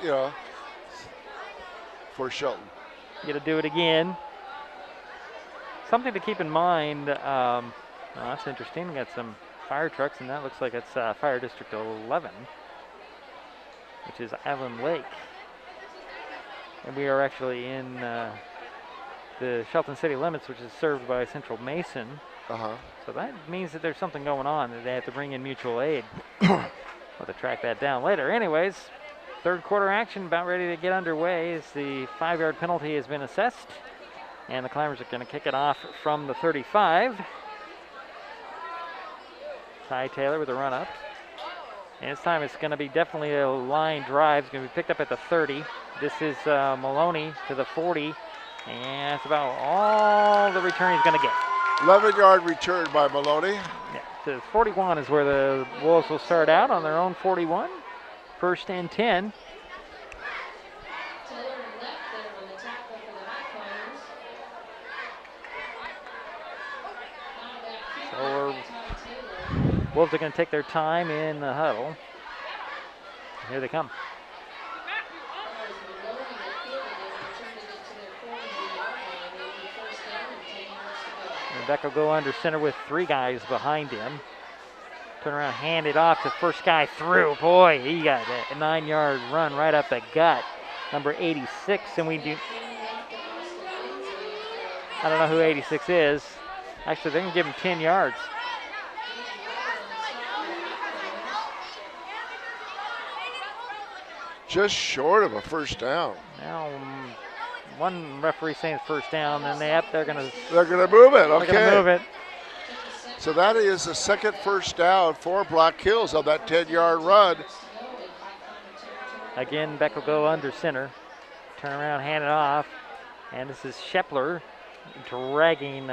for Shelton. Get to do it again. Something to keep in mind. That's interesting. We got some fire trucks, and that looks like it's Fire District 11, which is Allan Lake. And we are actually in the Shelton city limits, which is served by Central Mason. So that means that there's something going on, that they have to bring in mutual aid. We'll have to track that down later. Anyways, third quarter action about ready to get underway as the 5-yard penalty has been assessed. And the Climbers are going to kick it off from the 35. Ty Taylor with a run up. And this time it's going to be definitely a line drive. It's going to be picked up at the 30. This is Maloney to the 40. And that's about all the return he's going to get. 11-yard return by Maloney. Yeah, so 41 is where the Wolves will start out on their own 41. First and 10. So Wolves are going to take their time in the huddle. Here they come. Beck will go under center with 3 guys behind him. Turn around, hand it off to first guy through. Boy, he got a 9-yard run right up the gut. Number 86, and I don't know who 86 is. Actually, they're going to give him 10 yards. Just short of a first down. Now, one referee saying it's first down, and they're going to move it. Okay. They're going to move it. So that is the second first down for Black Hills on that 10-yard run. Again, Beck will go under center. Turn around, hand it off. And this is Shepler dragging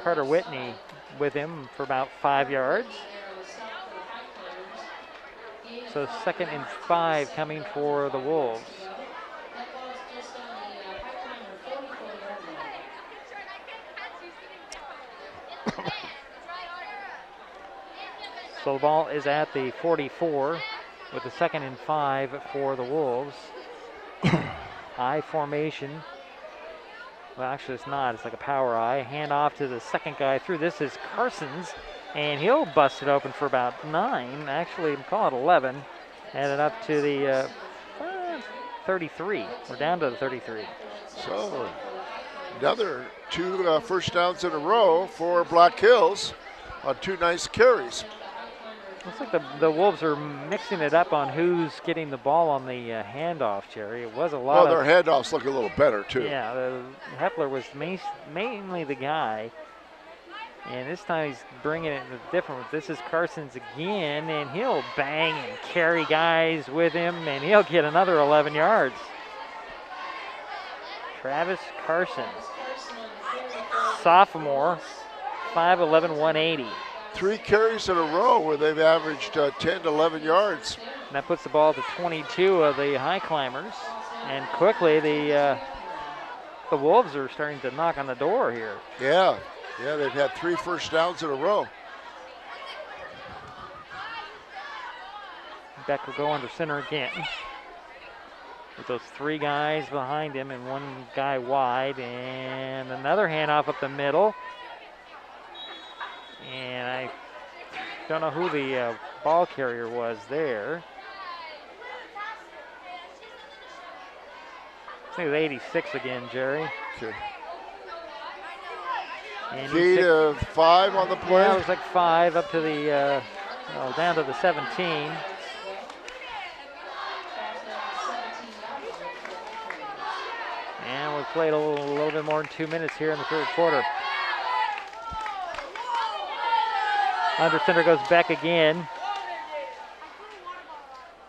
Carter Whitney with him for about 5 yards. So 2nd and 5 coming for the Wolves. So the ball is at the 44 with the 2nd and 5 for the Wolves. I formation. Well, actually it's not. It's like a power I. Hand off to the second guy through. This is Carson's. And he'll bust it open for about 9. Actually, call it 11. And it up to the 33. We're down to the 33. So another 2 first downs in a row for Black Hills on 2 nice carries. Looks like the Wolves are mixing it up on who's getting the ball on the handoff, Gerry. It was a lot their handoffs look a little better, too. Yeah, Hepler was mainly the guy. And this time he's bringing it different. This is Carson's again, and he'll bang and carry guys with him, and he'll get another 11 yards. Travis Carson, sophomore, 5'11", 180. 3 carries in a row where they've averaged 10 to 11 yards. And that puts the ball to 22 of the Highclimbers. And quickly the Wolves are starting to knock on the door here. Yeah, they've had 3 first downs in a row. Beck will go under center again. With those 3 guys behind him and 1 guy wide. And another handoff up the middle. And I don't know who the ball carrier was there. I think it was 86 again, Gerry. Okay. Gain of 5 on the play? Yeah, it was like 5 up to the, down to the 17. And we've played a little bit more than 2 minutes here in the third quarter. Under center goes Beck again.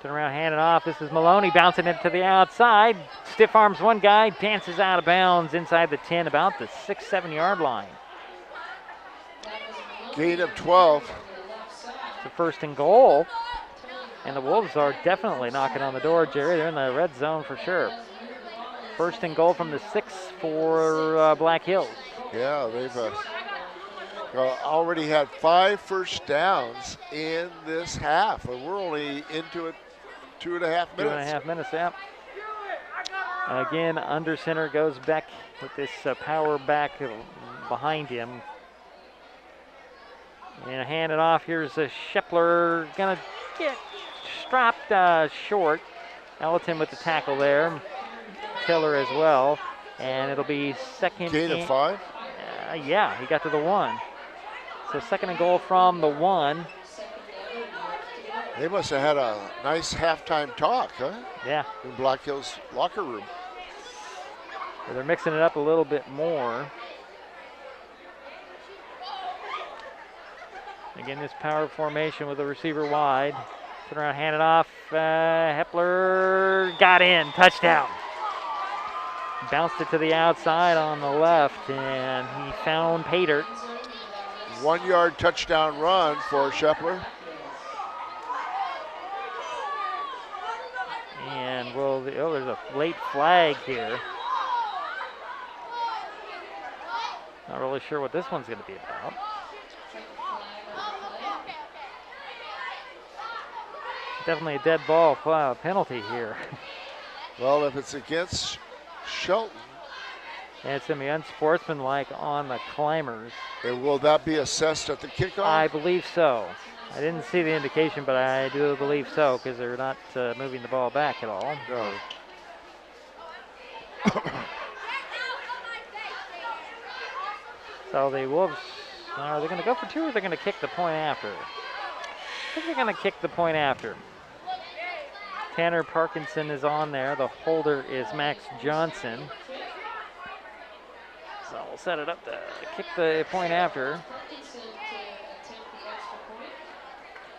Turn around, hand it off. This is Maloney bouncing it to the outside. Stiff arms one guy, dances out of bounds inside the 10, about the 6-7 yard line. Gain of 12. It's a 1st and goal. And the Wolves are definitely knocking on the door, Gerry. They're in the red zone for sure. 1st and goal from the 6 for Black Hills. Yeah, they've already had 5 first downs in this half, and we're only into it 2.5 minutes. 2.5 minutes, yeah. Again, under center goes Beck with this power back behind him. And hand it off. Here's a Shepler gonna get strapped short. Ellington with the tackle there. Tiller as well. And it'll be second. Gain of 5? Yeah, he got to the 1. So 2nd and goal from the 1. They must have had a nice halftime talk, huh? Yeah. In Black Hills locker room. So they're mixing it up a little bit more. Again, this power formation with the receiver wide. Turn around, hand it off. Hepler got in, touchdown. Bounced it to the outside on the left, and he found Pater. 1 yard touchdown run for Shepler. And there's a late flag here. Not really sure what this one's going to be about. Definitely a dead ball penalty here. Well, if it's against Shelton. And it's going to be unsportsmanlike on the Climbers. And will that be assessed at the kickoff? I believe so. I didn't see the indication, but I do believe so because they're not moving the ball back at all. No. So the Wolves, are they going to go for 2 or are they going to kick the point after? I think they're going to kick the point after. Tanner Parkinson is on there. The holder is Max Johnson. So we'll set it up to kick the point after.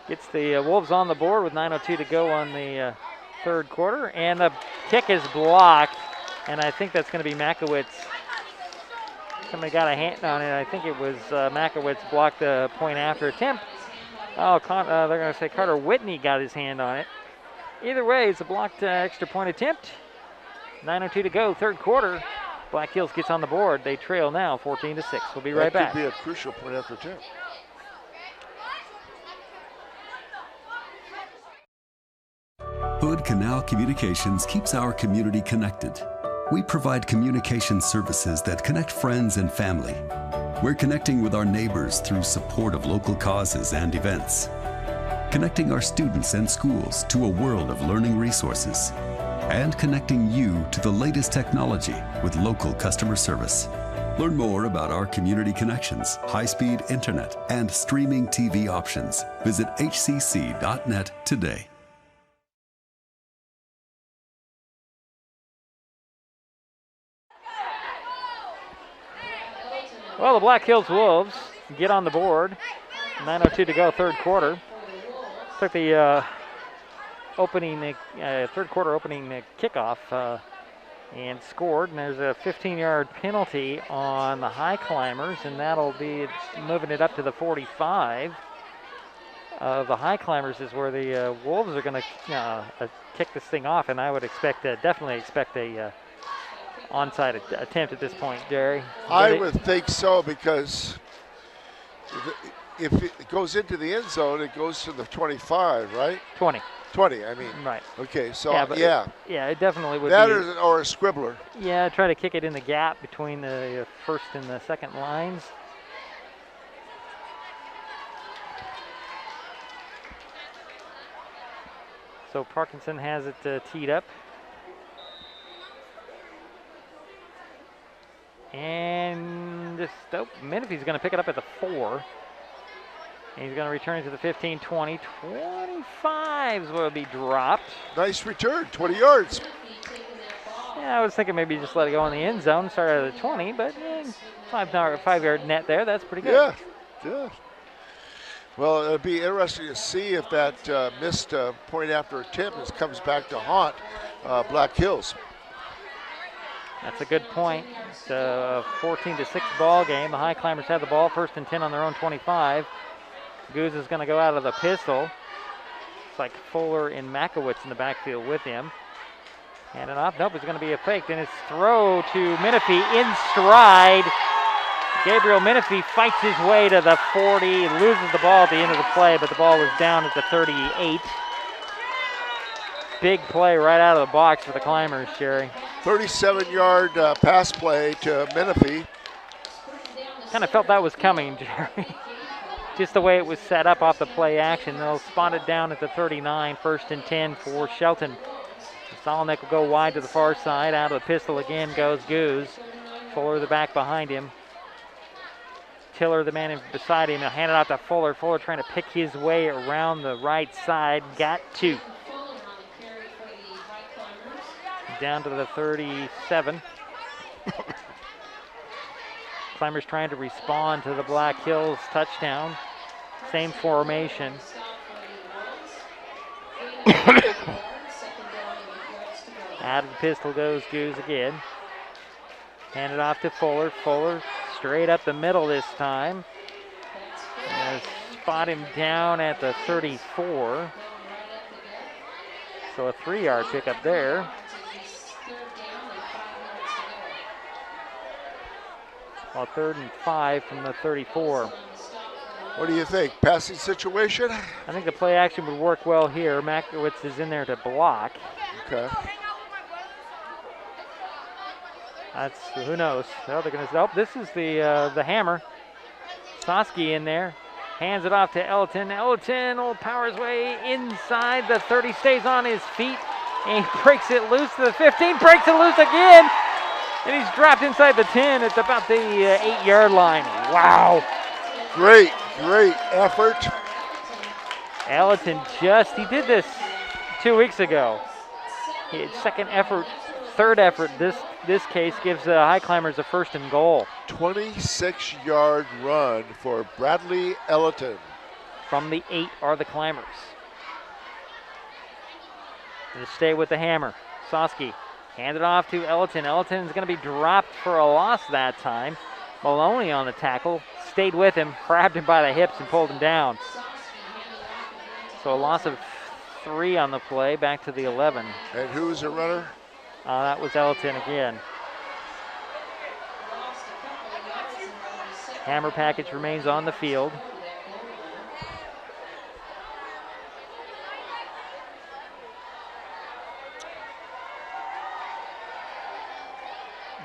Gets the Wolves on the board with 9:02 to go on the third quarter. And the kick is blocked. And I think that's going to be Makowitz. Somebody got a hand on it. I think it was Makowitz blocked the point after attempt. Oh, they're going to say Carter Whitney got his hand on it. Either way, it's a blocked extra point attempt. 9:02 to go, third quarter. Black Hills gets on the board. They trail now 14-6. We'll be right back. That could be a crucial point after attempt. Hood Canal Communications keeps our community connected. We provide communication services that connect friends and family. We're connecting with our neighbors through support of local causes and events. Connecting our students and schools to a world of learning resources. And connecting you to the latest technology with local customer service. Learn more about our community connections, high-speed internet, and streaming TV options. Visit hcc.net today. Well, the Black Hills Wolves get on the board. 9:02 to go, third quarter. Took the third quarter opening kickoff and scored. And there's a 15-yard penalty on the Highclimbers, and that'll be moving it up to the 45 of the Highclimbers is where the Wolves are going to kick this thing off, and I would definitely expect a onside attempt at this point, Gerry. I would think so, because if it goes into the end zone, it goes to the 25, right? 20. 20, I mean. Right. Okay, so yeah. It definitely would that be. Or a scribbler. Yeah, try to kick it in the gap between the first and the second lines. So Parkinson has it teed up. And Menifee's going to pick it up at the 4. And he's going to return it to the 15, 20, 25s will be dropped. Nice return, 20 yards. Yeah, I was thinking maybe just let it go in the end zone, start at the 20, but 5-yard net there, that's pretty good. Yeah. Well, it'll be interesting to see if that missed point after attempt comes back to haunt Black Hills. That's a good point. It's a 14-6 ball game. The Highclimbers have the ball, 1st and 10 on their own 25. Goose is going to go out of the pistol. It's like Fuller and Makowitz in the backfield with him. Hand it off. Nope, it's going to be a fake. Then it's throw to Menifee in stride. Gabriel Menifee fights his way to the 40, loses the ball at the end of the play, but the ball was down at the 38. Big play right out of the box for the Climbers, Gerry. 37-yard pass play to Menifee. Kind of felt that was coming, Gerry. Just the way it was set up off the play action. They'll spot it down at the 39, 1st and 10 for Shelton. Solnick will go wide to the far side. Out of the pistol again goes Goose. Fuller the back behind him. Tiller, the man beside him, he'll hand it out to Fuller. Fuller trying to pick his way around the right side. Got 2. Down to the 37. Climbers trying to respond to the Black Hills touchdown. Same formation. Out of the pistol goes Goose again. Hand it off to Fuller. Fuller straight up the middle this time. Spot him down at the 34. So a 3-yard pickup there. Well, 3rd and 5 from the 34. What do you think? Passing situation? I think the play action would work well here. Makowitz is in there to block. Okay. That's, who knows? Oh, they're going to, oh, this is the hammer. Soski in there. Hands it off to Elton. Elton will power his way inside the 30, stays on his feet, and he breaks it loose to the 15, breaks it loose again, and he's dropped inside the 10 at about the 8-yard line. Wow. Great effort. Elton he did this 2 weeks ago. His second effort, third effort, this case gives the Highclimbers a 1st and goal. 26-yard run for Bradley Elton. From the 8 are the Climbers. Going to stay with the hammer. Soski hand it off to Elton. Elton's going to be dropped for a loss that time. Maloney on the tackle, stayed with him, grabbed him by the hips and pulled him down. So a loss of 3 on the play, back to the 11. And who was the runner? That was Elton again. Hammer package remains on the field.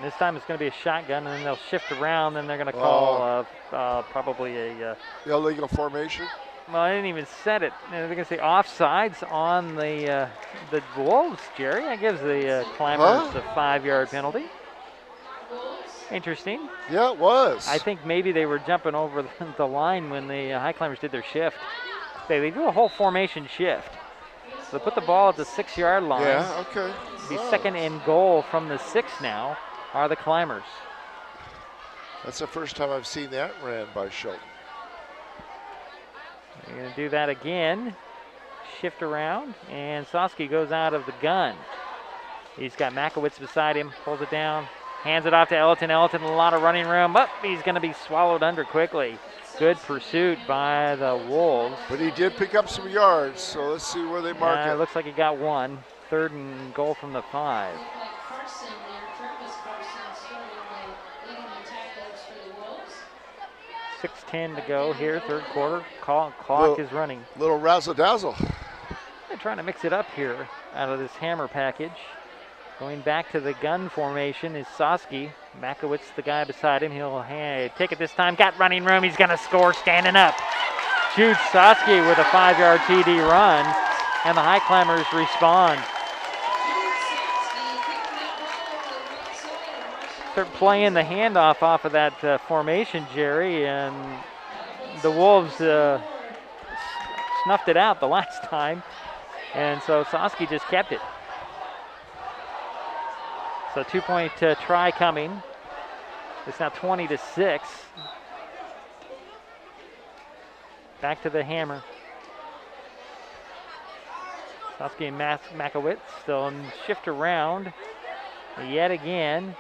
This time it's going to be a shotgun, and then they'll shift around, and they're going to call probably a... illegal formation? Well, I didn't even set it. They're going to say offsides on the Wolves, Gerry. That gives the Climbers a 5-yard penalty. interesting. Yeah, it was. I think maybe they were jumping over the line when the High Climbers did their shift. They do a whole formation shift. So they put the ball at the 6-yard line. Yeah, okay. Be second and goal from the 6 now are the Climbers. That's the first time I've seen that ran by Shelton. They're going to do that again. Shift around, and Soski goes out of the gun. He's got Makowitz beside him, pulls it down, hands it off to Elton. Elton, a lot of running room. But he's going to be swallowed under quickly. Good pursuit by the Wolves. But he did pick up some yards, so let's see where they mark it. It looks like he got one. Third and goal from the 5. 6:10 to go here, third quarter. Clock is running. Little razzle-dazzle. They're trying to mix it up here out of this hammer package. Going back to the gun formation is Soski. Makowitz, the guy beside him. He'll take it this time. Got running room. He's going to score standing up. Jude Soski with a 5-yard TD run, and the High Climbers respond. Start playing the handoff off of that formation, Gerry, and the Wolves snuffed it out the last time, and so Soski just kept it. So 2-point try coming. It's now 20-6. Back to the hammer. Soski and Makowitz still shift around yet again.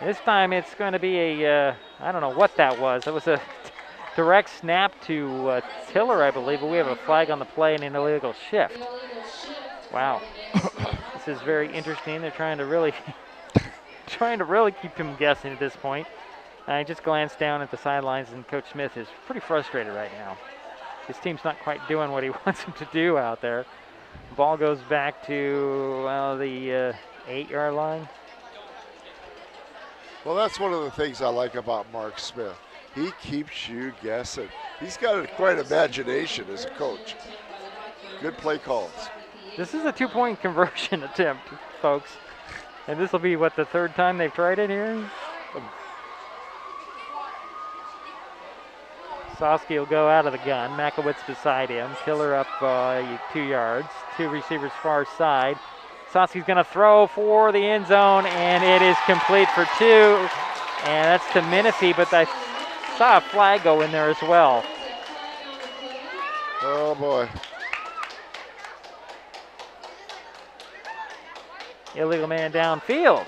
This time it's going to be a, I don't know what that was. It was a direct snap to Tiller, I believe, but we have a flag on the play and an illegal shift. Wow. This is very interesting. They're trying to really keep him guessing at this point. I just glanced down at the sidelines, and Coach Smith is pretty frustrated right now. His team's not quite doing what he wants him to do out there. Ball goes back to the 8-yard line. Well, that's one of the things I like about Mark Smith. He keeps you guessing. He's got quite imagination as a coach. Good play calls. This is a 2-point conversion attempt, folks. And this will be, what, the third time they've tried it here? Soski will go out of the gun. Makowitz beside him. Tiller up 2 yards. 2 receivers far side. Soski's going to throw for the end zone, and it is complete for 2. And that's to Menifee, but I saw a flag go in there as well. Oh, boy. Illegal man downfield.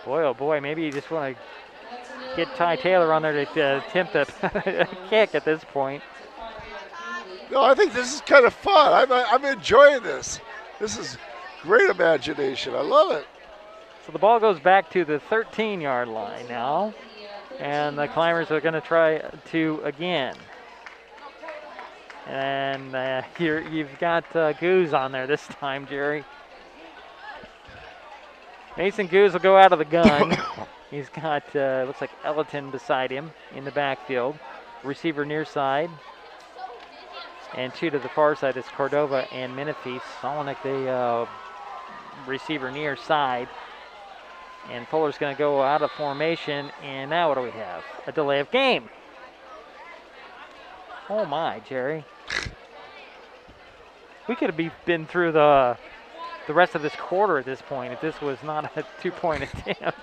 Boy, oh boy, maybe you just want to get Ty Taylor on there to attempt a kick at this point. No, I think this is kind of fun. I'm enjoying this. This is great imagination. I love it. So the ball goes back to the 13-yard line now, and the Climbers are going to try to again. And here you've got Goose on there this time, Gerry. Mason Goose will go out of the gun. He's got, looks like Elton beside him in the backfield. Receiver near side. And 2 to the far side is Cordova and Menifee. Solonic, the receiver near side. And Fuller's going to go out of formation. And now what do we have? A delay of game. Oh my, Gerry. We could have been through the rest of this quarter at this point if this was not a 2-point attempt.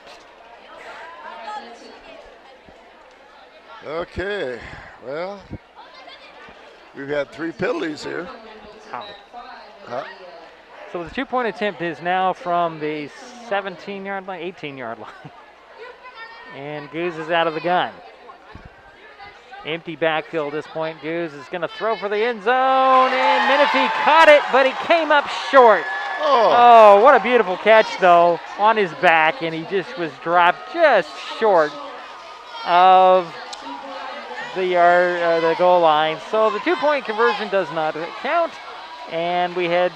Okay, well, we've had 3 penalties here. So the 2-point attempt is now from the 17-yard line, 18-yard line. And Goose is out of the gun. Empty backfield at this point. Goose is going to throw for the end zone, and Menifee caught it, but he came up short. Oh, what a beautiful catch, though, on his back, and he just was dropped just short of the goal line. So the 2-point conversion does not count, and we head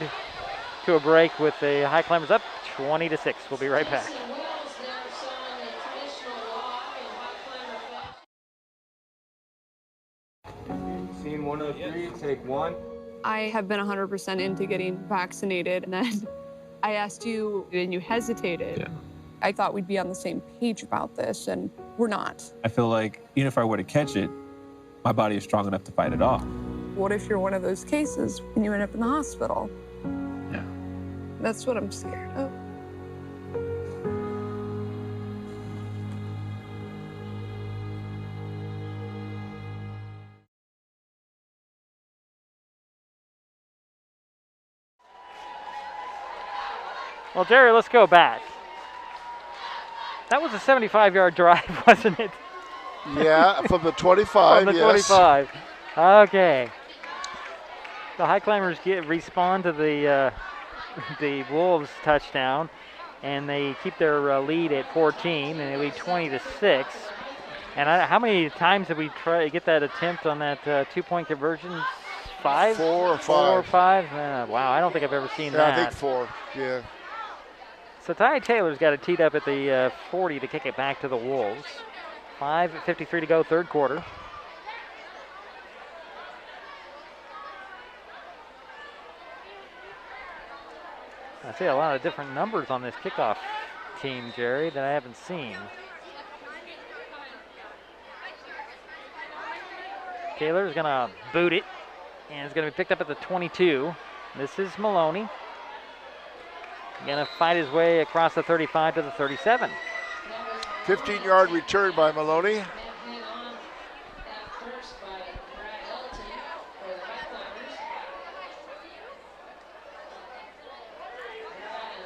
to a break with the High Climbers up 20-6. We'll be right back. Scene 103, take 1. I have been 100% into getting vaccinated, and then I asked you, and you hesitated. Yeah. I thought we'd be on the same page about this, and we're not. I feel like even if I were to catch it, my body is strong enough to fight it off. What if you're one of those cases and you end up in the hospital? Yeah. That's what I'm scared of. Well, Gerry, let's go back. That was a 75-yard drive, wasn't it? Yeah, from the 25, From the yes. 25. Okay. The Highclimbers respond to the Wolves touchdown, and they keep their lead at 14, and they lead 20-6. And how many times did we try to get that attempt on that two-point conversion? 5? 4 or 5. 4 or 5? Wow, I don't think I've ever seen that. I think 4, yeah. So Ty Taylor's got it teed up at the 40 to kick it back to the Wolves. 5:53 to go, third quarter. I see a lot of different numbers on this kickoff team, Gerry, that I haven't seen. Taylor's going to boot it, and it's going to be picked up at the 22. This is Maloney. Going to fight his way across the 35 to the 37. 15-yard return by Maloney.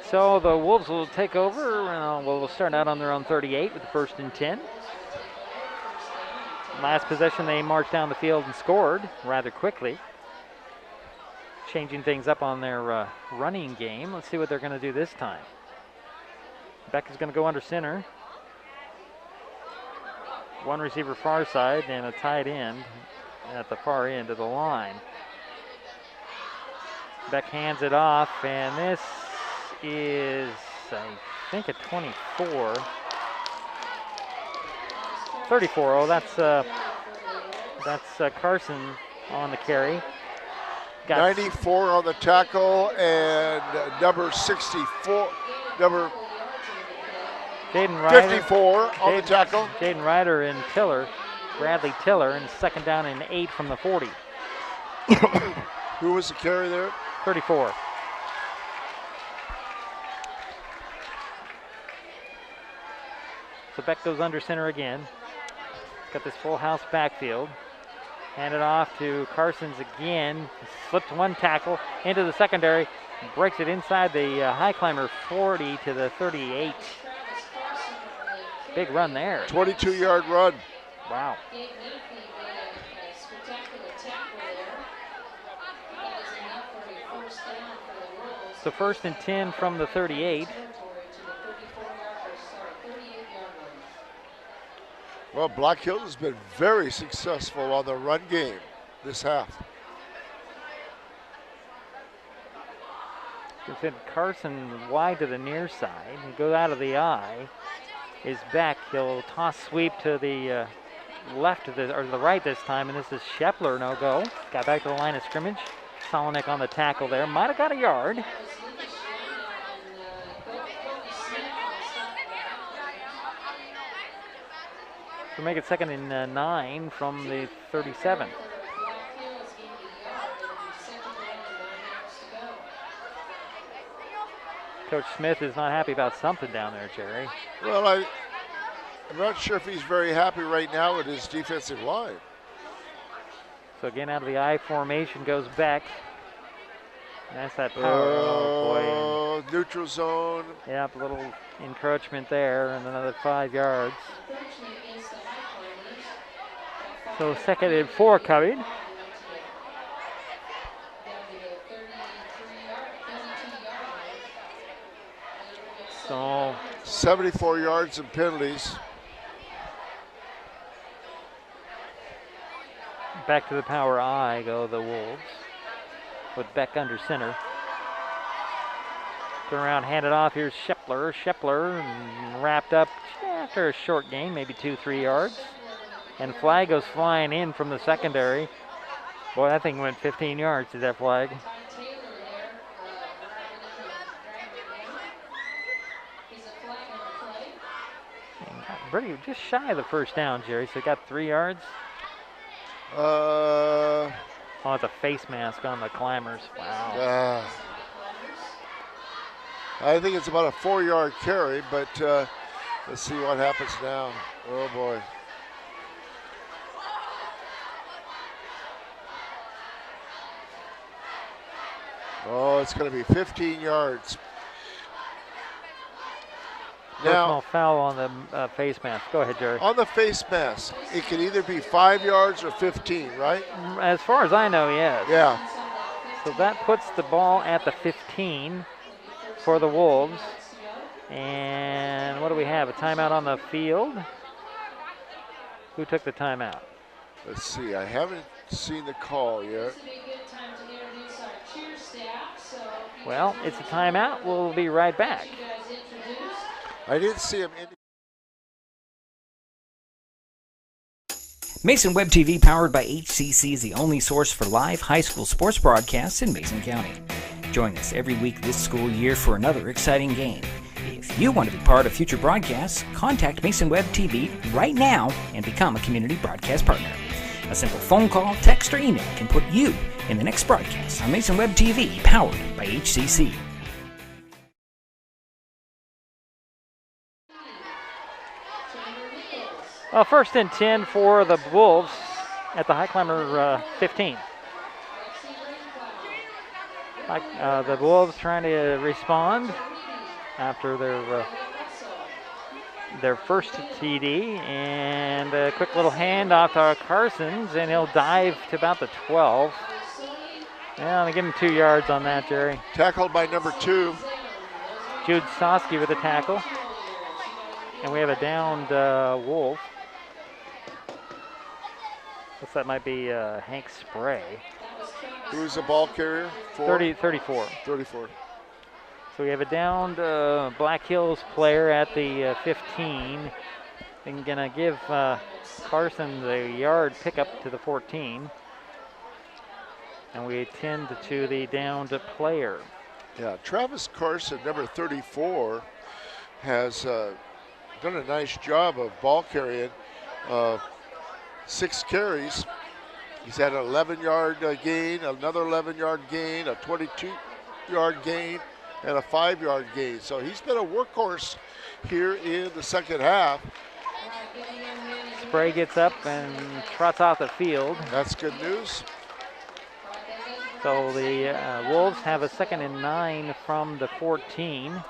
So the Wolves will take over. We'll start out on their own 38 with the 1st and 10. Last possession, they marched down the field and scored rather quickly. Changing things up on their running game. Let's see what they're going to do this time. Beck is going to go under center. One receiver far side and a tight end at the far end of the line. Beck hands it off, and this is, I think, a 24. 34. Oh, that's Carson on the carry. Got 94 on the tackle, and number 64, number Jaden Ryder, 54 on the tackle. Jaden Ryder and Tiller, Bradley Tiller, and second down and 8 from the 40. Who was the carry there? 34. So Beck goes under center again. Got this full house backfield. Hand it off to Carsons again. Slipped one tackle into the secondary. Breaks it inside the Highclimber 40 to the 38. Big run there. 22-yard run. Wow. So 1st and 10 from the 38. Well, Black Hills has been very successful on the run game this half. Carson wide to the near side. He goes out of the eye. Is back. He'll toss sweep to the left of the, or the right this time, and this is Shepler, no go. Got back to the line of scrimmage. Solonick on the tackle there. Might have got a yard. So make it 2nd and 9 from the 37. Coach Smith is not happy about something down there, Gerry. Well, I'm not sure if he's very happy right now with his defensive line. So again, out of the I formation goes Beck. That's that power. Oh, boy. Neutral zone. Yep, a little encroachment there, and another 5 yards. So 2nd and 4 coming. So 74 yards and penalties. Back to the power I go the Wolves with Beck under center. Turn around, hand it off. Here's Shepler. Shepler wrapped up after a short gain, maybe 2-3 yards. And flag goes flying in from the secondary. Boy, that thing went 15 yards to that flag. just shy of the first down, Jerry. So got 3 yards. Uh, Oh, it's a face mask on the Climbers. Wow. I think it's about a 4-yard carry, but let's see what happens now. Oh, boy. Oh, it's going to be 15 yards. Personal foul on the face mask. Go ahead, Jerry. On the face mask, it can either be 5 yards or 15, right? As far as I know, yes. Yeah. So that puts the ball at the 15 for the Wolves. And what do we have? A timeout on the field? Who took the timeout? Let's see. I haven't seen the call yet. Well, it's a timeout. We'll be right back. I didn't see him. Mason Web TV, powered by HCC, is the only source for live high school sports broadcasts in Mason County. Join us every week this school year for another exciting game. If you want to be part of future broadcasts, contact Mason Web TV right now and become a community broadcast partner. A simple phone call, text, or email can put you in the next broadcast on Mason Web TV, powered by HCC. Well, 1st and 10 for the Wolves at the Highclimber 15. The Wolves trying to respond after their first TD, and a quick little handoff to Carsons, and he'll dive to about the 12. Yeah, they give him 2 yards on that, Jerry. Tackled by number 2. Jude Soski with the tackle. And we have a downed Wolf. Looks that might be Hank Spray. Who's the ball carrier? 34. 34. So we have a downed Black Hills player at the 15. And gonna give Carsons a yard pickup to the 14. And we attend to the downed player. Yeah, Travis Carson, number 34, has done a nice job of ball carrying. 6 carries. He's had an 11-yard gain, another 11-yard gain, a 22-yard gain, and a 5-yard gain. So he's been a workhorse here in the second half. Spray gets up and trots off the field. That's good news. So the Wolves have a 2nd and 9 from the 14.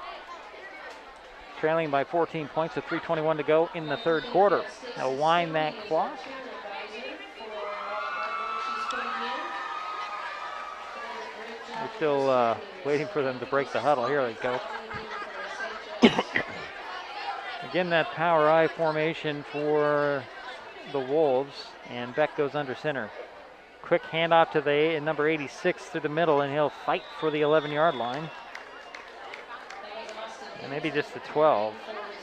Trailing by 14 points with 3:21 to go in the 3rd quarter. They'll wind that clock. We're still waiting for them to break the huddle. Here they go. Again, that power I formation for the Wolves, and Beck goes under center. Quick handoff to the number 86 through the middle, and he'll fight for the 11-yard line. And maybe just the 12.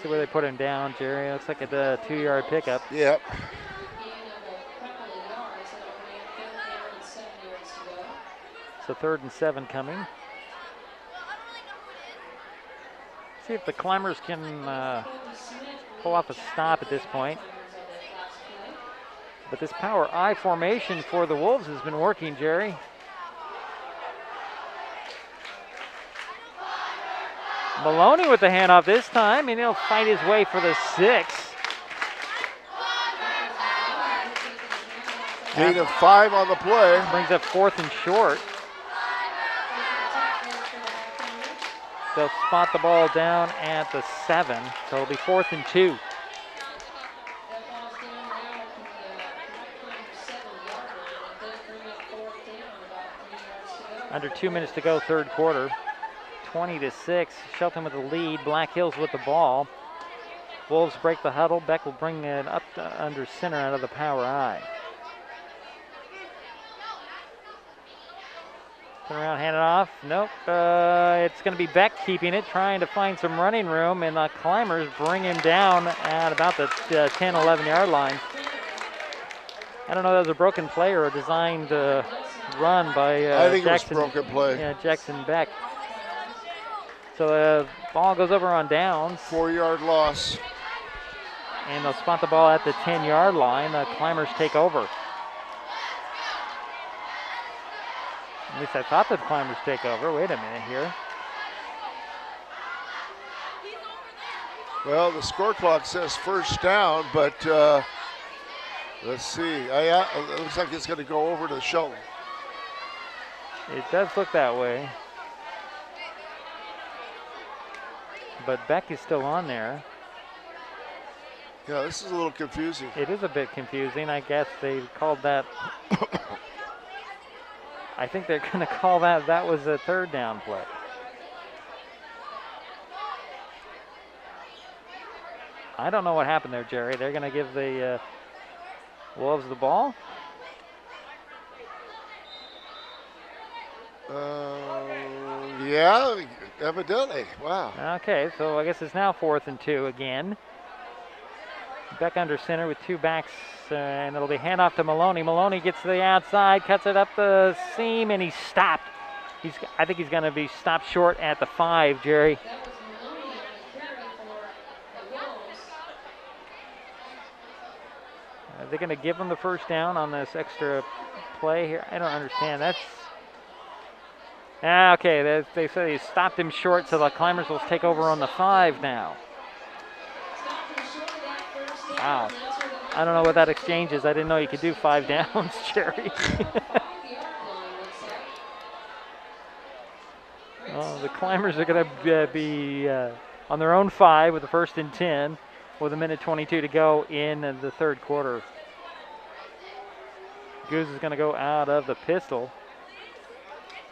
See where they put him down, Jerry. Looks like a 2-yard pickup. Yep. So 3rd and 7 coming. See if the Climbers can pull off a stop at this point. But this power I formation for the Wolves has been working, Jerry. Maloney with the handoff this time, and he'll fight his way for the 6. Gain of 5 on the play. Brings up 4th and short. They'll spot the ball down at the 7, so it'll be 4th and 2. Under 2 minutes to go, 3rd quarter. 20-6, Shelton with the lead, Black Hills with the ball. Wolves break the huddle. Beck will bring it up to under center out of the power I. Turn around, hand it off. Nope, it's going to be Beck keeping it, trying to find some running room, and the Climbers bring him down at about the 10, 11-yard line. I don't know if that was a broken play or a designed run by I think Jackson. It was broken play. Yeah, Jackson Beck. So the ball goes over on downs. 4-yard loss. And they'll spot the ball at the 10-yard line. The Climbers take over. At least I thought the Climbers take over. Wait a minute here. Well, the score clock says first down, but let's see. It looks like it's going to go over to Shelton. It does look that way. But Beck is still on there. Yeah, this is a little confusing. It is a bit confusing. I guess they called that. I think they're going to call that was a third down play. I don't know what happened there, Jerry. They're going to give the Wolves the ball? Yeah, evidently. Wow. Okay, so I guess it's now 4th and 2 again. Beck under center with 2 backs, and it'll be handoff to Maloney. Maloney gets to the outside, cuts it up the seam, and he's stopped. I think he's going to be stopped short at the 5, Jerry. Are they going to give him the first down on this extra play here? I don't understand. That's okay. They say he stopped him short, so the Climbers will take over on the 5 now. Wow. I don't know what that exchange is. I didn't know you could do 5 downs, Jerry. Well, the Climbers are going to be on their own 5 with the 1st and 10 with 1:22 to go in the third quarter. Goose is going to go out of the pistol.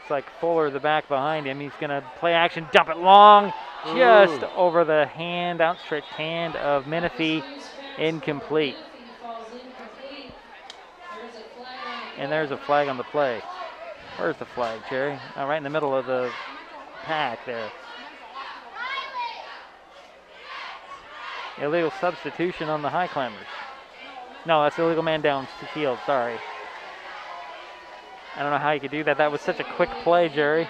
It's like Fuller, the back behind him. He's going to play action, dump it long, just over the outstretched hand of Menifee. Incomplete. And there's a flag on the play. Where's the flag, Jerry? Oh, right in the middle of the pack there. Illegal substitution on the Highclimbers. No, that's illegal man down to field, sorry. I don't know how you could do that. That was such a quick play, Jerry.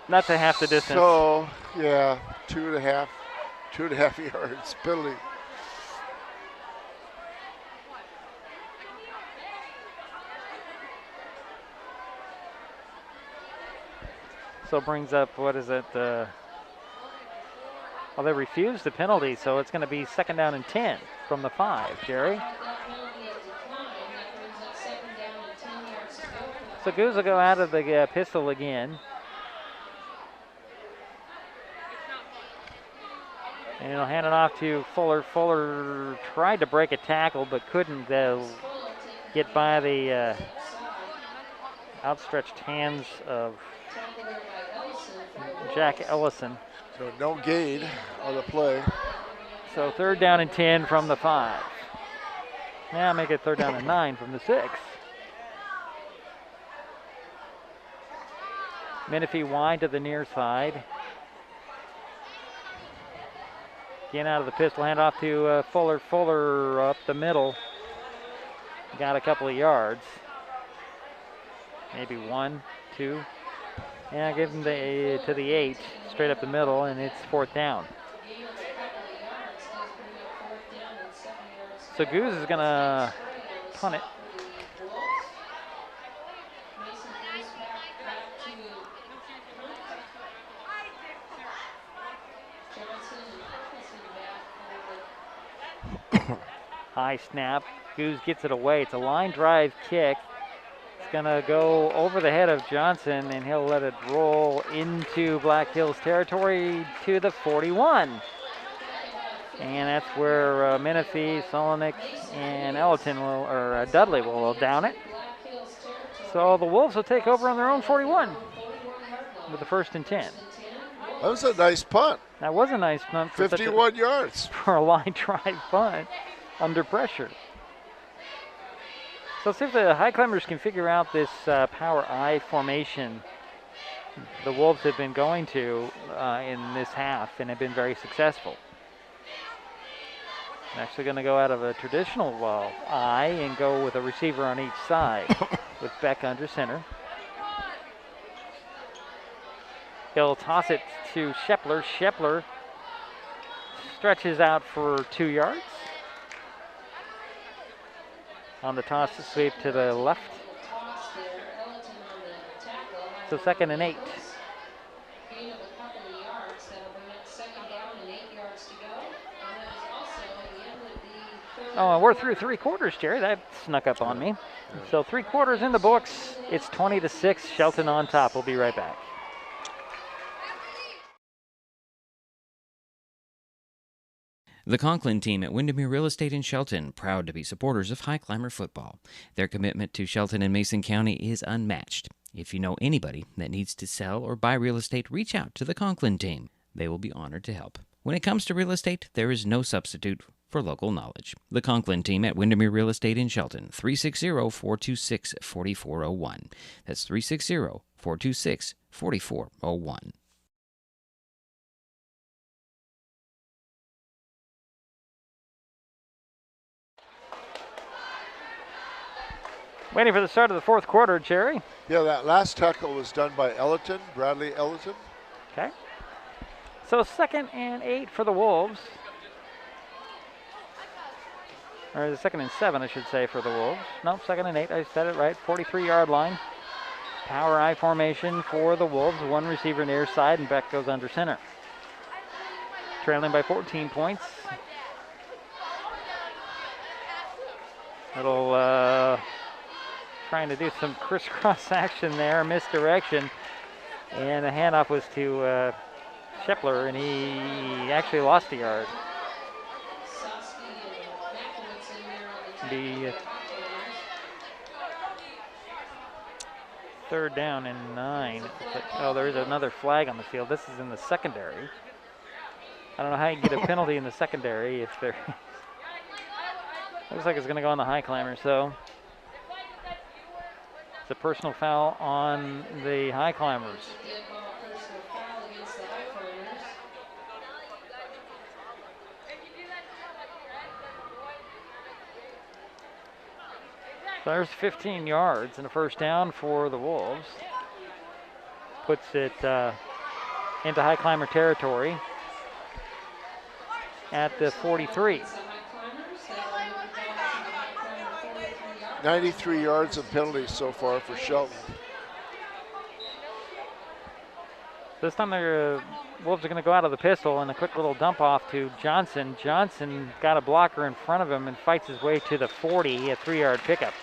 Not to half the distance. So, yeah, 2.5 yards penalty. So brings up, what is it? Well, they refused the penalty, so it's going to be 2nd down and 10 from the 5, Jerry. So Goose will go out of the pistol again. And he'll hand it off to Fuller. Fuller tried to break a tackle, but couldn't get by the outstretched hands of Jack Ellison. So no gain on the play. So 3rd down and 10 from the 5. Now make it 3rd down and 9 from the 6. Menifee wide to the near side. Again out of the pistol, hand off to Fuller. Fuller up the middle. Got a couple of yards. Maybe 1, 2. Yeah, give him to the 8, straight up the middle, and it's 4th down. So Goose is going to punt it. High snap. Goose gets it away. It's a line drive kick. It's going to go over the head of Johnson, and he'll let it roll into Black Hills territory to the 41. And that's where Menifee, Solonic, and Dudley will down it. So the Wolves will take over on their own 41 with the 1st and 10. That was a nice punt. That was a nice punt. For 51 yards. For a line drive punt under pressure. So see if the Highclimbers can figure out this power I formation the Wolves have been going to in this half and have been very successful. I'm actually going to go out of a traditional I and go with a receiver on each side with Beck under center. He'll toss it to Shepler. Shepler stretches out for 2 yards. On the toss to sweep to the left. So 2nd and 8. Oh, and we're through 3 quarters, Gerry. That snuck up on me. So 3 quarters in the books. It's 20-6. Shelton on top. We'll be right back. The Conklin team at Windermere Real Estate in Shelton, proud to be supporters of High Climber football. Their commitment to Shelton and Mason County is unmatched. If you know anybody that needs to sell or buy real estate, reach out to the Conklin team. They will be honored to help. When it comes to real estate, there is no substitute for local knowledge. The Conklin team at Windermere Real Estate in Shelton, 360-426-4401. That's 360-426-4401. Waiting for the start of the 4th quarter, Gerry. Yeah, that last tackle was done by Bradley Ellerton. Okay. So 2nd and 8 for the Wolves. Or the 2nd and 7, I should say, for the Wolves. Nope, 2nd and 8, I said it right. 43-yard line. Power I formation for the Wolves. 1 receiver near side, and Beck goes under center. Trailing by 14 points. Little trying to do some crisscross action there, misdirection. And the handoff was to Shepler, and he actually lost a yard. The 3rd down and 9. Oh, there is another flag on the field. This is in the secondary. I don't know how you can get a penalty in the secondary if there. Looks like it's going to go on the High Climbers, so it's a personal foul on the High Climbers. So there's 15 yards and a 1st down for the Wolves. Puts it into High Climber territory at the 43. 93 yards of penalties so far for Shelton. This time the Wolves are going to go out of the pistol and a quick little dump off to Johnson. Johnson got a blocker in front of him and fights his way to the 40, a 3-yard pickup.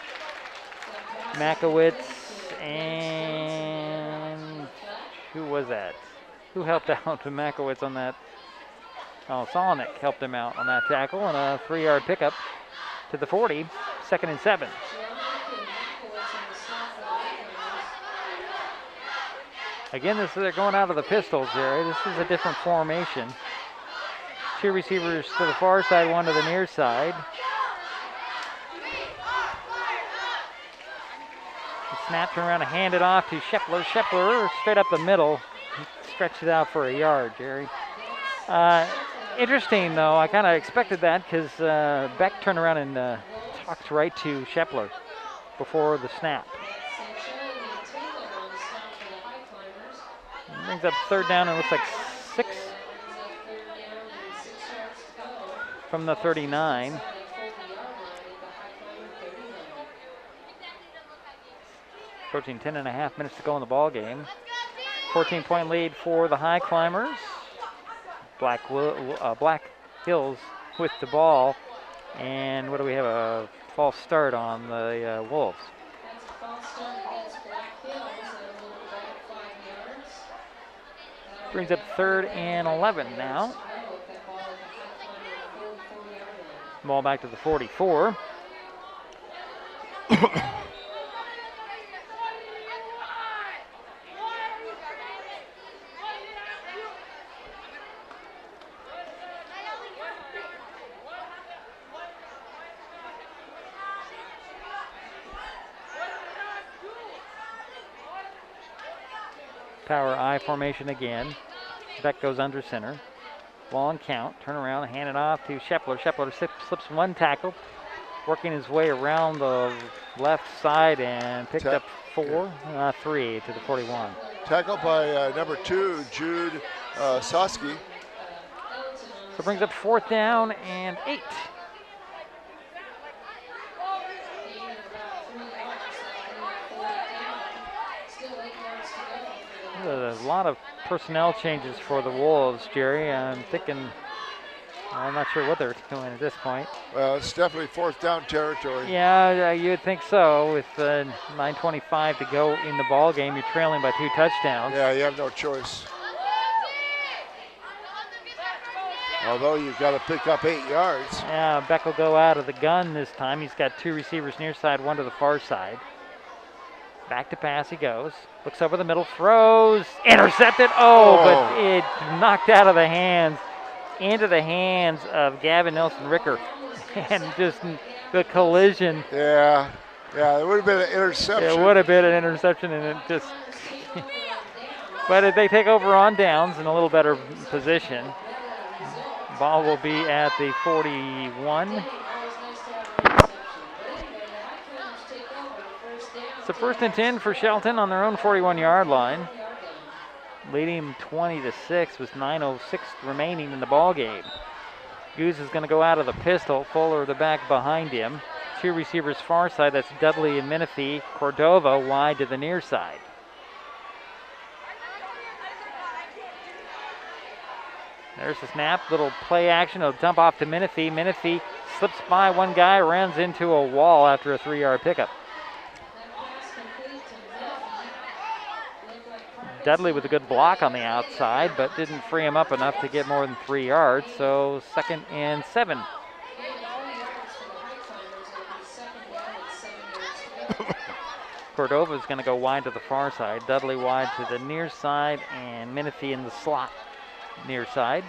Makowitz and who was that? Who helped out to Makowitz on that? Oh, Solonic helped him out on that tackle and a 3-yard pickup to the 40, 2nd and 7. Again, they're going out of the pistol, Gerry. This is a different formation. 2 receivers to the far side, 1 to the near side. The snap, turn around and hand it off to Shepler. Shepler straight up the middle. Stretched it out for a yard, Gerry. Interesting, though. I kind of expected that because Beck turned around and talked right to Shepler before the snap. Brings up 3rd down and looks like 6 from the 39. Approaching 10.5 minutes to go in the ball game. 14-point lead for the High Climbers. Black Hills with the ball. And what do we have? A false start on the Wolves. Brings up 3rd and 11 now. Ball back to the 44. Power I formation again. Beck goes under center. Long count. Turn around, hand it off to Shepler. Shepler slips 1 tackle, working his way around the left side and picked up 3 to the 41. Tackle by number 2, Jude Soski. So it brings up 4th down and 8. There's a lot of personnel changes for the Wolves, Jerry. I'm not sure what they're doing at this point. Well, it's definitely 4th down territory. Yeah, you would think so. With 9:25 to go in the ball game, you're trailing by 2 touchdowns. Yeah, you have no choice. Although you've got to pick up 8 yards. Yeah, Beck will go out of the gun this time. He's got 2 receivers near side, 1 to the far side. Back to pass he goes. Looks over the middle, throws, intercepted. But it knocked out of the hands, into the hands of Gavin Nelson-Ricker. And just the collision. Yeah, it would have been an interception. It would have been an interception, and it just... But they take over on downs in a little better position. Ball will be at the 41. It's a 1st and 10 for Shelton on their own 41-yard line. Leading 20-6 with 9:06 remaining in the ball game. Goose is going to go out of the pistol. Fuller the back behind him. 2 receivers far side. That's Dudley and Menifee. Cordova wide to the near side. There's the snap, little play action. It'll dump off to Menifee. Menifee slips by one guy, runs into a wall after a 3-yard pickup. Dudley with a good block on the outside, but didn't free him up enough to get more than 3 yards. So 2nd and 7. Cordova's going to go wide to the far side. Dudley wide to the near side, and Menifee in the slot. Near side.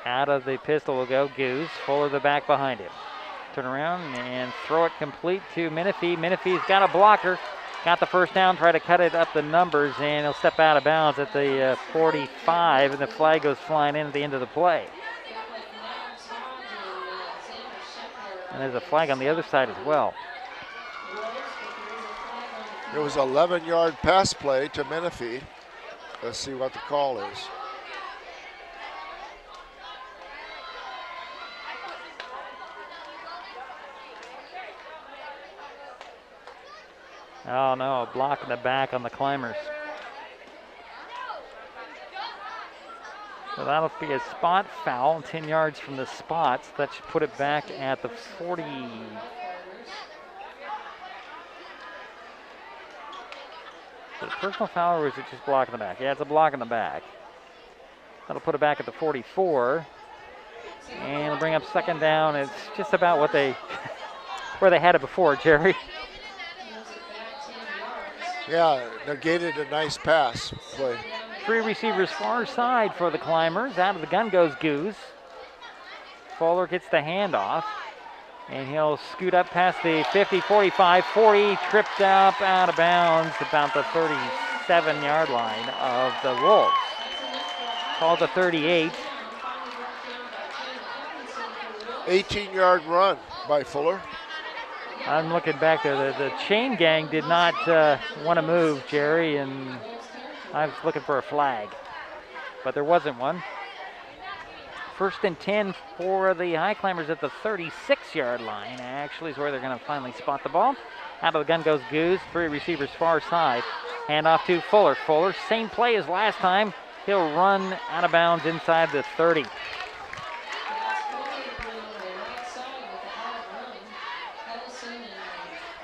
Out of the pistol will go Goose. Fuller the back behind him. Turn around and throw it complete to Menifee. Menifee's got a blocker. Got the 1st down. Try to cut it up the numbers, and he'll step out of bounds at the 45, and the flag goes flying in at the end of the play. And there's a flag on the other side as well. It was an 11-yard pass play to Menifee. Let's see what the call is. Oh no, a block in the back on the Climbers. So that'll be a spot foul, 10 yards from the spots. That should put it back at the 40. Is it a personal foul or is it just block in the back? Yeah, it's a block in the back. That'll put it back at the 44. And it'll bring up 2nd down. It's just about what where they had it before, Jerry. Yeah, negated a nice pass play. 3 receivers far side for the Climbers. Out of the gun goes Goose. Fuller gets the handoff, and he'll scoot up past the 50, 45, 40, tripped up out of bounds about the 37-yard line of the Wolves. Called the 38. 18-yard run by Fuller. I'm looking back there. The chain gang did not want to move, Jerry, and I was looking for a flag, but there wasn't one. 1st and 10 for the Highclimbers at the 36-yard line. Actually is where they're going to finally spot the ball. Out of the gun goes Goose. 3 receivers far side. Hand off to Fuller. Fuller, same play as last time. He'll run out of bounds inside the 30.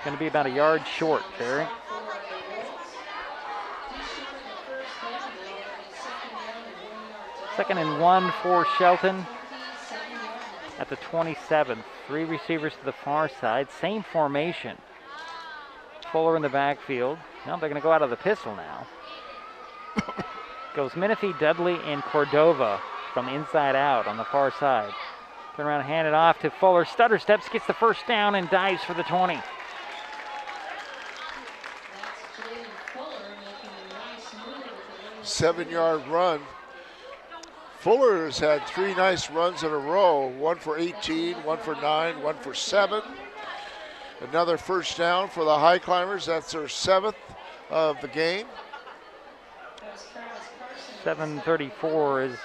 Going to be about a yard short, Jerry. Second and 1 for Shelton at the 27. 3 receivers to the far side. Same formation. Fuller in the backfield. Now they're going to go out of the pistol now. Goes Menifee, Dudley, and Cordova from the inside out on the far side. Turn around and hand it off to Fuller. Stutter steps, gets the 1st down, and dives for the 20. Seven-yard run. Fuller has had 3 nice runs in a row. 1 for 18, 1 for 9, 1 for 7. Another 1st down for the Highclimbers. That's their 7th of the game. 7:34 is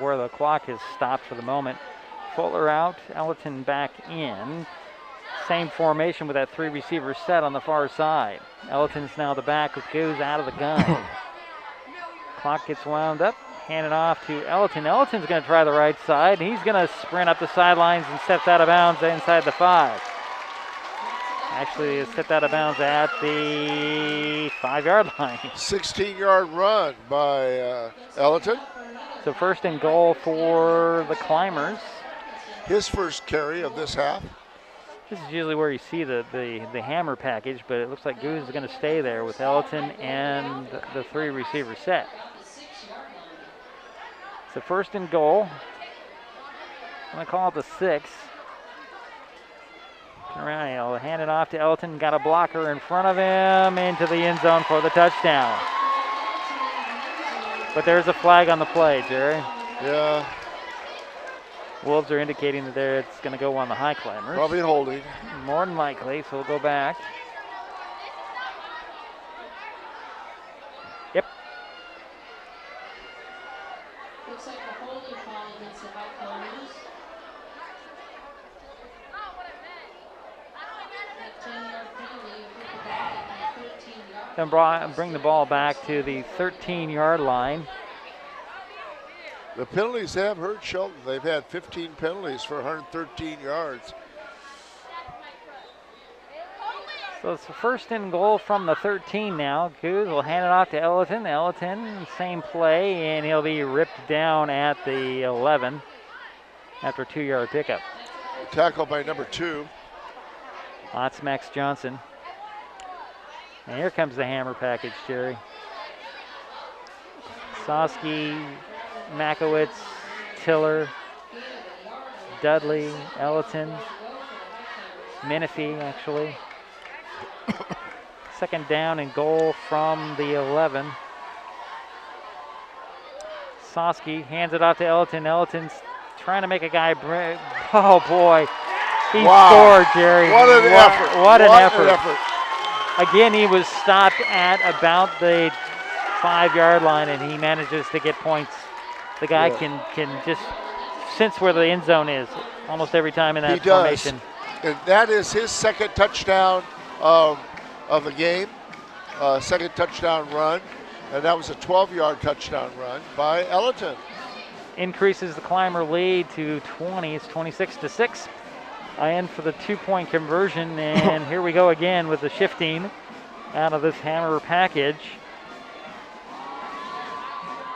where the clock has stopped for the moment. Fuller out, Ellerton back in. Same formation with that 3 receiver set on the far side. Ellerton's now the back with Goose out of the gun. Clock gets wound up, hand it off to Ellerton. Ellerton's going to try the right side. He's going to sprint up the sidelines and steps out of bounds inside the 5. Actually, it stepped out of bounds at the 5-yard line. 16-yard run by Ellerton. So first and goal for the Climbers. His first carry of this half. This is usually where you see the hammer package, but it looks like Goose is going to stay there with Ellerton and the 3 receiver set. So first and goal. I'm going to call it the 6. Turn around, he'll hand it off to Ellerton. Got a blocker in front of him into the end zone for the touchdown. But there's a flag on the play, Jerry. Yeah. Wolves are indicating that it's going to go on the Highclimbers. Probably holding. More than likely, so we'll go back. Yep. Looks like a holding call against the Highclimbers. Then bring the ball back to the 13-yard line. The penalties have hurt Shelton. They've had 15 penalties for 113 yards. So it's the first and goal from the 13 now. Coos will hand it off to Ellerton. Ellerton, same play, and he'll be ripped down at the 11 after a 2-yard pickup. Tackled by number 2. That's Max Johnson. And here comes the hammer package, Jerry. Soski, Makowitz, Tiller, Dudley, Ellerton, Menifee, actually. Second down and goal from the 11. Soski hands it off to Ellerton. Ellerton's trying to make a guy break. Oh, boy. He scored, Jerry. What an effort. What an effort. Again, he was stopped at about the 5-yard line, and he manages to get points. The guy can just sense where the end zone is almost every time in that formation. And that is his second touchdown of the game, second touchdown run, and that was a 12-yard touchdown run by Ellerton. Increases the Climber lead to 20. It's 26-6. And for the 2-point conversion, and here we go again with the shifting out of this hammer package.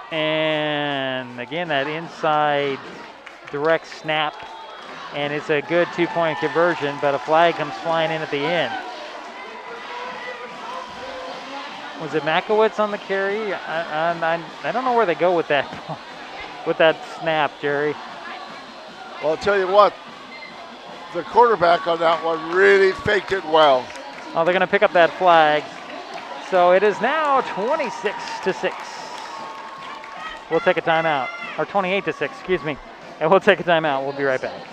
And again, that inside direct snap, and it's a good 2-point conversion, but a flag comes flying in at the end. Was it Makowitz on the carry? I don't know where they go with that snap, Jerry. Well, I'll tell you what, the quarterback on that one really faked it well. Oh, they're going to pick up that flag. So it is now 26-6. We'll take a timeout, or 28-6, excuse me. And we'll take a timeout. We'll be right back.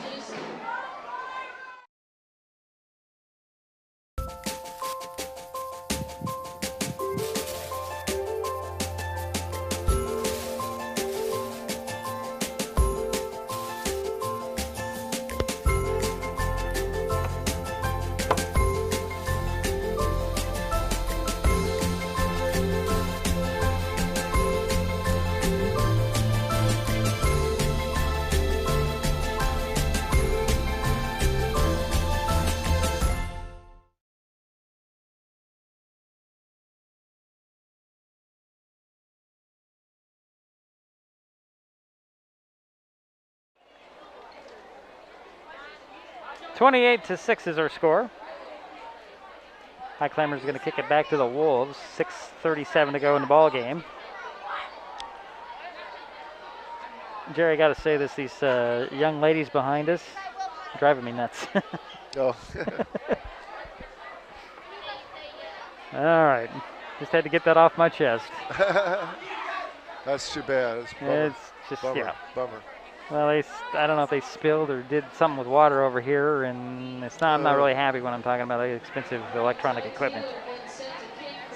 (28-6) is our score. Highclimbers going to kick it back to the Wolves. 6:37 to go in the ball game. Jerry, I got to say this: these young ladies behind us are driving me nuts. Oh. All right, just had to get that off my chest. That's too bad. It's just bummer. Bummer. Well, I don't know if they spilled or did something with water over here, and I'm not really happy when I'm talking about expensive electronic equipment.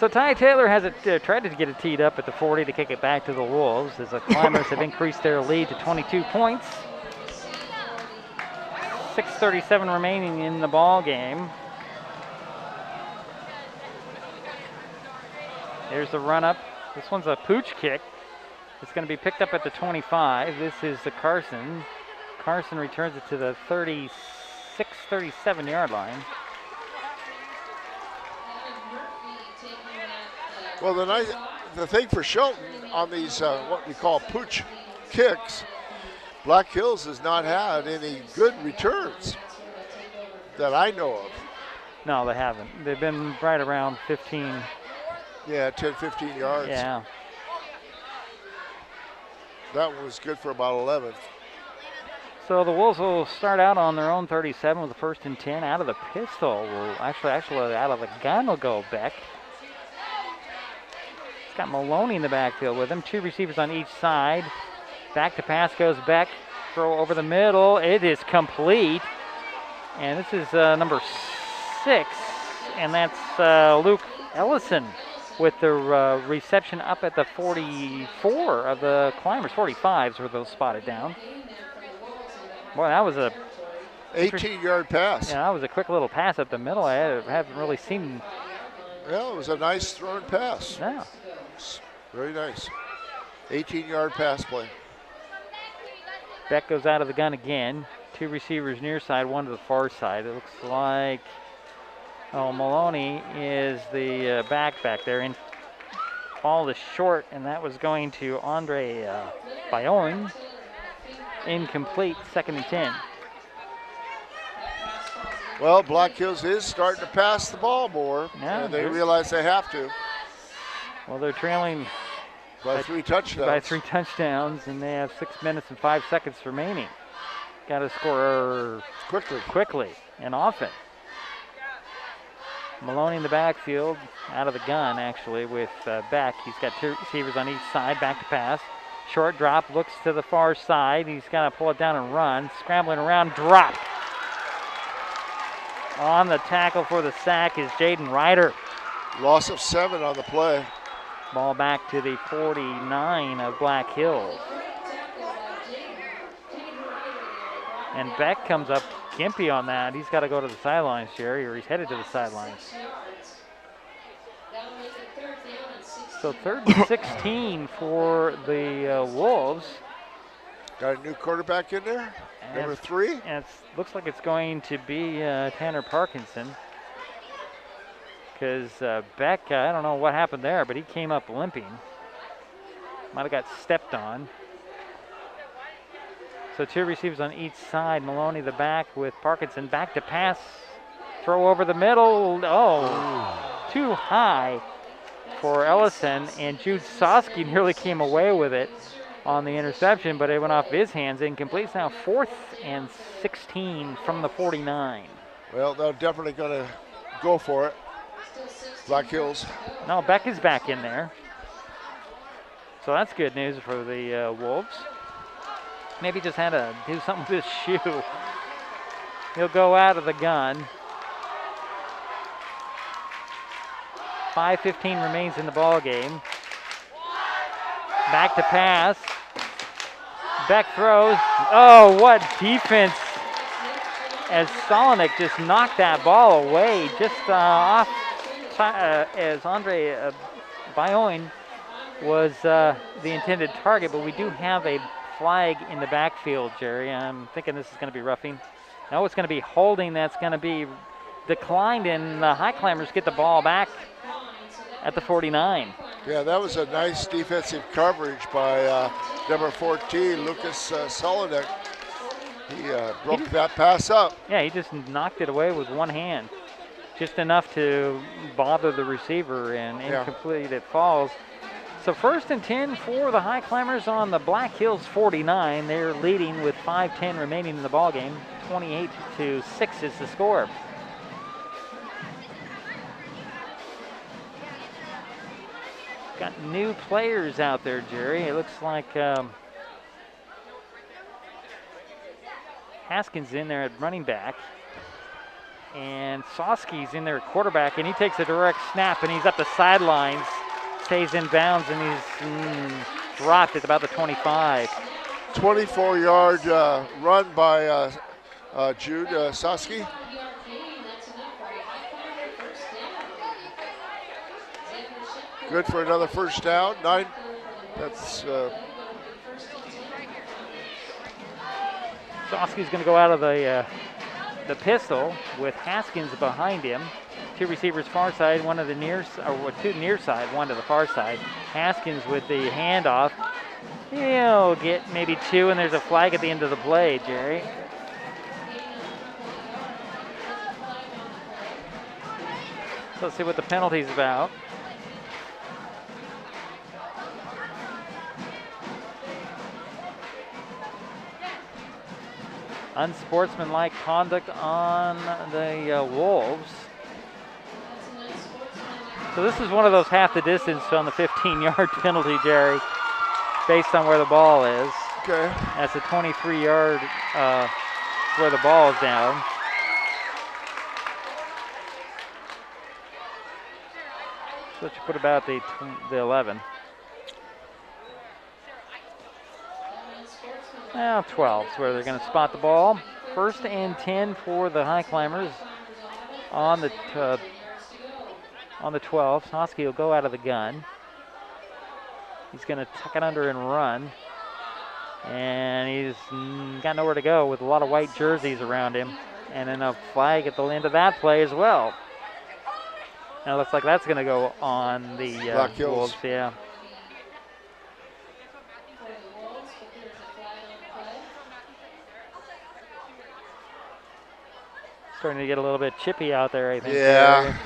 So Ty Taylor has it tried to get it teed up at the 40 to kick it back to the Wolves as the Climbers have increased their lead to 22 points. 6:37 remaining in the ball game. There's the run up. This one's a pooch kick. It's going to be picked up at the 25. This is the Carson. Carson returns it to the 36, 37 yard line. Well, the thing for Shelton on these what we call pooch kicks, Black Hills has not had any good returns that I know of. No, they haven't. They've been right around 15. Yeah, 10, 15 yards. Yeah. That was good for about 11. So the Wolves will start out on their own 37 with the 1st and 10 out of the pistol. Will actually out of the gun will go Beck. He's got Maloney in the backfield with him. 2 receivers on each side. Back to pass goes Beck. Throw over the middle. It is complete. And this is number 6. And that's Luke Ellison with the reception up at the 44 of the Climbers. 45s were those spotted down. Boy, that was a 18-yard pass. Yeah, that was a quick little pass up the middle. I haven't really seen. Well, it was a nice thrown pass. Yeah. Very nice. 18-yard pass play. Beck goes out of the gun again. 2 receivers near side, 1 to the far side. It looks like Maloney is the back there. And ball is short, and that was going to Andre Bayon. Incomplete, 2nd and 10. Well, Black Hills is starting to pass the ball more. Yeah, and they realize they have to. Well, they're trailing by 3 touchdowns. By 3 touchdowns, and they have 6 minutes and 5 seconds remaining. Got to score quickly and often. Maloney in the backfield, out of the gun actually with Beck. He's got 2 receivers on each side, back to pass. Short drop, looks to the far side. He's got to pull it down and run. Scrambling around, drop. On the tackle for the sack is Jaden Ryder. Loss of 7 on the play. Ball back to the 49 of Black Hills. And Beck comes up gimpy on that. He's got to go to the sidelines, Gerry, or he's headed to the sidelines. So 3rd and 16 for the Wolves. Got a new quarterback in there, number 3. And it looks like it's going to be Tanner Parkinson. Because Beck, I don't know what happened there, but he came up limping. Might have got stepped on. So 2 receivers on each side. Maloney the back with Parkinson back to pass. Throw over the middle. Oh, too high for Ellison, and Jude Soski nearly came away with it on the interception, but it went off his hands. Incomplete. It's now 4th and 16 from the 49. Well, they're definitely going to go for it. Black Hills. No, Beck is back in there. So that's good news for the Wolves. Maybe just had to do something with his shoe. He'll go out of the gun. 5:15 remains in the ball game. Back to pass. Beck throws. Oh, what defense! As Solinik just knocked that ball away, just off as Andre Bayon was the intended target, but we do have a flag in the backfield, Gerry. I'm thinking this is going to be roughing. No, it's going to be holding. That's going to be declined, and the Highclimbers get the ball back at the 49. Yeah, that was a nice defensive coverage by number 14, Lucas Solinek. He broke that pass up. Yeah, he just knocked it away with one hand. Just enough to bother the receiver, and incomplete it falls. So 1st and 10 for the Highclimbers on the Black Hills 49. They're leading with 5:10 remaining in the ballgame. 28-6 is the score. Got new players out there, Gerry. It looks like Haskins in there at running back. And Soski's in there at quarterback, and he takes a direct snap, and he's up the sidelines, stays in bounds, and he's dropped at about the 25. 24-yard run by Jude Soski. Good for another first down. 9. That's. Soski's going to go out of the pistol with Haskins behind him. 2 receivers far side, one to the near, or 2 near side, one to the far side. Haskins with the handoff. He'll get maybe 2, and there's a flag at the end of the play, Gerry. So let's see what the penalty's about. Unsportsmanlike conduct on the Wolves. So this is one of those half the distance on the 15-yard penalty, Gerry, based on where the ball is. Okay. That's a 23-yard where the ball is down. So it should put about the 11. Now 12 is where they're going to spot the ball. 1st and 10 for the Highclimbers on the 12. Soski will go out of the gun. He's going to tuck it under and run. And he's got nowhere to go with a lot of white jerseys around him. And then a flag at the end of that play as well. Now it looks like that's going to go on the Wolves. Yeah. Starting to get a little bit chippy out there, I think. Yeah.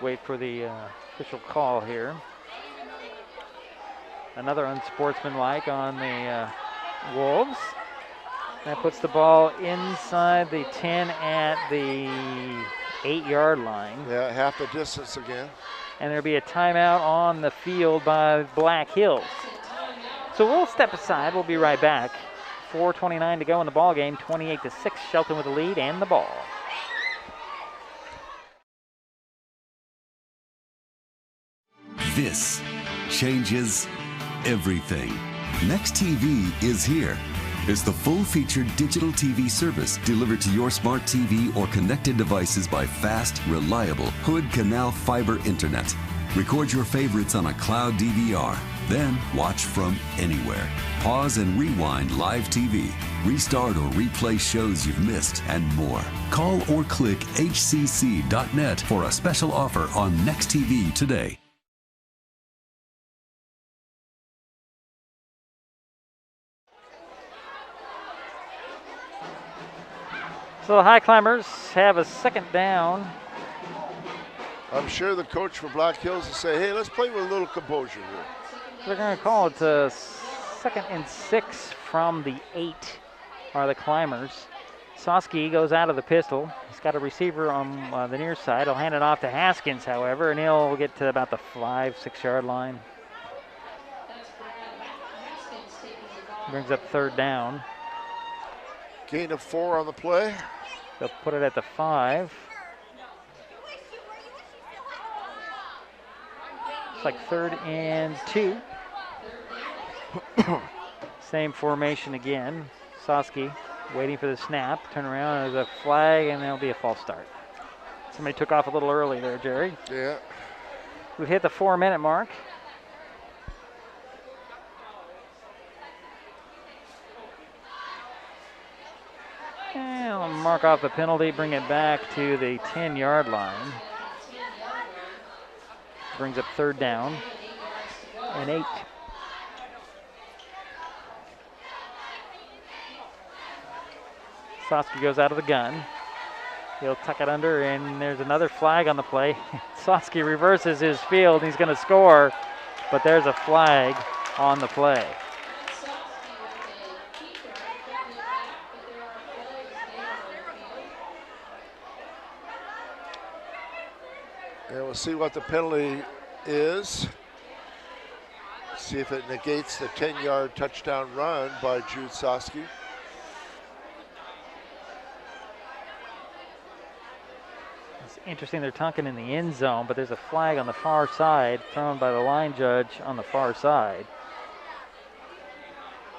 Wait for the official call here. Another unsportsmanlike on the Wolves. That puts the ball inside the 10 at the 8-yard line. Yeah, half the distance again. And there'll be a timeout on the field by Black Hills. So we'll step aside. We'll be right back. 4:29 to go in the ball game. 28-6. Shelton with the lead and the ball. This changes everything. Next TV is here. It's the full-featured digital TV service delivered to your smart TV or connected devices by fast, reliable Hood Canal fiber internet. Record your favorites on a cloud DVR, then watch from anywhere. Pause and rewind live TV, restart or replay shows you've missed, and more. Call or click hcc.net for a special offer on Next TV today. So the Highclimbers have a 2nd down. I'm sure the coach for Black Hills will say, hey, let's play with a little composure here. They're going to call it a 2nd and 6 from the 8 are the Climbers. Soski goes out of the pistol. He's got a receiver on the near side. He'll hand it off to Haskins, however, and he'll get to about the 5-6 yard line. Brings up 3rd down. Gain of 4 on the play. They'll put it at the 5. It's like 3rd and 2. Same formation again. Soski waiting for the snap. Turn around, there's a flag, and there'll be a false start. Somebody took off a little early there, Gerry. Yeah. We've hit the 4-minute mark. And I'll mark off the penalty, bring it back to the 10-yard line. Brings up 3rd down and 8. Soski goes out of the gun. He'll tuck it under, and there's another flag on the play. Soski reverses his field. He's going to score, but there's a flag on the play. And we'll see what the penalty is. See if it negates the 10-yard touchdown run by Jude Soski. It's interesting they're talking in the end zone, but there's a flag on the far side thrown by the line judge on the far side.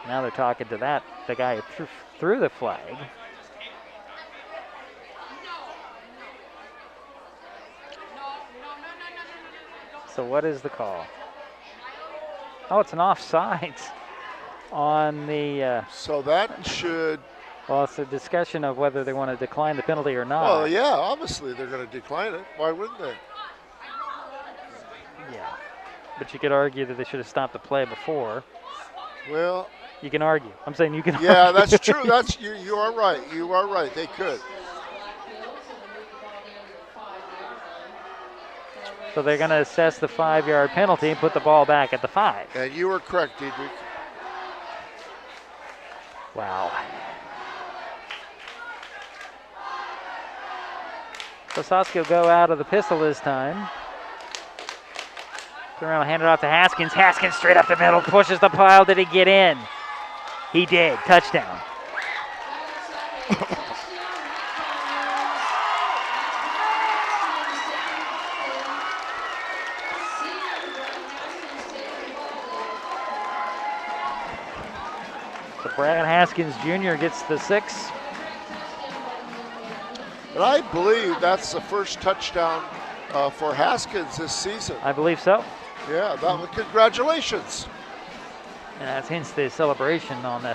Now they're talking to the guy who threw the flag. So what is the call? Oh, it's an offsides on the... so that should... Well, it's a discussion of whether they want to decline the penalty or not. Well, yeah, obviously they're going to decline it. Why wouldn't they? Yeah. But you could argue that they should have stopped the play before. Well... You can argue. I'm saying you can argue. Yeah, that's true. That's you are right. You are right. They could. So they're going to assess the 5-yard penalty and put the ball back at the 5. And you were correct, Dedrick. Wow. So Soski will go out of the pistol this time. Turn around and hand it off to Haskins. Haskins straight up the middle, pushes the pile. Did he get in? He did. Touchdown. So Brad Haskins Jr. gets the 6. And I believe that's the first touchdown for Haskins this season. I believe so. Yeah, congratulations. And that's hence the celebration on the.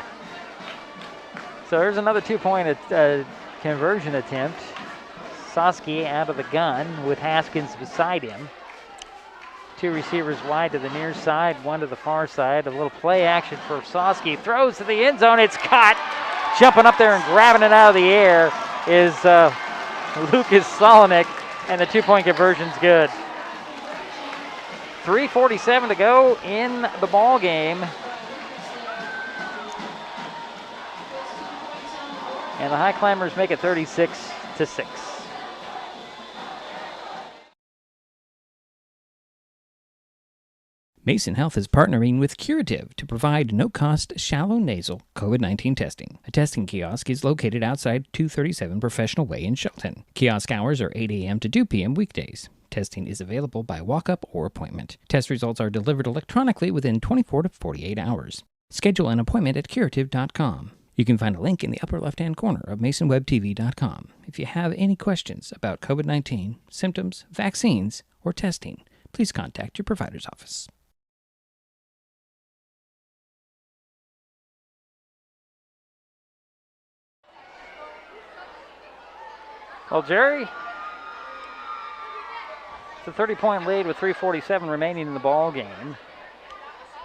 So there's another 2-point conversion attempt. Soski out of the gun with Haskins beside him. 2 receivers wide to the near side, 1 to the far side. A little play action for Soski. Throws to the end zone. It's caught. Jumping up there and grabbing it out of the air is Lucas Solonic, and the 2-point conversion's good. 3:47 to go in the ball game. And the Highclimbers make it 36-6. Mason Health is partnering with Curative to provide no-cost shallow nasal COVID-19 testing. A testing kiosk is located outside 237 Professional Way in Shelton. Kiosk hours are 8 a.m. to 2 p.m. weekdays. Testing is available by walk-up or appointment. Test results are delivered electronically within 24 to 48 hours. Schedule an appointment at curative.com. You can find a link in the upper left-hand corner of masonwebtv.com. If you have any questions about COVID-19, symptoms, vaccines, or testing, please contact your provider's office. Well, Gerry, it's a 30-point lead with 3:47 remaining in the ball game.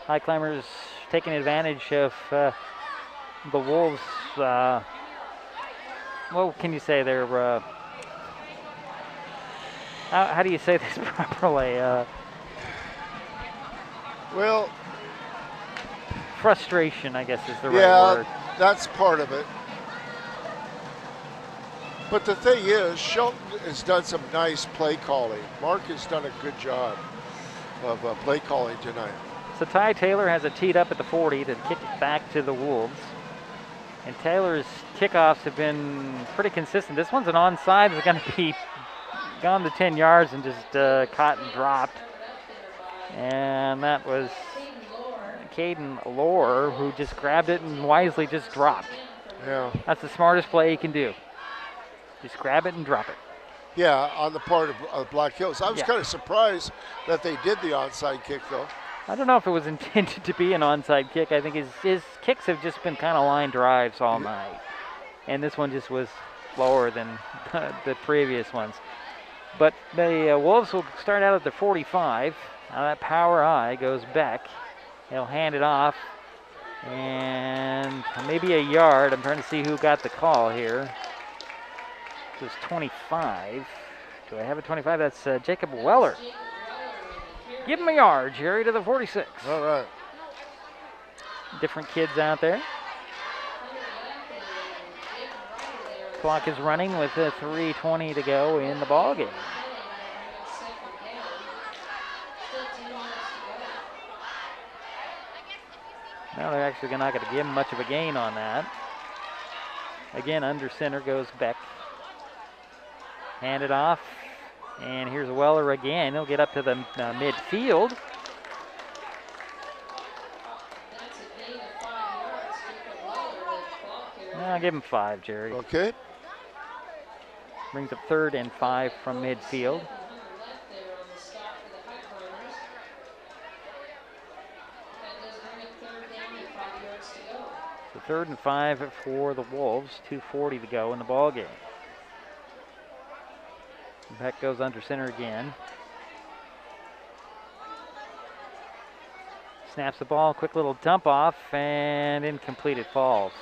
Highclimbers taking advantage of the Wolves. What can you say? They're how do you say this properly? Well, frustration, I guess, is the right word. Yeah, that's part of it. But the thing is, Shelton has done some nice play calling. Mark has done a good job of play calling tonight. So Ty Taylor has it teed up at the 40 to kick it back to the Wolves. And Taylor's kickoffs have been pretty consistent. This one's an onside. It's going to be gone to 10 yards and just caught and dropped. And that was Caden Lohr, who just grabbed it and wisely just dropped. Yeah. That's the smartest play he can do. Just grab it and drop it. Yeah, on the part of Black Hills. I was kind of surprised that they did the onside kick, though. I don't know if it was intended to be an onside kick. I think his kicks have just been kind of line drives all night. And this one just was lower than the previous ones. But the Wolves will start out at the 45. Now that power I goes back. He'll hand it off. And maybe a yard. I'm trying to see who got the call here. This is 25. Do I have a 25? That's Jacob Weller. Give him a yard, Gerry, to the 46. All right. Different kids out there. Clock is running with 3:20 to go in the ball game. Now they're actually not going to give him much of a gain on that. Again, under center goes Beck. Hand it off. And here's Weller again. He'll get up to the midfield. I'll give him 5, Gerry. Okay. Brings up 3rd and 5 from midfield. So 3rd and 5 for the Wolves. 2:40 to go in the ball game. Beck goes under center again. Snaps the ball, quick little dump off, and incomplete. It falls.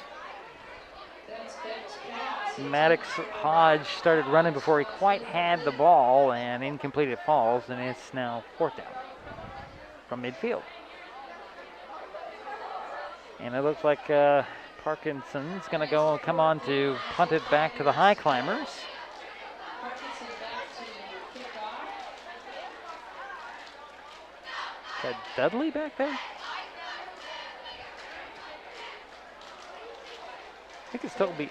Maddox Hodge started running before he quite had the ball, and incomplete. It falls, and it's now 4th down from midfield. And it looks like Parkinson's going to come on to punt it back to the Highclimbers. Is that Dudley back there? I think it's Tobin.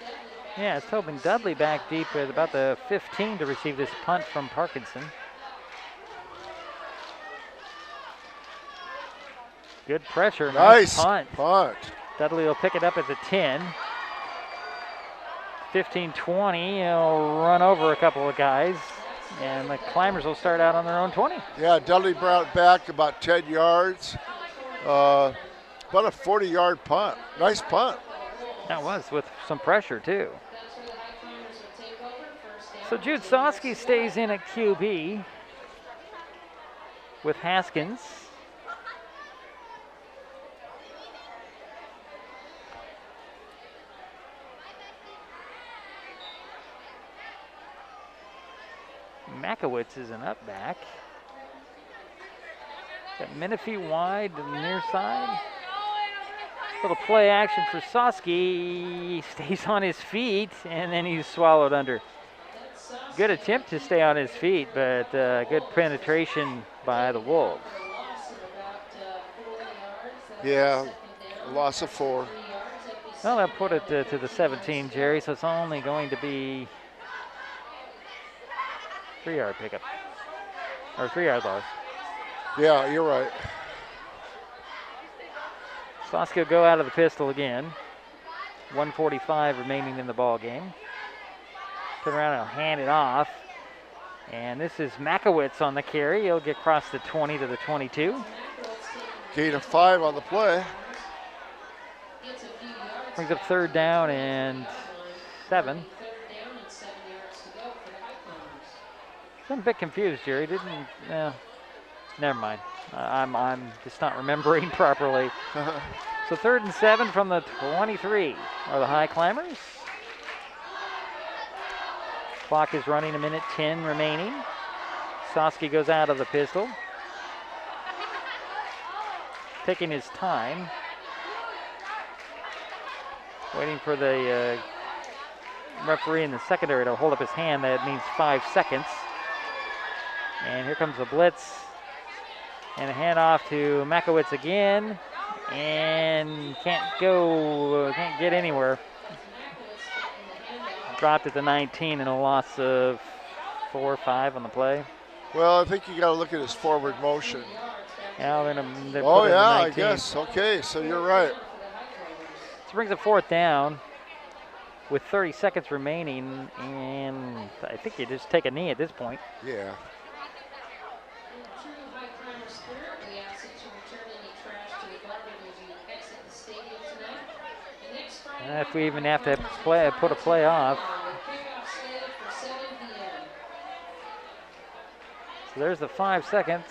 Yeah, it's Tobin Dudley back deep at about the 15 to receive this punt from Parkinson. Good pressure. Nice punt. punt. Dudley will pick it up at the 10. 15-20. He'll run over a couple of guys. And the Climbers will start out on their own 20. Yeah, Dudley brought it back about 10 yards. About a 40-yard punt. Nice punt. That was with some pressure, too. So Jude Soski stays in at QB with Haskins. Makowitz is an up back. Got Menifee wide to the near side. Little play action for Soski. Stays on his feet, and then he's swallowed under. Good attempt to stay on his feet, but good penetration by the Wolves. Yeah, a loss of 4. Well, that put it to the 17, Gerry, so it's only going to be 3-yard pickup, or 3-yard loss. Yeah, you're right. Soski will go out of the pistol again. 1:45 remaining in the ball game. Turn around and hand it off. And this is Makowitz on the carry. He'll get across the 20 to the 22. Gain of 5 on the play. Brings up 3rd down and 7. I'm a bit confused, Gerry. Never mind. I'm just not remembering properly. So 3rd and 7 from the 23 are the Highclimbers. Clock is running, 1:10 remaining. Soski goes out of the pistol. Taking his time. Waiting for the referee in the secondary to hold up his hand. That means 5 seconds. And here comes the blitz. And a handoff to Makowitz again. And can't get anywhere. Dropped at the 19 and a loss of 4 or 5 on the play. Well, I think you got to look at his forward motion. Yeah, oh, yeah, I guess. Okay, so you're right. So brings a 4th down with 30 seconds remaining. And I think you just take a knee at this point. Yeah. If we even have to put a play off. So there's the 5 seconds.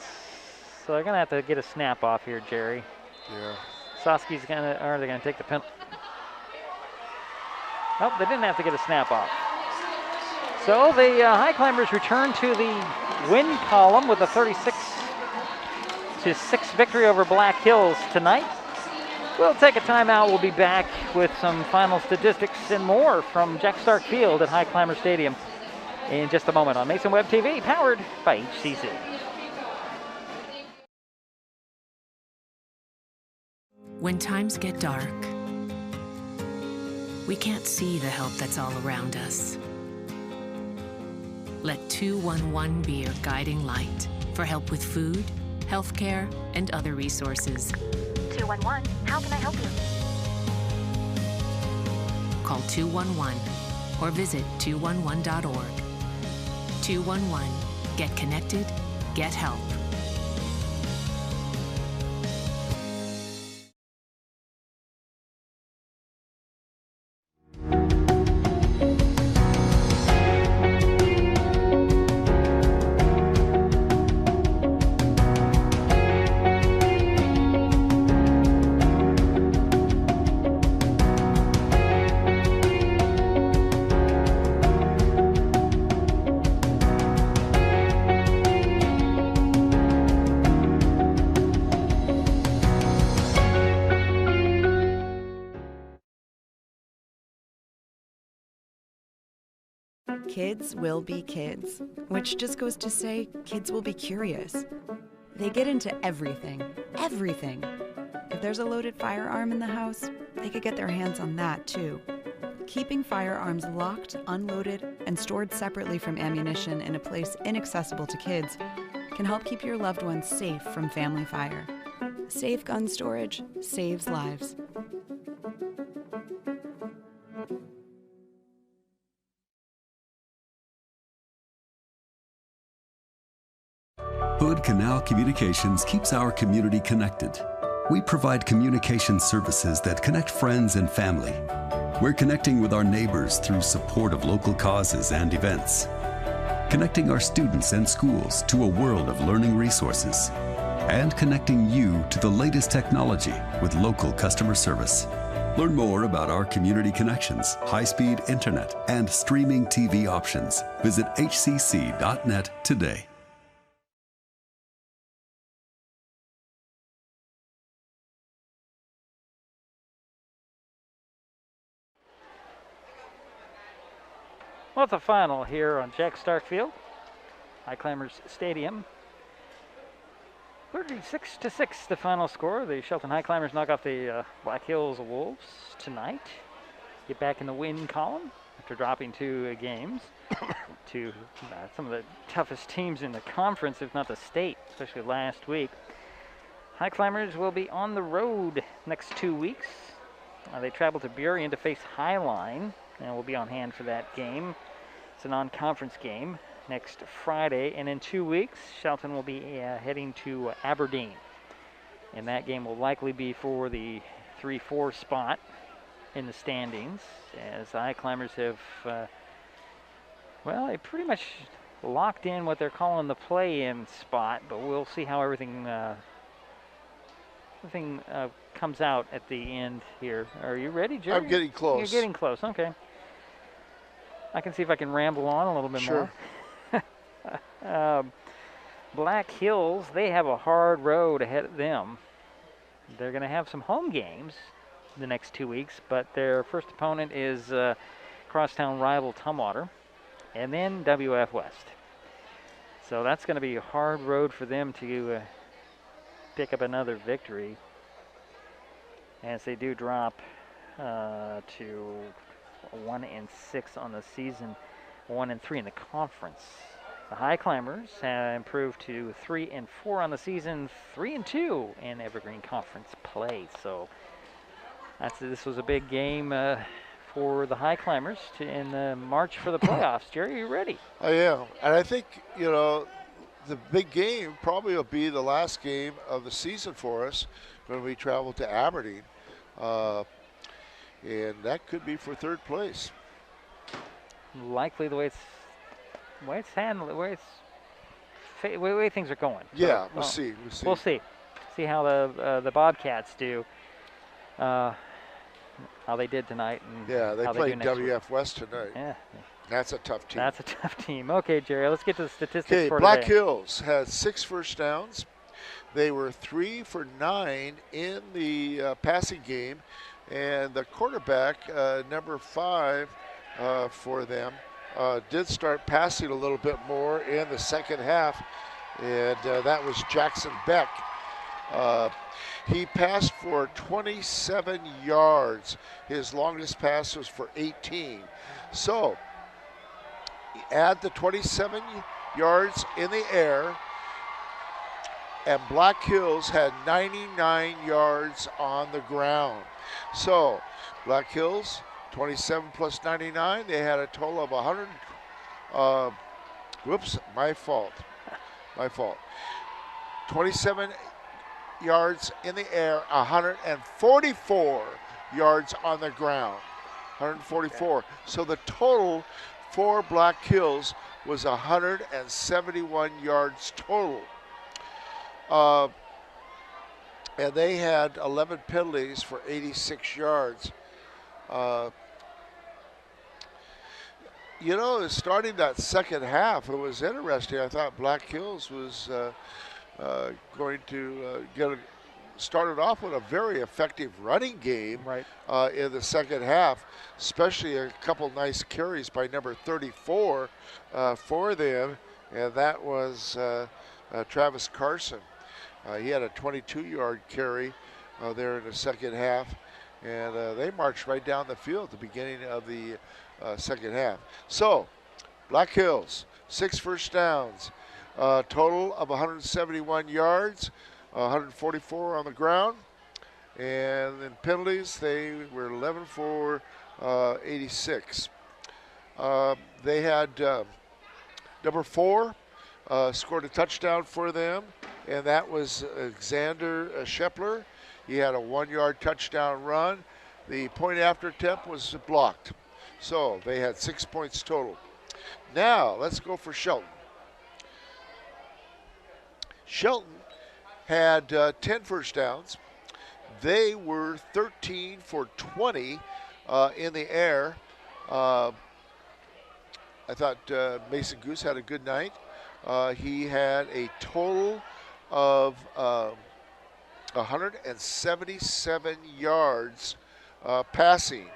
So they're going to have to get a snap off here, Gerry. Yeah. Soski's they're going to take the penalty. Oh, they didn't have to get a snap off. So the Highclimbers return to the win column with a 36-6 victory over Black Hills tonight. We'll take a timeout. We'll be back with some final statistics and more from Jack Stark Field at Highclimber Stadium in just a moment on Mason Web TV, powered by HCC. When times get dark, we can't see the help that's all around us. Let 211 be your guiding light for help with food, healthcare, and other resources. 211, how can I help you? Call 211 or visit 211.org. 211, get connected, get help. Kids will be kids, which just goes to say kids will be curious. They get into everything, everything. If there's a loaded firearm in the house, they could get their hands on that too. Keeping firearms locked, unloaded, and stored separately from ammunition in a place inaccessible to kids can help keep your loved ones safe from family fire. Safe gun storage saves lives. Hood Canal Communications keeps our community connected. We provide communication services that connect friends and family. We're connecting with our neighbors through support of local causes and events. Connecting our students and schools to a world of learning resources. And connecting you to the latest technology with local customer service. Learn more about our community connections, high-speed internet, and streaming TV options. Visit hcc.net today. Well, it's a final here on Jack Stark Field, Highclimbers Stadium. 36-6, the final score. The Shelton Highclimbers knock off the Black Hills Wolves tonight. Get back in the win column after dropping 2 games to some of the toughest teams in the conference, if not the state, especially last week. Highclimbers will be on the road next 2 weeks. They travel to Burien to face Highline, and we'll be on hand for that game. It's a non-conference game next Friday, and in 2 weeks, Shelton will be heading to Aberdeen. And that game will likely be for the 3-4 spot in the standings, as the Highclimbers have, well, they pretty much locked in what they're calling the play-in spot, but we'll see how everything comes out at the end here. Are you ready, Gerry? I'm getting close. You're getting close, okay. I can see if I can ramble on a little bit more. Black Hills, they have a hard road ahead of them. They're going to have some home games the next 2 weeks, but their first opponent is crosstown rival Tumwater, and then WF West. So that's going to be a hard road for them to pick up another victory, as they do drop to 1-6 on the season, 1-3 in the conference. The Highclimbers have improved to 3-4 on the season, 3-2 in Evergreen Conference play. So this was a big game for the Highclimbers in the march for the playoffs. Gerry, you ready? I am, and I think, you know, the big game probably will be the last game of the season for us when we travel to Aberdeen. And that could be for 3rd place. Likely the way it's handled, the way things are going. Yeah, so, we'll see. We'll see. See how the Bobcats do. How they did tonight. And yeah, they played WF West tonight. Yeah. That's a tough team. That's a tough team. Okay, Gerry, let's get to the statistics for Black today. Hills had 6 first downs. They were 3 for 9 in the passing game. And the quarterback, number 5 for them, did start passing a little bit more in the second half. And that was Jackson Beck. He passed for 27 yards. His longest pass was for 18. So, add the 27 yards in the air, and Black Hills had 99 yards on the ground. So, Black Hills, 27 plus 99, they had a total of 100. Whoops, my fault. 27 yards in the air, 144 yards on the ground. 144. So the total for Black Hills was 171 yards total. And they had 11 penalties for 86 yards. You know, starting that second half, it was interesting. I thought Black Hills was going to started off with a very effective running game in the second half, especially a couple nice carries by number 34 for them, and that was Travis Carson. He had a 22-yard carry there in the second half, and they marched right down the field at the beginning of the second half. So, Black Hills, 6 first downs, total of 171 yards, 144 on the ground, and in penalties they were 11 for 86. They had number 4 scored a touchdown for them, and that was Xander Shepler. He had a 1-yard touchdown run. The point after attempt was blocked. So they had 6 points total. Now let's go for Shelton. Shelton had 10 first downs. They were 13 for 20 in the air. I thought Mason Goose had a good night. He had a total of 177 yards passing.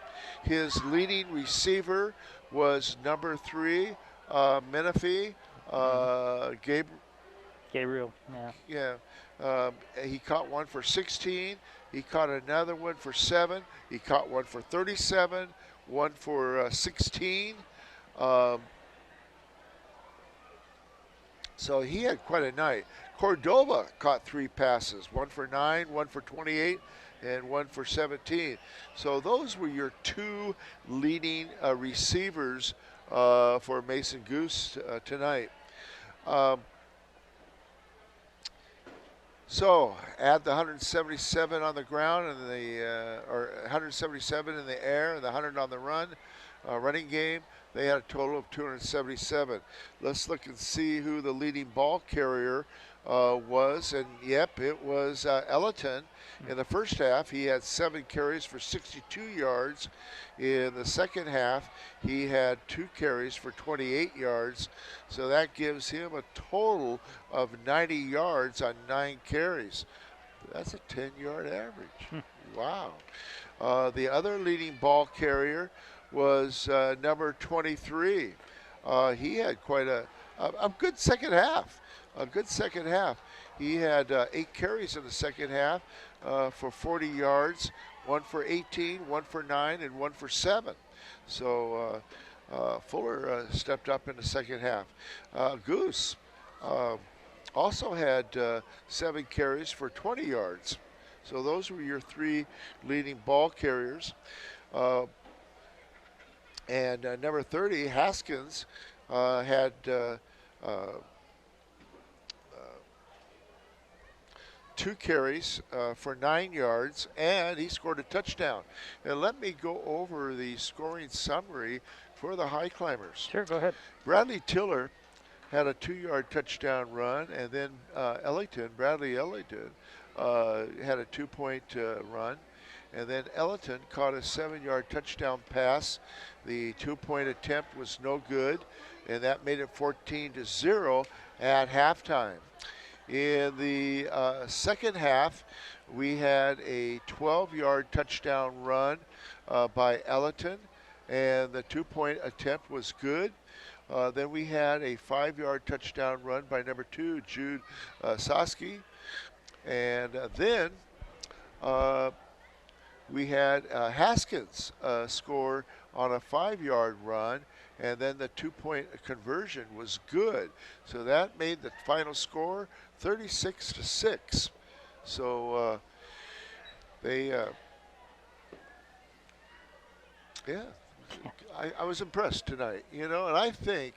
His leading receiver was number 3, Menifee, Gabriel, yeah. He caught one for 16. He caught another one for 7. He caught one for 37, one for 16. So he had quite a night. Cordova caught 3 passes, one for 9, one for 28, and one for 17. So those were your 2 leading receivers for Mason Goose tonight. So add the 177 on the ground and or 177 in the air and the 100 on the running game. They had a total of 277. Let's look and see who the leading ball carrier was, and yep, it was Ellington. In the first half, he had 7 carries for 62 yards. In the second half, he had 2 carries for 28 yards. So that gives him a total of 90 yards on 9 carries. That's a 10-yard average. Wow. The other leading ball carrier was number 23. He had quite a good second half. He had 8 carries in the second half for 40 yards, 1 for 18, 1 for 9, and 1 for 7. So Fuller stepped up in the second half. Goose also had 7 carries for 20 yards. So those were your 3 leading ball carriers. And number 30, Haskins, had 2 carries for 9 yards, and he scored a touchdown. And let me go over the scoring summary for the Highclimbers. Sure, go ahead. Bradley Tiller had a 2-yard touchdown run, and then Bradley Ellington, had a 2-point run. And then Ellington caught a 7-yard touchdown pass. The 2-point attempt was no good, and that made it 14-0 at halftime. In the second half, we had a 12-yard touchdown run by Ellington, and the 2-point attempt was good. Then we had a 5-yard touchdown run by number 2, Jude Sosky. And then we had Haskins score on a 5-yard run, and then the 2-point conversion was good. So that made the final score 36-6. So I was impressed tonight, and I think,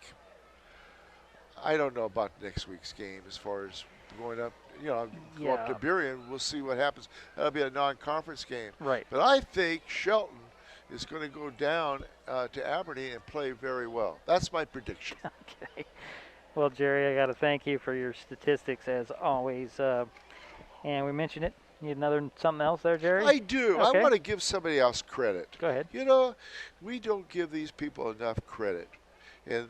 I don't know about next week's game as far as going up, go up to Burien. We'll see what happens. That'll be a non-conference game. Right. But I think Shelton is going to go down to Aberdeen and play very well. That's my prediction. Okay. Well, Gerry, I got to thank you for your statistics as always. And we mentioned it. Need something else there, Gerry? I do. Okay. I want to give somebody else credit. Go ahead. We don't give these people enough credit. And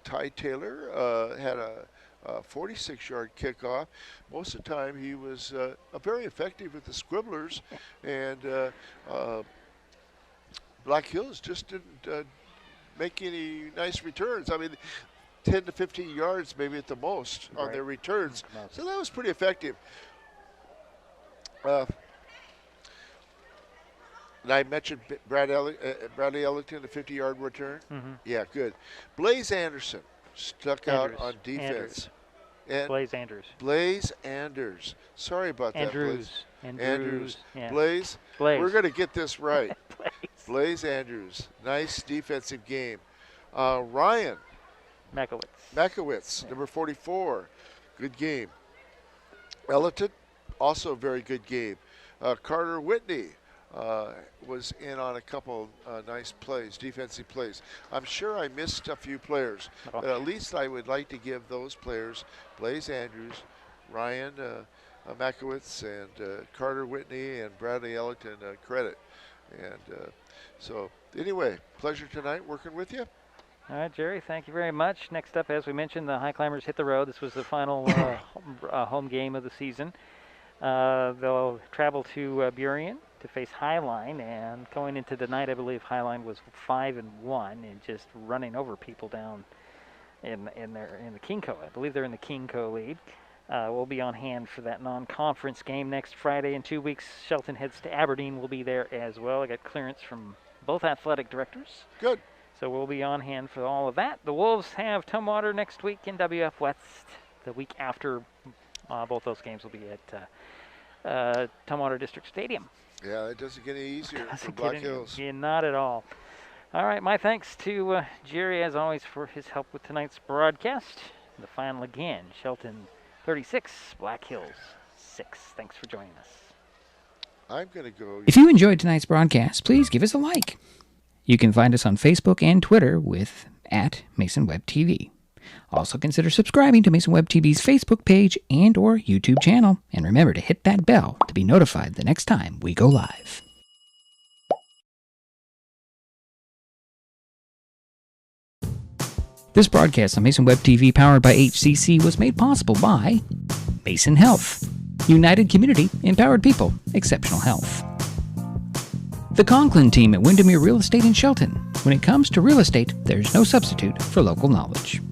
Ty Taylor had a 46-yard kickoff. Most of the time he was very effective with the Scribblers. And Black Hills just didn't make any nice returns. I mean, 10 to 15 yards maybe at the most on their returns. So that was pretty effective. And I mentioned Bradley Ellington, the 50-yard return. Mm-hmm. Yeah, good. Blaze Anderson stuck out on defense. And Blaze Anders. Sorry about that, Blaze. Andrews. Yeah. Blaze. We're going to get this right. Blaze Andrews. Nice defensive game. Ryan Makowitz, number 44. Good game. Ellington, also a very good game. Carter Whitney was in on a couple nice plays, defensive plays. I'm sure I missed a few players, but at least I would like to give those players, Blaze Andrews, Ryan Makowitz, and Carter Whitney, and Bradley Ellington credit. And so anyway, pleasure tonight working with you. All right, Gerry, thank you very much. Next up, as we mentioned, the Highclimbers hit the road. This was the final home game of the season. They'll travel to Burien to face Highline, and going into the night, I believe Highline was 5-1 and just running over people down in the Kingco. I believe they're in the Kingco lead. We'll be on hand for that non-conference game next Friday. In 2 weeks, Shelton heads to Aberdeen. We'll be there as well. I got clearance from both athletic directors. Good. So we'll be on hand for all of that. The Wolves have Tumwater next week in WF West. The week after, both those games will be at Tumwater District Stadium. Yeah, it doesn't get any easier for Black Hills. Yeah, not at all. All right, my thanks to Gerry, as always, for his help with tonight's broadcast. The final again, Shelton 36, Black Hills 6. Thanks for joining us. I'm going to go. If you enjoyed tonight's broadcast, please give us a like. You can find us on Facebook and Twitter with @MasonWebTV. Also consider subscribing to Mason Web TV's Facebook page and or YouTube channel. And remember to hit that bell to be notified the next time we go live. This broadcast on Mason Web TV powered by HCC was made possible by Mason Health. United Community, Empowered People, Exceptional Health. The Conklin team at Windermere Real Estate in Shelton. When it comes to real estate, there's no substitute for local knowledge.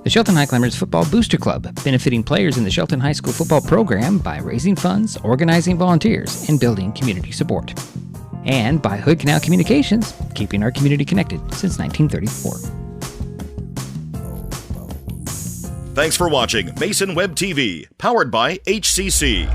The Shelton Highclimbers Football Booster Club, benefiting players in the Shelton High School football program by raising funds, organizing volunteers, and building community support. And by Hood Canal Communications, keeping our community connected since 1934. Thanks for watching Mason Web TV, powered by HCC.